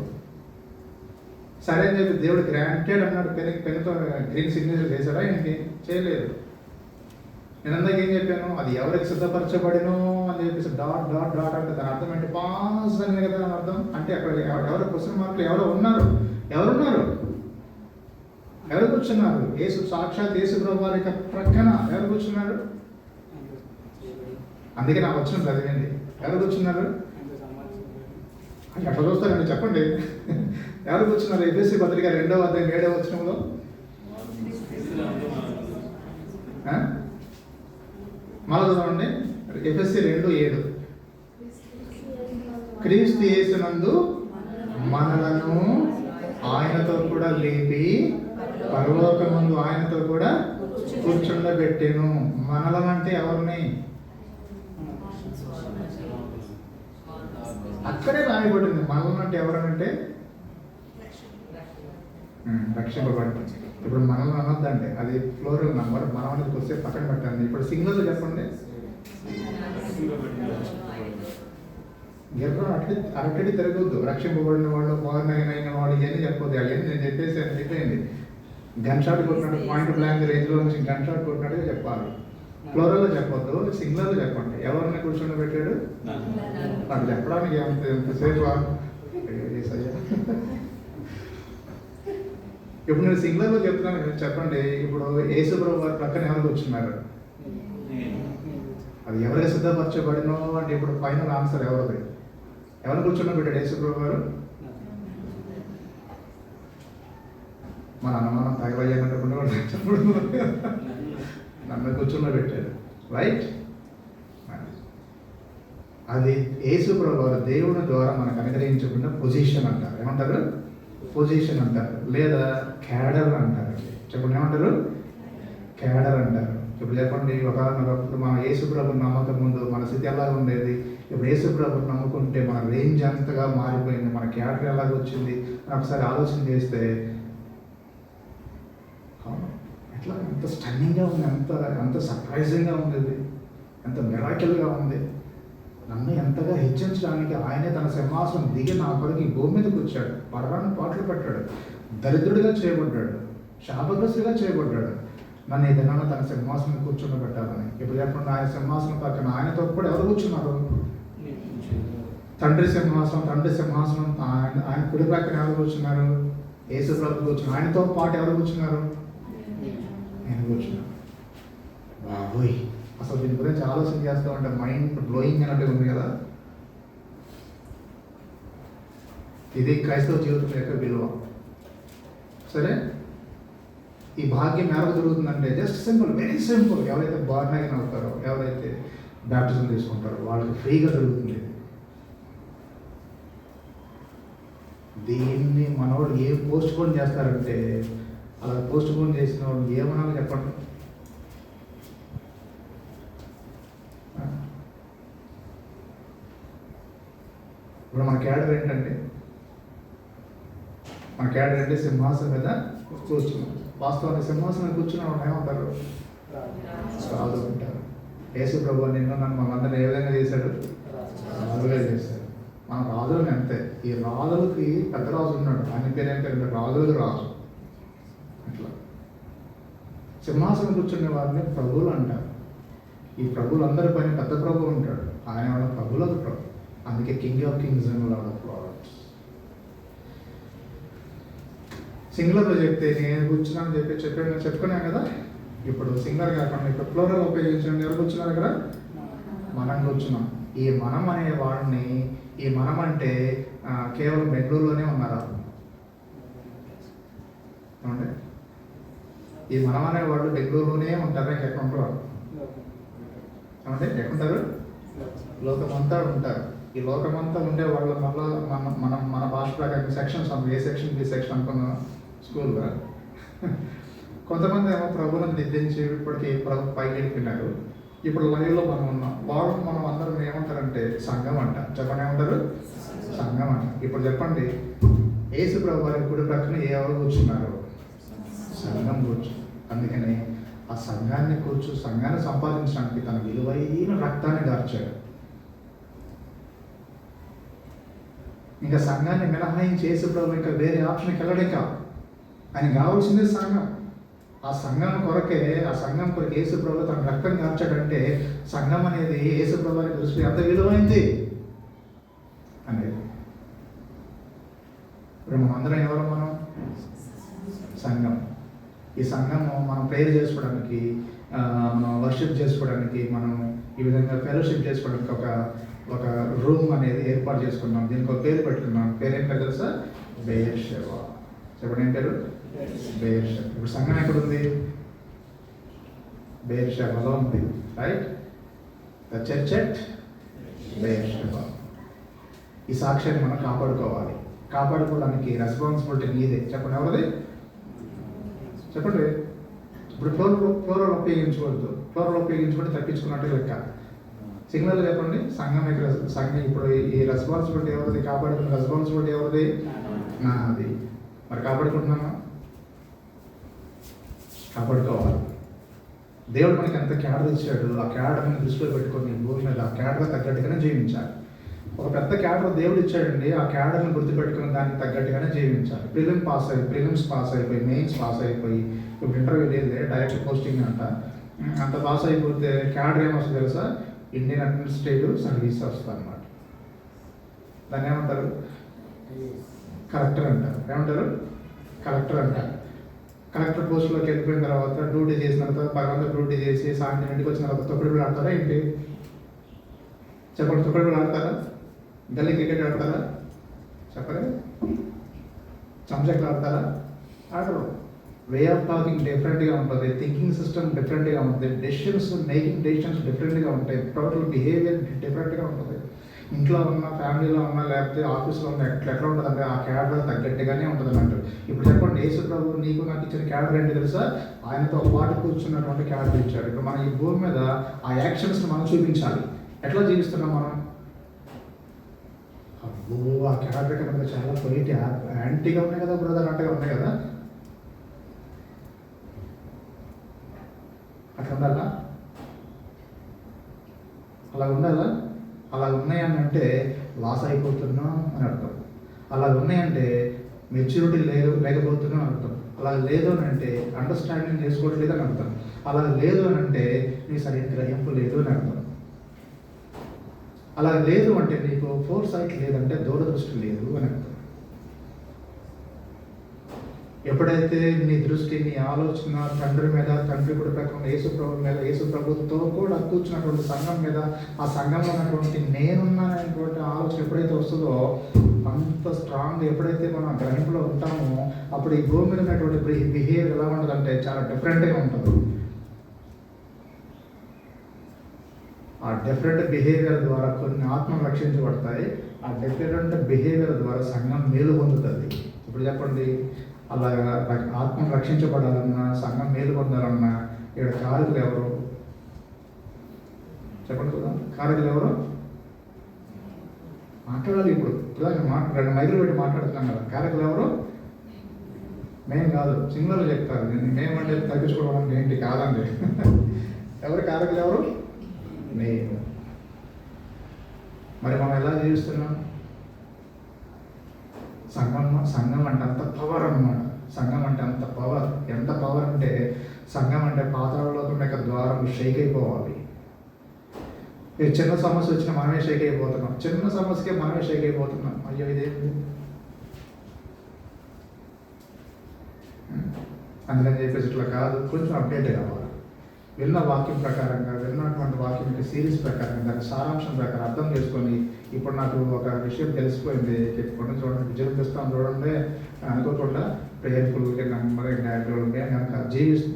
సరే అని చెప్పి దేవుడు గ్రాంటెడ్ అన్నాడు, పెన్నుతో గ్రీన్ సిగ్నేచర్ చేశాడా ఏంటి? చేయలేదు. నేను అందరికీ ఏం చెప్పాను, అది ఎవరికి సిద్ధపరచబడినో అని చెప్పేసి డాట్ డాట్ డాట్ అంటే దాని అర్థం ఏంటి? పాస్ అని కదా దాని అర్థం. అంటే అక్కడ ఎవరు క్వశ్చన్ మార్కులు ఎవరున్నారు? ఎవరు కూర్చున్నారు? సాక్షాత్ యేసు ప్రభు వారి యొక్క ప్రక్కన ఎవరు కూర్చున్నారు? అందుకే నాకు వచ్చిన చదివింది. ఎవరు కూర్చున్నారు? అట్లా చూస్తారండి, చెప్పండి. ఎవరు కూర్చున్నారు? ఎఫెసీ పత్రిక 2వ అధ్యాయం 7వ వచనంలో మళ్ళీ చదవండి. ఎఫెసీ 2:7 క్రీస్తు యేసునందు మనలను ఆయనతో కూడా లేపి పరలోకమందు ఆయనతో కూడా కూర్చుండబెట్టెను. మనలం అంటే ఎవరిని? అక్కడే రాయబడింది. మనలం అంటే ఎవరనంటే రక్షింపబడి. ఇప్పుడు మనల్ని అనొద్దండి, అది ఫ్లోరల్ నంబర్. మనం అనేది వస్తే పక్కన పెట్టండి. ఇప్పుడు సింగిల్ చెప్పండి. ఎవరు అరటడి తిరగొద్దు. రక్షింపబడిన వాళ్ళు, పౌర్ణైన వాళ్ళు, ఇవన్నీ చెప్పొద్దు. అవన్నీ నేను చెప్పేసి అయిపోయింది. గన్ షాట్ కొట్టినాడు, పాయింట్ బ్లాంక్ రేంజ్లో నుంచి గన్ షాట్ కొట్టినట్టుగా చెప్పాలి. ఫ్లోరల్లో చెప్పొద్దు, సింగిల్లో చెప్పండి. ఎవరిని కూర్చొని పెట్టాడు? నాకు చెప్పడానికి ఎంతసేపు. ఇప్పుడు నేను సింగిల్లో చెప్తున్నాను, చెప్పండి. ఇప్పుడు యేసు ప్రభు వారి పక్కన ఎవరు కూర్చున్నారు? అది ఎవరికి సిద్ధపరచబడినో అంటే ఇప్పుడు ఫైనల్ ఆన్సర్ ఎవరిది? ఎవరు కూర్చొని పెట్టాడు యేసు ప్రభు వారు? మన అనుమానం తగలయ్యానట్టుకుండా నన్ను కూర్చొని పెట్టాడు. రైట్? అది యేసు ప్రభు వారు దేవుని ద్వారా మనకు అనుగ్రహించకుండా పొజిషన్ అంటారు. ఏమంటారు? పొజిషన్ అంటారు, లేదా క్యాడర్ అంటారు. చెప్పండి, ఏమంటారు? క్యాడర్ అంటారు. ఇప్పుడు చెప్పండి, ఒకప్పుడు మన యేసు ప్రభుని నమ్మకం ముందు మన స్థితి ఎలా ఉండేది? ఇప్పుడు యేసు ప్రభుని నమ్ముకుంటే మన రేంజ్ అంతగా మారిపోయింది, మన క్యాడర్ ఎలాగ వచ్చింది అని ఒకసారి ఆలోచన చేస్తే ఎట్లా ఎంత స్టన్నింగ్గా ఉంది, ఎంత సర్ప్రైజింగ్గా ఉండేది, ఎంత మిరాకిల్గా ఉంది. నన్ను ఎంతగా హెచ్చించడానికి ఆయనే తన సింహాసనం దిగి నా కొరకు ఈ భూమి మీదకి వచ్చాడు. పడరాని పాటలు పెట్టాడు, దరిద్రుడిగా చేయబడ్డాడు, శాపగ్రస్తుడిగా చేయబడ్డాడు. నన్ను ఏదైనా తన సింహాసనం కూర్చొని పెట్టాలని. ఇప్పుడు చెప్పండి, ఆయన సింహాసనం పక్కన ఆయనతో కూడా ఎవరు కూర్చున్నారు? తండ్రి సింహాసనం ఆయన కుడి పక్కన ఎవరు కూర్చున్నారు? యేసు ప్రభు కూర్చున్నారు. ఆయనతో పాటు ఎవరు కూర్చున్నారు? నేను కూర్చున్నాను. బాబోయ్, అసలు దీని గురించి ఆలోచన చేస్తూ ఉంటే మైండ్ బ్లోయింగ్ అన్నట్టుగా ఉంది కదా. ఇది క్రైస్తవ జీవితం యొక్క విలువ. సరే, ఈ భాగ్యం ఎవరికి జరుగుతుందంటే జస్ట్ సింపుల్, వెరీ సింపుల్. ఎవరైతే బార్న్ అగైన్ అవుతారో, ఎవరైతే బ్యాప్టిజం తీసుకుంటారో వాళ్ళకి ఫ్రీగా జరుగుతుంది. దీన్ని మనోడు ఏ పోస్ట్ పోన్ చేస్తారంటే, అలా పోస్ట్ పోన్ చేసిన వాళ్ళు ఏమన్నా చెప్పండి. ఇప్పుడు మన క్యాడర్ ఏంటంటే, సింహాసనం మీద కూర్చున్నాం. వాస్తవానికి సింహాసనం కూర్చున్న వాళ్ళు ఏమంటారు? రాజు అంటారు. యేసు ప్రభు నిన్ను నన్ను మనందరినీ ఏ విధంగా చేశాడు? రాజుగా చేశాడు. మన రాజులని అంతే. ఈ రాజులకి పెద్ద రాజు ఉన్నాడు, ఆయన పేరు ఏం పేరు? రాజులకు రాజు. అట్లా సింహాసనం కూర్చునే వారిని ప్రభువులు అంటారు. ఈ ప్రభువులు అందరి పైన పెద్ద ప్రభు ఉంటాడు, ఆయన వాళ్ళ ప్రభువులకు ప్రభు. అందుకే king of kings and lord of lords. సింగులర్లో చెప్తే నేను కూర్చున్నాను చెప్పుకున్నాను కదా. ఇప్పుడు సింగులర్ కాకుండా ఇప్పుడు ఫ్లోరల్ ఉపయోగించండి. ఎవరు కూర్చున్నారు ఇక్కడ? మనం కూర్చున్నాం. ఈ మనం అనే వాడిని, ఈ మనం అంటే కేవలం బెంగళూరులోనే ఉన్నారా? ఏమంటే ఈ మనం అనే వాళ్ళు బెంగళూరులోనే ఉంటారా? ఎక్కడ ఉంటారు? ఏమంటే ఎక్కడుంటారు? లోకమంతా ఉంటారు. ఈ లోకమంతా ఉండే వాళ్ళ మళ్ళీ మన భాష ప్రకారం సెక్షన్స్ ఏ సెక్షన్ బి సెక్షన్ అనుకున్నాం స్కూల్లో. కొంతమంది ఏమో ప్రభుత్వం దిద్దించి ఇప్పటికీ ప్రభు పైకి వెళ్ళిపోయినారు. ఇప్పుడు లైవ్లో మనం ఉన్నాం. వాళ్ళు మనం అందరం ఏమంటారంటే సంఘం అంట. చెప్పండి, ఏమంటారు? సంఘం అంట. ఇప్పుడు చెప్పండి, యేసు ప్రభు వారి కుడి ప్రక్కన ఎవరు కూర్చున్నారు? సంఘం కూర్చు. అందుకని ఆ సంఘాన్ని సంపాదించడానికి తన విలువైన రక్తాన్ని దార్చాడు. ఇంకా సంఘాన్ని మినహాయించి యేసు ప్రభు ఇంకా వేరే ఆప్షన్కి వెళ్ళలేక ఆయన కావాల్సిందే సంఘం. ఆ సంఘం కొరకే యేసు ప్రభు తన రక్తం కార్చాడంటే సంఘం అనేది యేసు ప్రభు దృష్టి ఎంత విలువైంది అనేది. ఇప్పుడు మనం అందరం ఎవరు? మనం సంఘం. ఈ సంఘము మనం ప్రేయర్ చేసుకోవడానికి, మనం వర్షిప్ చేసుకోవడానికి, మనం ఈ విధంగా ఫెలోషిప్ చేసుకోవడానికి ఒక రూమ్ అనేది ఏర్పాటు చేసుకున్నాం. దీనికి ఒక పేరు పెట్టుకున్నాం. పేరేం పేరు తెలుసా? బెయేర్షెబా. చెప్పండి, ఏం పేరు? బెయేర్షెబా. ఇప్పుడు సంఘం ఎక్కడ ఉంది? బెయేర్షెబాలో ఉంది, right? The church at Beersheba. ఈ సాక్ష్యాన్ని మనం కాపాడుకోవాలి. కాపాడుకోవడానికి రెస్పాన్సిబిలిటీ నీదే. చెప్పండి, ఎవరిది? చెప్పండి. ఇప్పుడు ఫ్లోరల్ ఉపయోగించవద్దు. ఫ్లోరల్ ఉపయోగించుకుంటే తప్పించుకున్నట్టు లెక్క. సింగిల్ చెప్పండి. సంఘం ఇప్పుడు ఈ రెస్పాన్సిబిలిటీ ఎవరిది? కాపాడుకున్న రెస్పాన్సిబిలిటీ ఎవరిది? నాది. మరి కాపాడుకుంటున్నామా? కాపాడుకోవాలి. దేవుడు మనకి ఎంత క్యాడర్ ఇచ్చాడు, ఆ క్యాడర్ని దృష్టిలో పెట్టుకొని భూమి మీద ఆ క్యాడర్ తగ్గట్టుగానే జీవించాలి. ఒక పెద్ద క్యాడర్ దేవుడు ఇచ్చాడండి. ఆ క్యాడర్ని గుర్తుపెట్టుకుని దానికి తగ్గట్టుగానే జీవించాలి. ప్రిలిమ్స్ పాస్ అయిపోయి మెయిన్స్ పాస్ అయిపోయి ఇప్పుడు ఇంటర్వ్యూ లేదు, డైరెక్ట్ పోస్టింగ్ అంట. అంత పాస్ అయిపోతే క్యాడర్ ఏమొస్తుంది తెలుసా? ఇండియన్ అడ్మినిస్ట్రేటివ్ సర్వీస్ వస్తుంది అనమాట. దాన్ని ఏమంటారు? కలెక్టర్ అంటారు. ఏమంటారు? కలెక్టర్ అంటారు. కలెక్టర్ పోస్టులోకి వెళ్ళిపోయిన తర్వాత డ్యూటీ చేసిన తర్వాత 10 మంది డ్యూటీ చేసి సాయంత్రం ఇంటికి వచ్చిన తర్వాత తొక్కుడు బిళ్ళ ఆడతారా ఏంటి? చెప్పండి, తొక్కుడు బిళ్ళ ఆడతారా? గల్లీ క్రికెట్ ఆడతారా? చెప్పరే. చెంచట్లు ఆడతారా? ఆడరు. వే ఆఫ్ టాకింగ్ డిఫరెంట్గా ఉంటుంది, థింకింగ్ సిస్టమ్ డిఫరెంట్గా ఉంటుంది, మేకింగ్ డెసిషన్స్ డిఫరెంట్గా ఉంటాయి, టోటల్ బిహేవియర్ డిఫరెంట్గా ఉంటుంది. ఇంట్లో ఉన్న, ఫ్యామిలీలో ఉన్న, లేకపోతే ఆఫీస్లో ఉన్న ఎట్లా ఉంటుంది అంటే ఆ క్యాడర్ తగ్గట్టుగానే ఉంటుంది అన్నట్టు. ఇప్పుడు చెప్పండి, యేసు ప్రభు నీకు నాకు ఇచ్చిన క్యాడర్ ఏంటి తెలుసా? ఆయనతో పాటు కూర్చున్నటువంటి క్యాడర్ ఇచ్చాడు. ఇప్పుడు మనం ఈ భూమి మీద ఆ యాక్షన్స్ని మనం చూపించాలి. ఎట్లా జీవిస్తున్నాం మనం? అబ్బో, ఆ క్యాడర్ కనుక చాలా పొయిట్ యాంటీగా ఉన్నాయి కదా బ్రదర్, అంటగా ఉన్నాయి కదా. అట్లా ఉండాలా? అలా ఉండాలా? అలా ఉన్నాయని అంటే లాస్ అయిపోతున్నాం అని అర్థం. అలా ఉన్నాయంటే మెచ్యూరిటీ లేకపోతున్నాం అని అర్థం. అలా లేదు అని అంటే అండర్స్టాండింగ్ చేసుకోవట్లేదు అని అర్థం. అలా లేదు అని అంటే నీ సరైన గ్రహింపు లేదు అని అర్థం. అలా లేదు అంటే నీకు ఫోర్ సైట్ లేదంటే దూరదృష్టి లేదు అని అర్థం. ఎప్పుడైతే నీ దృష్టి, నీ ఆలోచన తండ్రి మీద, తండ్రి కూడా ప్రకారం యేసు ప్రభు మీద, యేసు ప్రభుతో కూడా కూర్చున్నటువంటి సంఘం మీద, ఆ సంఘంలో ఉన్నటువంటి నేనున్నాననేటువంటి ఆలోచన ఎప్పుడైతే వస్తుందో అంత స్ట్రాంగ్ ఎప్పుడైతే మనం గ్రహింపులో ఉంటామో అప్పుడు ఈ భూమి మీద ఉన్నటువంటి బిహేవియర్ ఎలా ఉంటుందంటే చాలా డిఫరెంట్గా ఉంటుంది. ఆ డిఫరెంట్ బిహేవియర్ ద్వారా కొన్ని ఆత్మలు రక్షించబడతాయి. ఆ డిఫరెంట్ బిహేవియర్ ద్వారా సంఘం మేలు పొందుతుంది. ఇప్పుడు చెప్పండి, అలాగా ఆత్మ రక్షించబడాలన్నా, సంఘం మేలు పొందాలన్నా ఇక్కడ కారకులు ఎవరు? చెప్పండి కదా, కారకులు ఎవరు? మాట్లాడాలి. ఇప్పుడు రెండు మైకులు పెట్టి మాట్లాడుతున్నాం కదా. కారకులు ఎవరు? మేము కాదు, సింగర్లు చెప్తారు. మేమంటే తగ్గించుకోవడానికి ఏంటి కాదండి. ఎవరు కారకులు? ఎవరు? మేము. మరి మనం ఎలా జీవిస్తున్నాం? సంఘం అంటే అంత పవర్ అన్నమాట. సంఘం అంటే అంత పవర్. ఎంత పవర్ అంటే సంఘం అంటే పాతాళలోకం యొక్క ద్వారం షేక్ అయిపోవాలి. చిన్న సమస్య వచ్చినా మనమే షేక్ అయిపోతున్నాం. చిన్న సమస్యకే మనమే షేక్ అయిపోతున్నాం. అయ్యో ఇదేంటి? అందుకని చెప్పేసి ఇట్లా కాదు, కొంచెం అప్డేట్ కావాలి. విన్న వాక్యం ప్రకారంగా, విన్నటువంటి వాక్యం యొక్క సిరీస్ ప్రకారంగా, దాని సారాంశం ప్రకారం అర్థం చేసుకొని ఇప్పుడు నాకు ఒక విషయం తెలిసిపోయింది. చెప్పుకోండి, చూడండి, విజయం తెస్తాను చూడండి అనుకోకుండా ప్రేయర్ఫుల్గా నెమ్మదిగా జ్ఞాపకంగా కనుక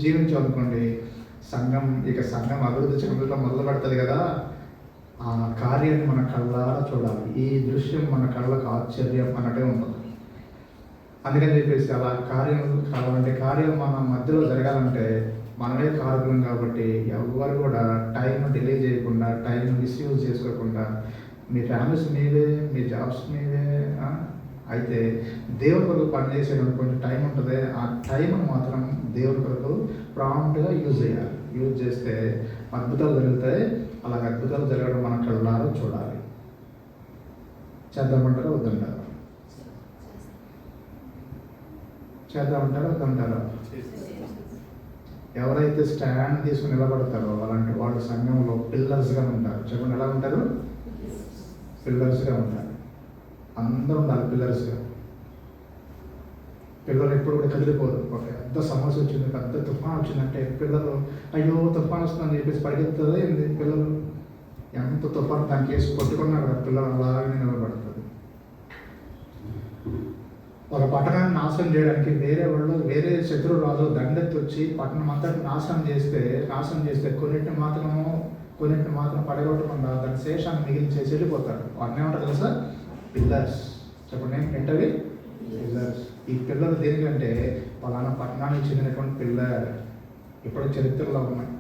జీవించాలనుకోండి. సంఘం అభివృద్ధి చెందడం మొదలు పెడుతుంది కదా. ఆ కార్యాన్ని మన కళ్ళారా చూడాలి. ఈ దృశ్యం మన కళ్ళకు ఆశ్చర్యం అన్నట్టే ఉంటుంది. అందుకని చెప్పేసి అలాంటి కార్యాలు మన మధ్యలో జరగాలంటే మనమే కారకులం. కాబట్టి ఎవరు కూడా టైం డిలే చేయకుండా, టైం మిస్యూజ్ చేసుకోకుండా, మీ ఫ్యామిలీస్ మీవే, మీ జాబ్స్ మీవే. అయితే దేవుని కొరకు పనిచేసేటప్పుడు కొంచెం టైం ఉంటుంది. ఆ టైంను మాత్రం దేవుని కొరకు ప్రాంప్ట్గా యూజ్ చేయాలి. యూజ్ చేస్తే అద్భుతాలు జరుగుతాయి. అలాగే అద్భుతాలు జరగడం మన కళ్ళారా చూడాలి. చేద్దామంటారా వద్దంటారా? చేద్దామంటారా వద్దంటారా? ఎవరైతే స్టాండ్ తీసుకుని నిలబడతారో అలాంటి వాళ్ళు సంఘంలో పిల్లర్స్గా ఉంటారు. చెప్పండి, ఎలా ఉంటారు? పిల్లర్స్గా ఉంటారు. అందరూ ఉండాలి పిల్లర్స్గా. పిల్లలు ఎప్పుడు కూడా కదిలిపోరు. ఒక పెద్ద సమస్య వచ్చింది, పెద్ద తుఫాన్ వచ్చిందంటే పిల్లలు అయ్యో తుఫాన్ వస్తుందని చెప్పేసి పరిగెత్తుంది ఏంది పిల్లలు. ఎంత తుఫాన్ దానికి వేసి కొట్టుకున్నా కూడా పిల్లలు అలాగే నిలబడుతుంది. ఒక పట్టణాన్ని నాశనం చేయడానికి వేరే శత్రు రాజు దండెత్తి వచ్చి పట్టణం అంతా నాశనం చేస్తే కొన్నిటిని మాత్రం పడగొట్టకుండా దాని శేషాన్ని మిగిలిచేసి వెళ్ళిపోతాడు. వాటిని ఏమంటారు తెలుసా? పిల్లర్స్. చెప్పండి, ఏంటవి? పిల్లర్స్. ఈ పిల్లలు దేనికంటే పలానా పట్టణానికి చెందినటువంటి పిల్లర్ ఇప్పుడు చరిత్రలో ఉన్నాయి.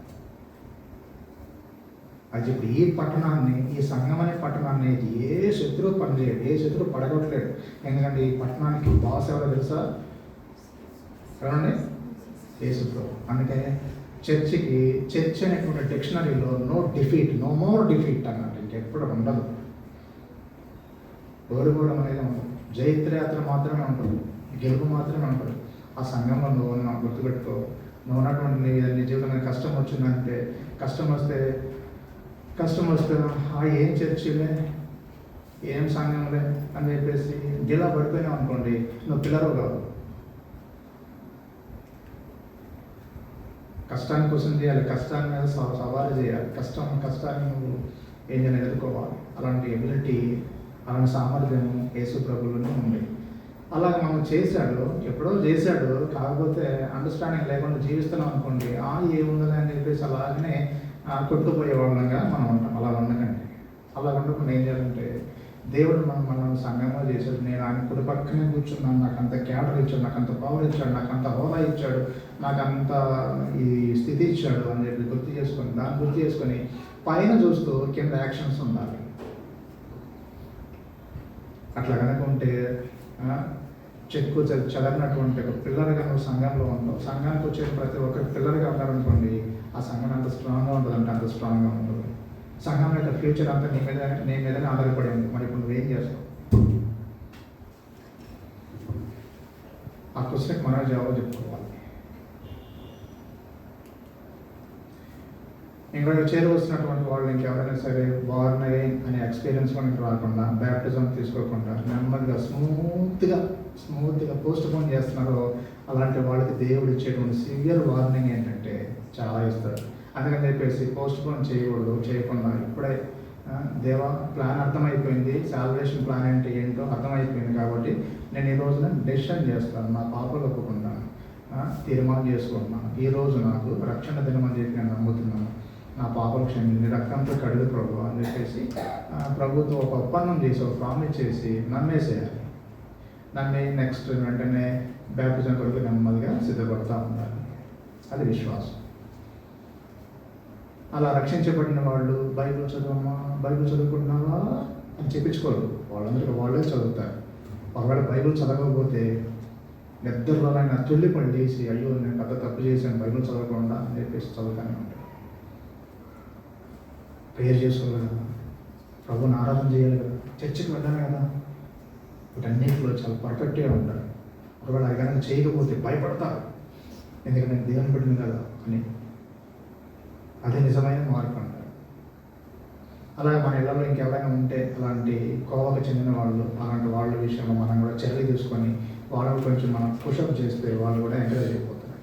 అది ఇప్పుడు ఈ పట్టణాన్ని, ఈ సంఘం అనే పట్టణాన్ని ఏ శత్రువు పనిచేయడు, ఏ శత్రువు పడగొట్టలేడు. ఎందుకంటే ఈ పట్టణానికి బాస్ ఎవరో తెలుసా? ఎవరండి? యేసుప్రభు. అందుకే చర్చ్ అనేటువంటి డిక్షనరీలో నో మోర్ డిఫీట్ అన్నట్టు ఇంకెప్పుడు ఉండదు. ఓడిపోవడం అనేది ఉండదు. జైత్రయాత్ర మాత్రమే ఉంటుంది, గెలుపు మాత్రమే ఉంటుంది. ఆ సంఘంలో నువ్వు గుర్తుపెట్టుకో. నువ్వు ఉన్నటువంటి నీ జీవితంలో కష్టం వచ్చిందంటే, కష్టం వస్తే ఏం చర్చిలే, ఏం సంఘంలే అని చెప్పేసి జిల్లా పడిపోయినావు అనుకోండి, నువ్వు పిల్లరు కాదు. కష్టాన్ని కోసం చేయాలి, కష్టాన్ని మీద సవాలు చేయాలి, కష్టాన్ని నువ్వు ఏం చేయాలి, ఎదుర్కోవాలి. అలాంటి ఎబిలిటీ, అలాంటి సామర్థ్యం యేసు ప్రభువులోనే ఉంది. అలాగే మనం ఎప్పుడో చేశాడు, కాకపోతే అండర్స్టాండింగ్ లేకుండా జీవిస్తున్నాం అనుకోండి, ఏముందని అని చెప్పేసి అలాగనే కొట్టుకుపోయే వాళ్ళంగా మనం ఉంటాం. అలా ఉండకండి. అలా ఉండకుండా ఏం చేయాలంటే, దేవుడు మనం సంఘంగా చేశాడు. నేను ఆయన కుడి పక్కనే కూర్చున్నాను, నాకు అంత క్యాడర్ ఇచ్చాడు, నాకు అంత పవర్ ఇచ్చాడు, నాకు అంత హోదా ఇచ్చాడు, నాకు అంత ఈ స్థితి ఇచ్చాడు అని చెప్పి దాన్ని గుర్తు చేసుకొని పైన చూస్తూ కింద యాక్షన్స్ ఉండాలి. అట్లా కనుక ఉంటే చెక్కు చదవనటువంటి ఒక పిల్లర్గా నువ్వు సంఘంలో ఉంటావు. సంఘానికి వచ్చే ప్రతి ఒక్కరి పిల్లర్గా ఉన్నారనుకోండి, ఆ సంఘం అంత స్ట్రాంగ్గా ఉంటుందంటే అంత స్ట్రాంగ్గా ఉంటుంది. సంఘం యొక్క ఫ్యూచర్ అంతా నీ మీదనే ఆధారపడి ఉంది. మరి ఇప్పుడు నువ్వేం చేస్తావు? ఆ క్వశ్చన్కి మనం జవాబు చెప్పుకోవాలి. ఇంకా చేరవస్తున్నటువంటి వాళ్ళు ఇంకెవరైనా సరే వార్న్ అనే ఎక్స్పీరియన్స్ మనకి రాకుండా, బ్యాప్టిజం తీసుకోకుండా నెమ్మదిగా స్మూత్గా పోస్ట్ పోన్ చేస్తున్నారో అలాంటి వాళ్ళకి దేవుడు ఇచ్చేటువంటి సివియర్ వార్నింగ్ ఏంటంటే చాలా ఇస్తాడు. అందుకని చెప్పేసి పోస్ట్ పోన్ చేయకుండా ఇప్పుడే దేవా ప్లాన్ అర్థమైపోయింది, సాల్వేషన్ ప్లాన్ అంటే ఏంటో అర్థమైపోయింది కాబట్టి నేను ఈ రోజున డెసిషన్ చేస్తాను, నా పాపలు ఒప్పుకుంటాను, తీర్మానం చేసుకుంటున్నాను. ఈ రోజు నాకు రక్షణ దినమని చెప్పి నేను నమ్ముతున్నాను. నా పాపలు క్షమించి రక్తంతో కడుగు ప్రభు అని చెప్పేసి ప్రభుత్వం ఒక ఒప్పందం చేసి ఒక ప్రామిస్ చేసి నమ్మేసేయాలి. నమ్మి నెక్స్ట్ వెంటనే బ్యాప్టిజం కొరకు నెమ్మదిగా సిద్ధపడతా ఉండాలి. అది విశ్వాసం. అలా రక్షించబడిన వాళ్ళు బైబిల్ చదువుకుంటున్నావా అని చెప్పించుకోరు. వాళ్ళందరికీ వాళ్ళే చదువుతారు. ఒకవేళ బైబిల్ చదవకపోతే నిద్రలోనైనా తుల్లిపడి చేసి అయ్యో నేను పెద్ద తప్పు చేశాను బైబిల్ చదవకుండా అని చెప్పేసి చదువుతానే ఉంటారు. ప్రేయర్ చేసుకోవాలి కదా, ప్రభుని ఆరాధన చేయాలి కదా, చర్చికి వెళ్ళాలి కదా, వీటన్నిటిలో చాలా పర్ఫెక్ట్గా ఉంటారు. ఒకవేళ అది కనుక చేయకపోతే భయపడతారు, ఎందుకంటే దేవుని బిడ్డను కదా అని. అదే నిజమైన మార్పు అంటారు. అలాగే మన ఇళ్లలో ఇంకెవరైనా ఉంటే అలాంటి కోవకు చెందిన వాళ్ళు, అలాంటి వాళ్ళ విషయంలో మనం కూడా చర్యలు తీసుకొని వాళ్ళని కొంచెం మనం పుషప్ చేస్తే వాళ్ళు కూడా ఎంకరేజ్ అయిపోతారు.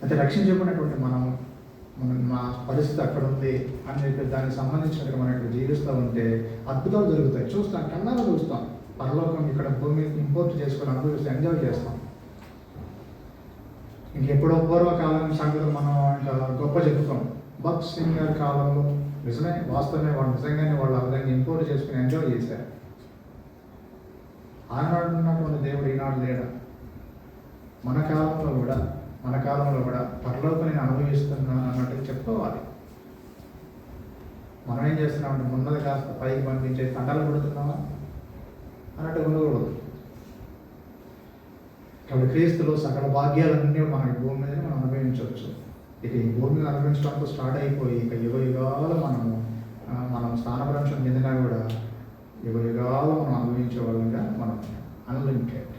అయితే రక్షించబడినటువంటి మన పరిస్థితి అక్కడ ఉంది అని చెప్పి దానికి సంబంధించినట్టుగా మనం ఇక్కడ జీవిస్తూ ఉంటే అద్భుతాలు జరుగుతాయి. చూస్తాం, కన్నాగా చూస్తాం. పరలోకం ఇక్కడ భూమి ఇంపోర్ట్ చేసుకొని అనుభవిస్తే ఎంజాయ్ చేస్తాం. ఇంకెప్పుడో పూర్వకాలం సంగతులు మనం ఇంకా గొప్ప చెప్పుతాం. భక్త్ సింగ్ గారి కాలంలో నిజమే, వాస్తవమే, వాళ్ళు నిజంగానే వాళ్ళు ఆ విధంగా ఇంపోర్ట్ చేసుకుని ఎంజాయ్ చేశారు. ఆనాడు ఉన్నటువంటి దేవుడు ఈనాడు లేడా? మన కాలంలో కూడా పరలోకం నేను అనుభవిస్తున్నాను అన్నట్టు చెప్పుకోవాలి. మనం ఏం చేస్తున్నామంటే ఉన్నది కాస్త పైకి పంపించే తండాలు పడుతున్నామా అన్నట్టు ఉండకూడదు. కాబట్టి క్రీస్తులో సకల భాగ్యాలన్నీ మనం ఈ భూమి మీద మనం అనుభవించవచ్చు. ఇక ఈ భూమి మీద అనుభవించడంతో స్టార్ట్ అయిపోయి ఇక యుగాలు మనం స్థానభ్రంశం చెందినా కూడా యుగాలు మనం అనుభవించే వాళ్ళంగా మనం అన్లిమిటెడ్.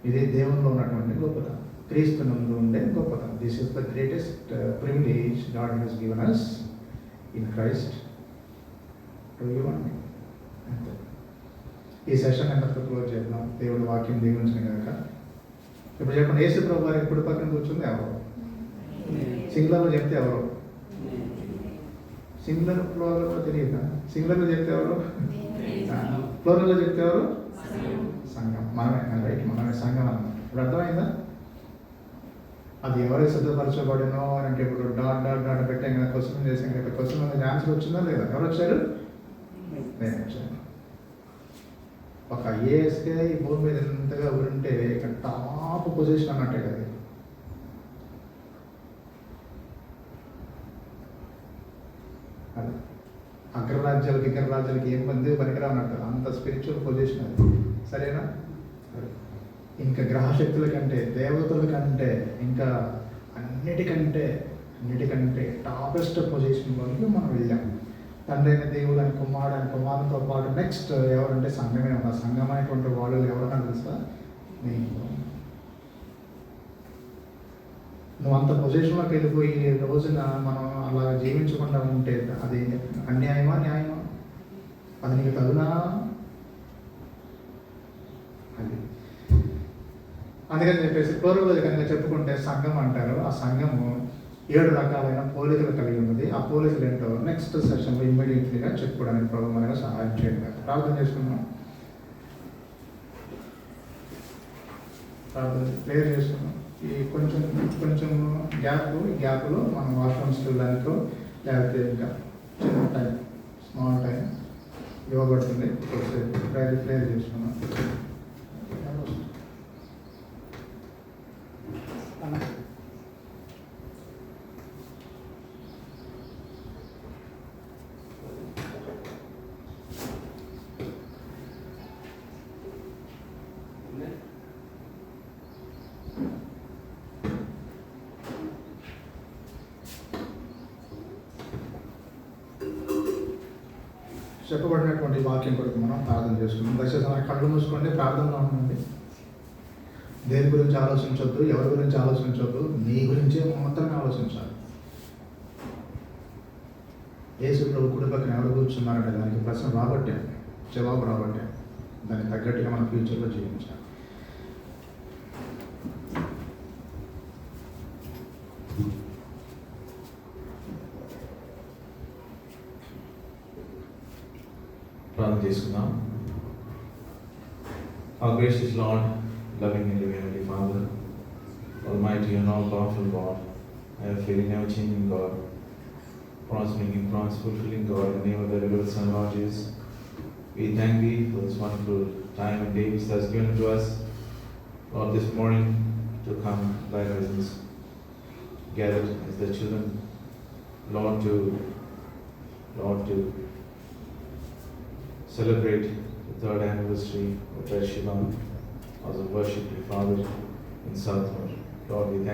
ఇది దేవునిలో ఉన్నటువంటి గొప్పతనం, క్రీస్తునందు ఉండే గొప్పతనం. This is the greatest privilege God has given us in Christ to you and me. అంతే. ఈ సెషన్ ఎంతతో క్లోజ్ చేద్దాం. దేవుడి వాక్యం దీవించిన కనుక ఇప్పుడు చెప్పండి, యేసు ప్రభు వారి ఇప్పుడు పక్కన కూర్చుంది ఎవరు? సింగులర్లో చెప్తే ఎవరు? సింగులర్ ఫ్లోరల్లో తెలియదా? సింగులర్లో చెప్తే ఎవరు? ఫ్లోరల్లో చెప్తే ఎవరు? సంఘం. మనమే, రైట్, మనమే సంఘం అన్నమాట. ఇప్పుడు అర్థమైందా? అది ఎవరు సిద్ధపరచబడినో అని అంటే ఇప్పుడు డాట్ డాట్ డాట్ పెట్టాం కదా, క్వశ్చన్ చేసాం కదా, క్వశ్చన్ అనేది ఆన్సర్ వచ్చిందా లేదా? ఎవరు వచ్చారు? నేను వచ్చాను. ఒక ఐఏఎస్కే ఈ భూమి మీద ఎంతగా ఉంటే ఇక్కడ టాప్ పొజిషన్ అన్నట్టే కదా. అది అగ్రరాజ్యాలకి ఇగ్రరాజ్యాలకి ఏం మంది పనికిరా అన్నట్టు అంత స్పిరిచువల్ పొజిషన్ అది. సరేనా? ఇంకా గ్రహశక్తుల కంటే, దేవతల కంటే, ఇంకా అన్నిటికంటే టాపెస్ట్ పొజిషన్లోకి మనం వెళ్ళాం. తండ్రి అయిన దేవుడు అని కుమారునితో పాటు నెక్స్ట్ ఎవరంటే సంఘమే ఉన్నారు. సంఘం అనేటువంటి వాళ్ళు ఎవరన్నా తెలుసా? నువ్వు అంత పొజిషన్లోకి వెళ్ళిపోయి రోజున మనం అలా జీవించకుండా ఉంటే అది అన్యాయమా న్యాయమా? అది నీకు తగునా? అది అందుకని చెప్పేసి పూర్వజ కనుక చెప్పుకుంటే సంఘం అంటారు. ఆ సంఘము 7 రకాలైన పోలికలు కలిగి ఉన్నది. ఆ పోలికలు ఏంటో నెక్స్ట్ సెషన్లో ఇమ్మీడియట్లీగా చెప్పుకోవడానికి ప్రభు మనగా సహాయం చేయండి. ప్రార్థన చేసుకున్నాం, ప్రేయర్ చేసుకున్నాం. ఈ కొంచెం గ్యాప్లో మనం వాష్రూమ్స్కి వెళ్ళడానికో లేకపోతే ఇంకా చిన్న టైం, స్మాల్ టైం ఇవ్వబడుతుంది. ప్రేయర్ చేసుకున్నాం. చెప్పబడినటువంటి వాక్యం కొరకు మనం ప్రార్థన చేసుకున్నాం. దయచేసి మన కళ్ళు మూసుకోండి, ప్రార్థనలో ఉండండి. దేని గురించి ఆలోచించొద్దు, ఎవరి గురించి ఆలోచించొద్దు, నీ గురించే మాత్రమే ఆలోచించాలి. యేసు ప్రభు కుడి పక్కన ఎవరు కూర్చున్నారంటే దానికి ప్రశ్న రాబట్టే, జవాబు రాబట్టే, దానికి తగ్గట్టుగా మన ఫ్యూచర్లో జీవించాలి. ప్రార్థన చేసుకుందాం. Our gracious Lord, loving and living Heavenly Father, Almighty and all-powerful God, ever-failing, never-changing God, promising and promise fulfilling God, in the name of the beloved Son, Lord Jesus, we thank Thee for this wonderful time and day which Thou hast given to us, Lord, this morning to come in Thy presence, gathered as the children, Lord, to celebrate the 3rd anniversary of Red Shilon as a worship to Father in Southmore. Lord, we thank